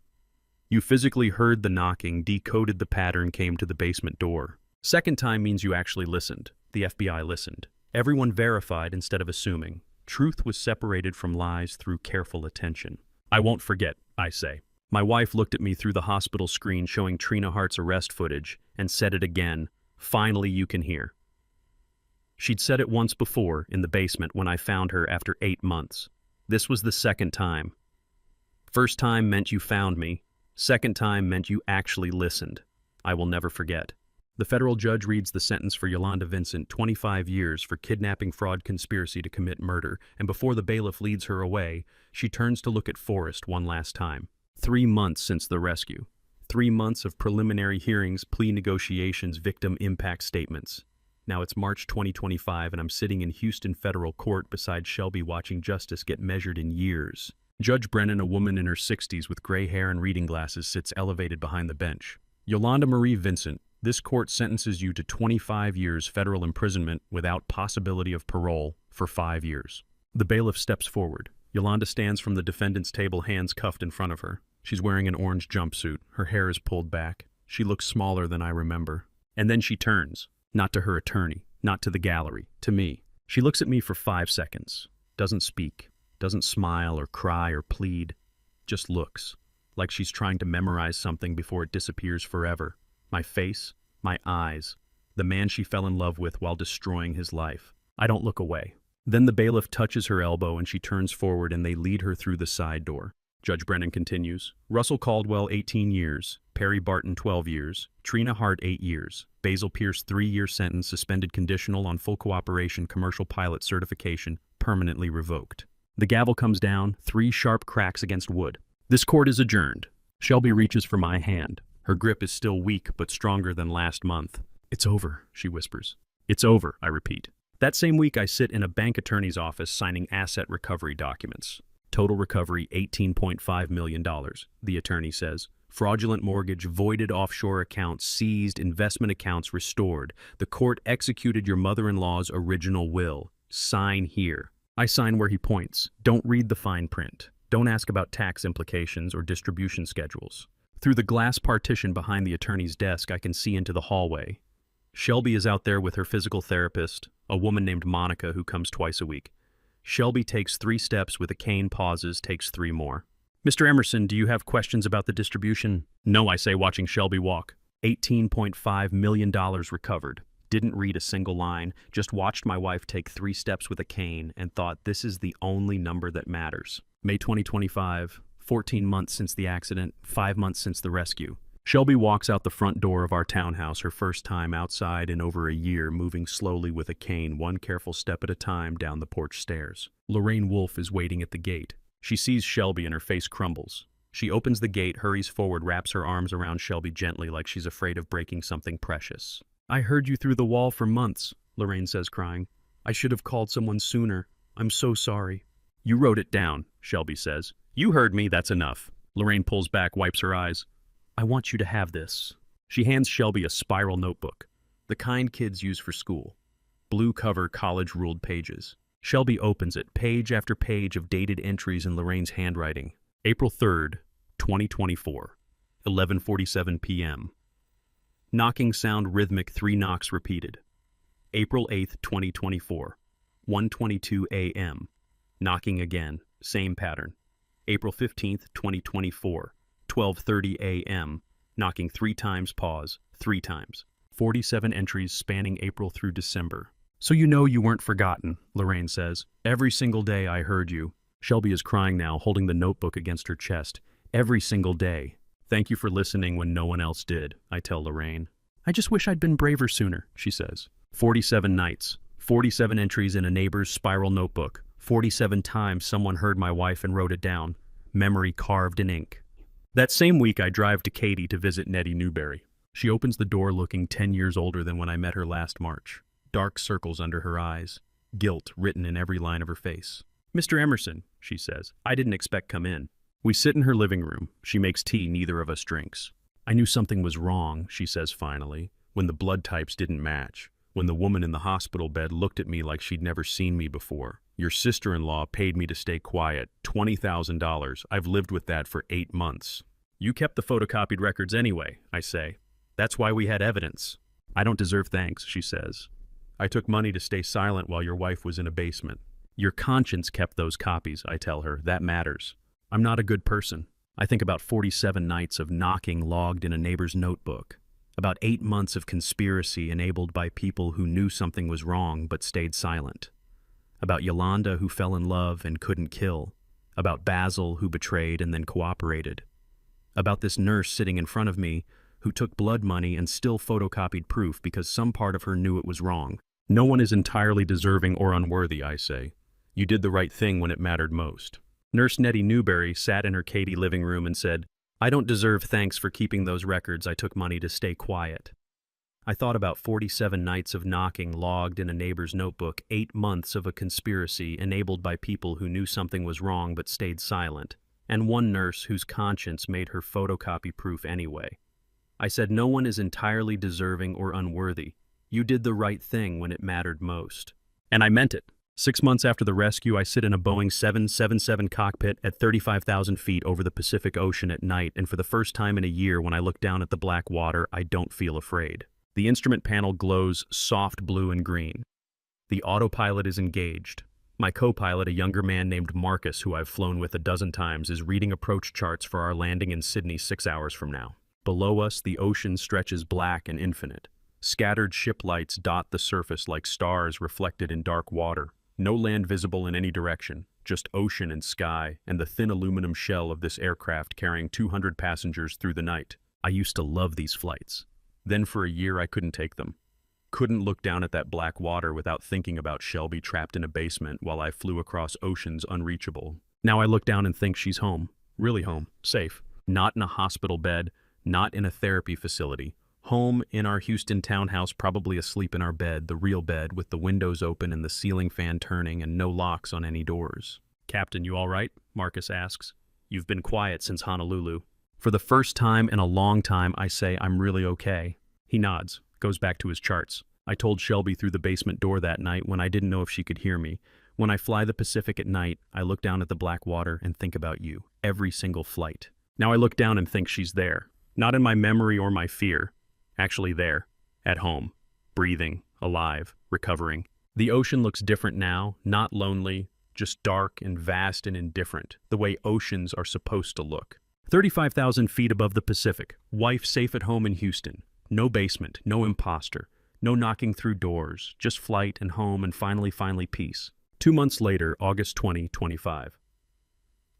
You physically heard the knocking, decoded the pattern, came to the basement door. Second time means you actually listened. The FBI listened. Everyone verified instead of assuming. Truth was separated from lies through careful attention. I won't forget, I say. My wife looked at me through the hospital screen showing Trina Hart's arrest footage and said it again. Finally, you can hear. She'd said it once before in the basement when I found her after 8 months. This was the second time. First time meant you found me. Second time meant you actually listened. I will never forget. The federal judge reads the sentence for Yolanda Vincent, 25 years for kidnapping, fraud, conspiracy to commit murder, and before the bailiff leads her away, she turns to look at Forrest one last time. 3 months since the rescue. 3 months of preliminary hearings, plea negotiations, victim impact statements. Now it's March 2025 and I'm sitting in Houston federal court beside Shelby watching justice get measured in years. Judge Brennan, a woman in her 60s with gray hair and reading glasses, sits elevated behind the bench. Yolanda Marie Vincent, this court sentences you to 25 years federal imprisonment without possibility of parole for 5 years. The bailiff steps forward. Yolanda stands from the defendant's table, hands cuffed in front of her. She's wearing an orange jumpsuit. Her hair is pulled back. She looks smaller than I remember. And then she turns, not to her attorney, not to the gallery, to me. She looks at me for 5 seconds, doesn't speak, doesn't smile or cry or plead, just looks, like she's trying to memorize something before it disappears forever. My face, my eyes, the man she fell in love with while destroying his life. I don't look away. Then the bailiff touches her elbow and she turns forward and they lead her through the side door. Judge Brennan continues. Russell Caldwell, 18 years. Perry Barton, 12 years. Trina Hart, 8 years. Basil Pierce, 3-year sentence, suspended conditional on full cooperation, commercial pilot certification, permanently revoked. The gavel comes down, 3 sharp cracks against wood. This court is adjourned. Shelby reaches for my hand. Her grip is still weak, but stronger than last month. It's over, she whispers. It's over, I repeat. That same week, I sit in a bank attorney's office signing asset recovery documents. Total recovery, $18.5 million, the attorney says. Fraudulent mortgage, voided offshore accounts, seized, investment accounts restored. The court executed your mother-in-law's original will. Sign here. I sign where he points. Don't read the fine print. Don't ask about tax implications or distribution schedules. Through the glass partition behind the attorney's desk, I can see into the hallway. Shelby is out there with her physical therapist, a woman named Monica who comes twice a week. Shelby takes 3 steps with a cane, pauses, takes 3 more. Mr. Emerson, do you have questions about the distribution? No, I say, watching Shelby walk. $18.5 million recovered. Didn't read a single line, just watched my wife take 3 steps with a cane and thought this is the only number that matters. May 2025. 14 months since the accident, 5 months since the rescue. Shelby walks out the front door of our townhouse, her first time outside in over a year, moving slowly with a cane, 1 careful step at a time down the porch stairs. Lorraine Wolfe is waiting at the gate. She sees Shelby and her face crumbles. She opens the gate, hurries forward, wraps her arms around Shelby gently like she's afraid of breaking something precious. I heard you through the wall for months, Lorraine says, crying. I should have called someone sooner. I'm so sorry. You wrote it down, Shelby says. You heard me, that's enough. Lorraine pulls back, wipes her eyes. I want you to have this. She hands Shelby a spiral notebook, the kind kids use for school. Blue cover, college-ruled pages. Shelby opens it, page after page of dated entries in Lorraine's handwriting. April 3rd, 2024, 11:47 p.m. Knocking sound rhythmic, 3 knocks repeated. April 8th, 2024, 1:22 a.m. Knocking again, same pattern. April 15th, 2024, 12:30 a.m. Knocking 3 times, pause, 3 times. 47 entries spanning April through December. So you know you weren't forgotten, Lorraine says. Every single day I heard you. Shelby is crying now, holding the notebook against her chest. Every single day. Thank you for listening when no one else did, I tell Lorraine. I just wish I'd been braver sooner, she says. 47 nights. 47 entries in a neighbor's spiral notebook. 47 times someone heard my wife and wrote it down. Memory carved in ink. That same week I drive to Katy to visit Nettie Newberry. She opens the door looking 10 years older than when I met her last March. Dark circles under her eyes. Guilt written in every line of her face. Mr. Emerson, she says, I didn't expect come in. We sit in her living room. She makes tea neither of us drinks. I knew something was wrong, she says finally, when the blood types didn't match. When the woman in the hospital bed looked at me like she'd never seen me before. Your sister-in-law paid me to stay quiet, $20,000. I've lived with that for 8 months. You kept the photocopied records anyway, I say. That's why we had evidence. I don't deserve thanks, she says. I took money to stay silent while your wife was in a basement. Your conscience kept those copies, I tell her. That matters. I'm not a good person. I think about 47 nights of knocking logged in a neighbor's notebook. About 8 months of conspiracy enabled by people who knew something was wrong but stayed silent. About Yolanda who fell in love and couldn't kill. About Basil, who betrayed and then cooperated. About this nurse sitting in front of me who took blood money and still photocopied proof because some part of her knew it was wrong. No one is entirely deserving or unworthy, I say. You did the right thing when it mattered most. Nurse Nettie Newberry sat in her Katy living room and said, I don't deserve thanks for keeping those records. I took money to stay quiet. I thought about 47 nights of knocking logged in a neighbor's notebook, 8 months of a conspiracy enabled by people who knew something was wrong but stayed silent, and one nurse whose conscience made her photocopy proof anyway. I said no one is entirely deserving or unworthy. You did the right thing when it mattered most. And I meant it. 6 months after the rescue, I sit in a Boeing 777 cockpit at 35,000 feet over the Pacific Ocean at night, and for the first time in a year, when I look down at the black water, I don't feel afraid. The instrument panel glows soft blue and green. The autopilot is engaged. My co-pilot, a younger man named Marcus, who I've flown with a dozen times, is reading approach charts for our landing in Sydney 6 hours from now. Below us, the ocean stretches black and infinite. Scattered ship lights dot the surface like stars reflected in dark water. No land visible in any direction, just ocean and sky, and the thin aluminum shell of this aircraft carrying 200 passengers through the night. I used to love these flights. Then for a year I couldn't take them. Couldn't look down at that black water without thinking about Shelby trapped in a basement while I flew across oceans unreachable. Now I look down and think she's home. Really home. Safe. Not in a hospital bed, not in a therapy facility. Home in our Houston townhouse, probably asleep in our bed, the real bed, with the windows open and the ceiling fan turning and no locks on any doors. Captain, you all right? Marcus asks. You've been quiet since Honolulu. For the first time in a long time, I say I'm really okay. He nods, goes back to his charts. I told Shelby through the basement door that night when I didn't know if she could hear me. When I fly the Pacific at night, I look down at the black water and think about you. Every single flight. Now I look down and think she's there. Not in my memory or my fear. Actually there, at home, breathing, alive, recovering. The ocean looks different now, not lonely, just dark and vast and indifferent, the way oceans are supposed to look. 35,000 feet above the Pacific, wife safe at home in Houston. No basement, no imposter, no knocking through doors, just flight and home and finally peace. 2 months later, August 2025.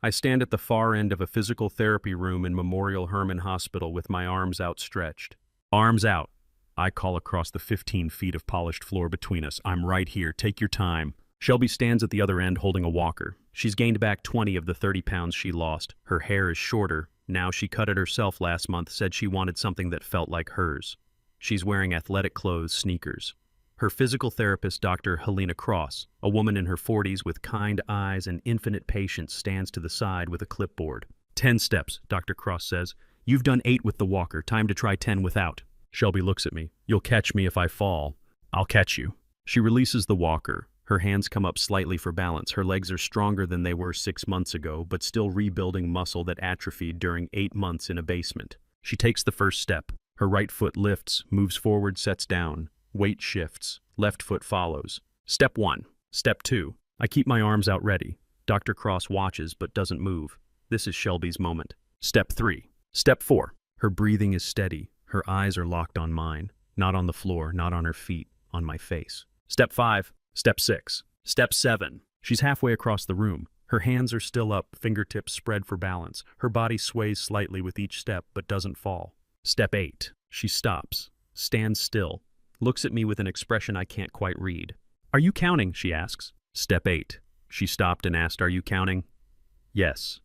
I stand at the far end of a physical therapy room in Memorial Hermann Hospital with my arms outstretched. Arms out. I call across the 15 feet of polished floor between us. I'm right here. Take your time. Shelby stands at the other end holding a walker. She's gained back 20 of the 30 pounds she lost. Her hair is shorter. Now she cut it herself last month, said she wanted something that felt like hers. She's wearing athletic clothes, sneakers. Her physical therapist, Dr. Helena Cross, a woman in her 40s with kind eyes and infinite patience, stands to the side with a clipboard. 10 steps, Dr. Cross says. You've done 8 with the walker. Time to try 10 without. Shelby looks at me. You'll catch me if I fall. I'll catch you. She releases the walker. Her hands come up slightly for balance. Her legs are stronger than they were 6 months ago, but still rebuilding muscle that atrophied during 8 months in a basement. She takes the first step. Her right foot lifts, moves forward, sets down. Weight shifts. Left foot follows. Step 1. Step 2. I keep my arms out ready. Dr. Cross watches but doesn't move. This is Shelby's moment. Step 3. Step 4. Her breathing is steady. Her eyes are locked on mine. Not on the floor, not on her feet, on my face. Step 5. Step 6. Step 7. She's halfway across the room. Her hands are still up, fingertips spread for balance. Her body sways slightly with each step but doesn't fall. Step 8. She stops, stands still, looks at me with an expression I can't quite read. Are you counting? She asks. Step 8. She stopped and asked, are you counting? Yes.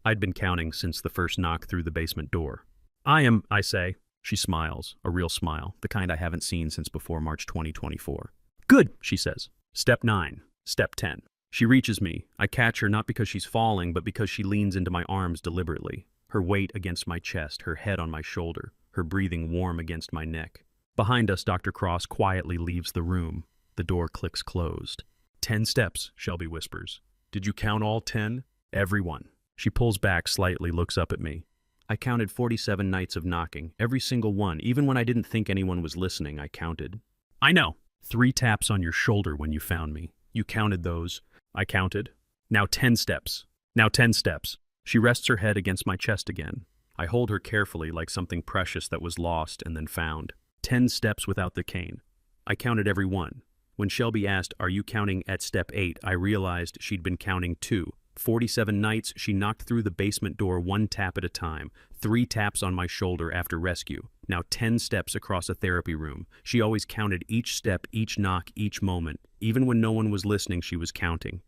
I'd been counting since the first knock through the basement door. I am, I say. She smiles, a real smile, the kind I haven't seen since before March 2024. Good, she says. Step 9. Step 10. She reaches me. I catch her not because she's falling, but because she leans into my arms deliberately. Her weight against my chest, her head on my shoulder, her breathing warm against my neck. Behind us, Dr. Cross quietly leaves the room. The door clicks closed. 10 steps, Shelby whispers. Did you count all 10? Everyone. She pulls back slightly, looks up at me. I counted 47 nights of knocking, every single one. Even when I didn't think anyone was listening, I counted. I know. 3 taps on your shoulder when you found me. You counted those. I counted. Now 10 steps. Now 10 steps. She rests her head against my chest again. I hold her carefully like something precious that was lost and then found. 10 steps without the cane. I counted every one. When Shelby asked, are you counting at step 8, I realized she'd been counting too. 47 nights, she knocked through the basement door one tap at a time, 3 taps on my shoulder after rescue, now 10 steps across a therapy room. She always counted each step, each knock, each moment. Even when no one was listening, she was counting.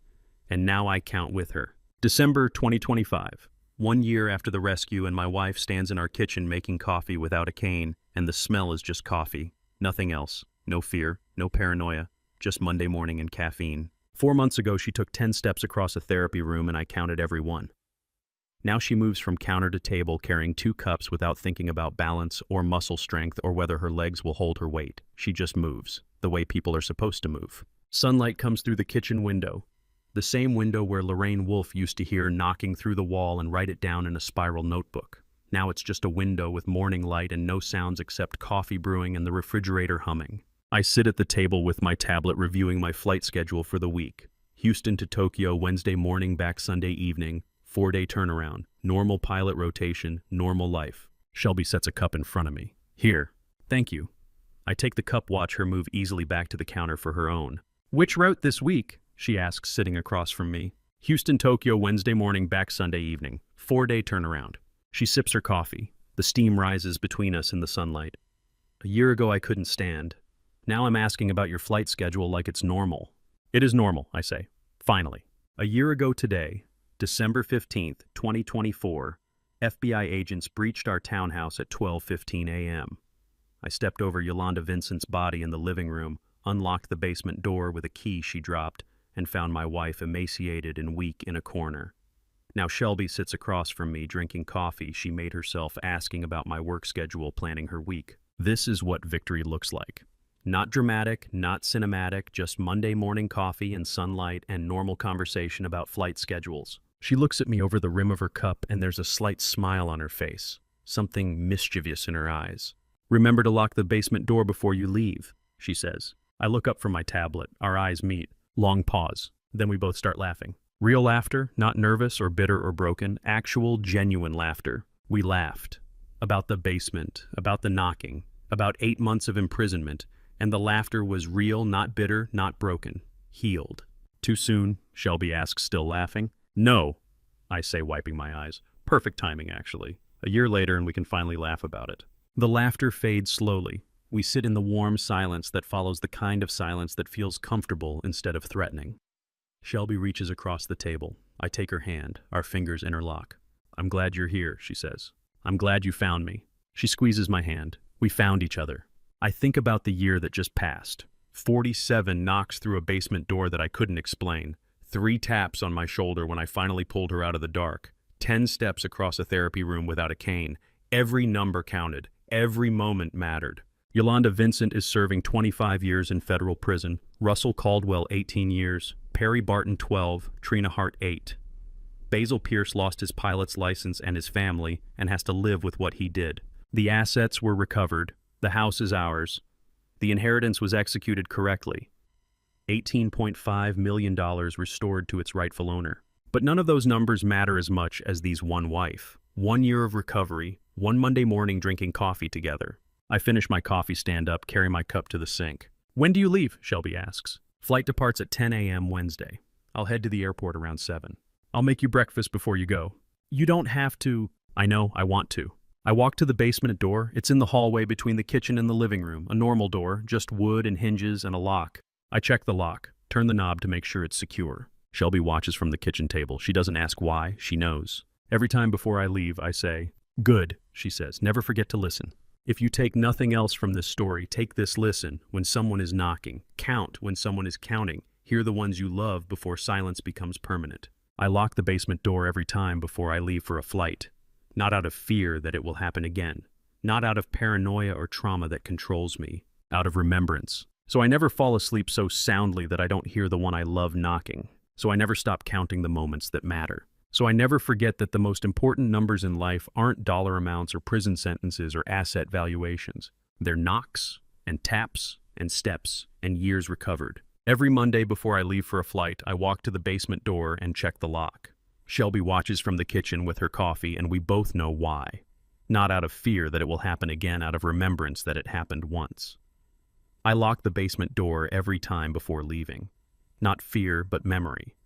And now I count with her. December 2025. 1 year after the rescue, and my wife stands in our kitchen making coffee without a cane, and the smell is just coffee. Nothing else. No fear, no paranoia, just Monday morning and caffeine. 4 months ago, she took 10 steps across a therapy room, and I counted every one. Now she moves from counter to table carrying 2 cups without thinking about balance or muscle strength or whether her legs will hold her weight. She just moves, the way people are supposed to move. Sunlight comes through the kitchen window, the same window where Lorraine Wolfe used to hear knocking through the wall and write it down in a spiral notebook. Now it's just a window with morning light and no sounds except coffee brewing and the refrigerator humming. I sit at the table with my tablet reviewing my flight schedule for the week. Houston to Tokyo Wednesday morning, back Sunday evening, 4-day turnaround, normal pilot rotation, normal life. Shelby sets a cup in front of me. Here. Thank you. I take the cup, watch her move easily back to the counter for her own. Which route this week? She asks, sitting across from me. Houston, Tokyo Wednesday morning, back Sunday evening, 4-day turnaround. She sips her coffee. The steam rises between us in the sunlight. A year ago I couldn't stand. Now I'm asking about your flight schedule like it's normal. It is normal, I say. Finally. A year ago today, December 15th, 2024, FBI agents breached our townhouse at 12:15 a.m. I stepped over Yolanda Vincent's body in the living room, unlocked the basement door with a key she dropped, and found my wife emaciated and weak in a corner. Now Shelby sits across from me drinking coffee she made herself, asking about my work schedule, planning her week. This is what victory looks like. Not dramatic, not cinematic, just Monday morning coffee and sunlight and normal conversation about flight schedules. She looks at me over the rim of her cup and there's a slight smile on her face, something mischievous in her eyes. Remember to lock the basement door before you leave, she says. I look up from my tablet, our eyes meet. Long pause, then we both start laughing. Real laughter, not nervous or bitter or broken, actual, genuine laughter. We laughed. About the basement, about the knocking, about 8 months of imprisonment, and the laughter was real, not bitter, not broken. Healed. Too soon? Shelby asks, still laughing. No, I say, wiping my eyes. Perfect timing, actually. A year later and we can finally laugh about it. The laughter fades slowly. We sit in the warm silence that follows the kind of silence that feels comfortable instead of threatening. Shelby reaches across the table. I take her hand. Our fingers interlock. I'm glad you're here, she says. I'm glad you found me. She squeezes my hand. We found each other. I think about the year that just passed. 47 knocks through a basement door that I couldn't explain. 3 taps on my shoulder when I finally pulled her out of the dark. 10 steps across a therapy room without a cane. Every number counted. Every moment mattered. Yolanda Vincent is serving 25 years in federal prison. Russell Caldwell, 18 years. Perry Barton, 12. Trina Hart, 8. Basil Pierce lost his pilot's license and his family and has to live with what he did. The assets were recovered. The house is ours. The inheritance was executed correctly. $18.5 million restored to its rightful owner. But none of those numbers matter as much as these one wife. 1 year of recovery, 1 Monday morning drinking coffee together. I finish my coffee, stand up, carry my cup to the sink. When do you leave? Shelby asks. Flight departs at 10 a.m. Wednesday. I'll head to the airport around 7. I'll make you breakfast before you go. You don't have to. I know, I want to. I walk to the basement door. It's in the hallway between the kitchen and the living room. A normal door, just wood and hinges and a lock. I check the lock, turn the knob to make sure it's secure. Shelby watches from the kitchen table. She doesn't ask why, she knows. Every time before I leave, I say, "Good," she says. "Never forget to listen. If you take nothing else from this story, take this listen when someone is knocking. Count when someone is counting. Hear the ones you love before silence becomes permanent." I lock the basement door every time before I leave for a flight. Not out of fear that it will happen again. Not out of paranoia or trauma that controls me. Out of remembrance. So I never fall asleep so soundly that I don't hear the one I love knocking. So I never stop counting the moments that matter. So I never forget that the most important numbers in life aren't dollar amounts or prison sentences or asset valuations. They're knocks and taps and steps and years recovered. Every Monday before I leave for a flight, I walk to the basement door and check the lock. Shelby watches from the kitchen with her coffee, and we both know why. Not out of fear that it will happen again, out of remembrance that it happened once. I lock the basement door every time before leaving. Not fear, but memory.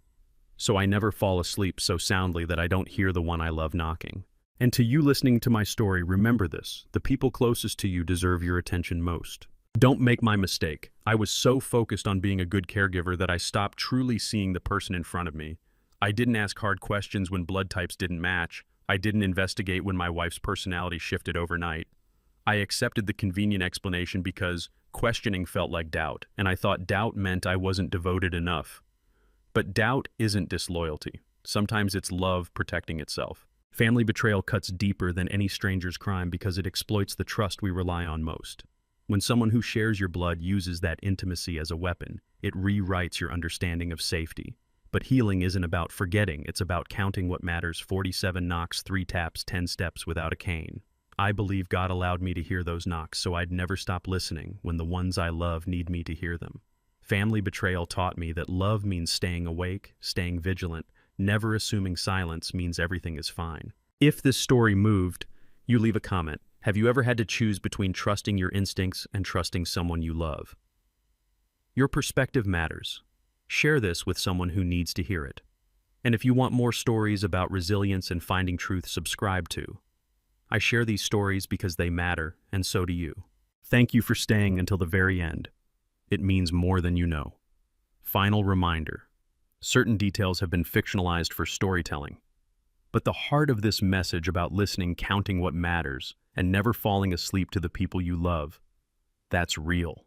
so I never fall asleep so soundly that I don't hear the one I love knocking. And to you listening to my story, remember this: the people closest to you deserve your attention most. Don't make my mistake. I was so focused on being a good caregiver that I stopped truly seeing the person in front of me. I didn't ask hard questions when blood types didn't match. I didn't investigate when my wife's personality shifted overnight. I accepted the convenient explanation because questioning felt like doubt, and I thought doubt meant I wasn't devoted enough. But doubt isn't disloyalty. Sometimes it's love protecting itself. Family betrayal cuts deeper than any stranger's crime because it exploits the trust we rely on most. When someone who shares your blood uses that intimacy as a weapon, it rewrites your understanding of safety. But healing isn't about forgetting, it's about counting what matters: 47 knocks, 3 taps, 10 steps without a cane. I believe God allowed me to hear those knocks so I'd never stop listening when the ones I love need me to hear them. Family betrayal taught me that love means staying awake, staying vigilant, never assuming silence means everything is fine. If this story moved, you leave a comment. Have you ever had to choose between trusting your instincts and trusting someone you love? Your perspective matters. Share this with someone who needs to hear it. And if you want more stories about resilience and finding truth, subscribe to. I share these stories because they matter, and so do you. Thank you for staying until the very end. It means more than you know. Final reminder: certain details have been fictionalized for storytelling. But the heart of this message about listening, counting what matters, and never falling asleep to the people you love, that's real.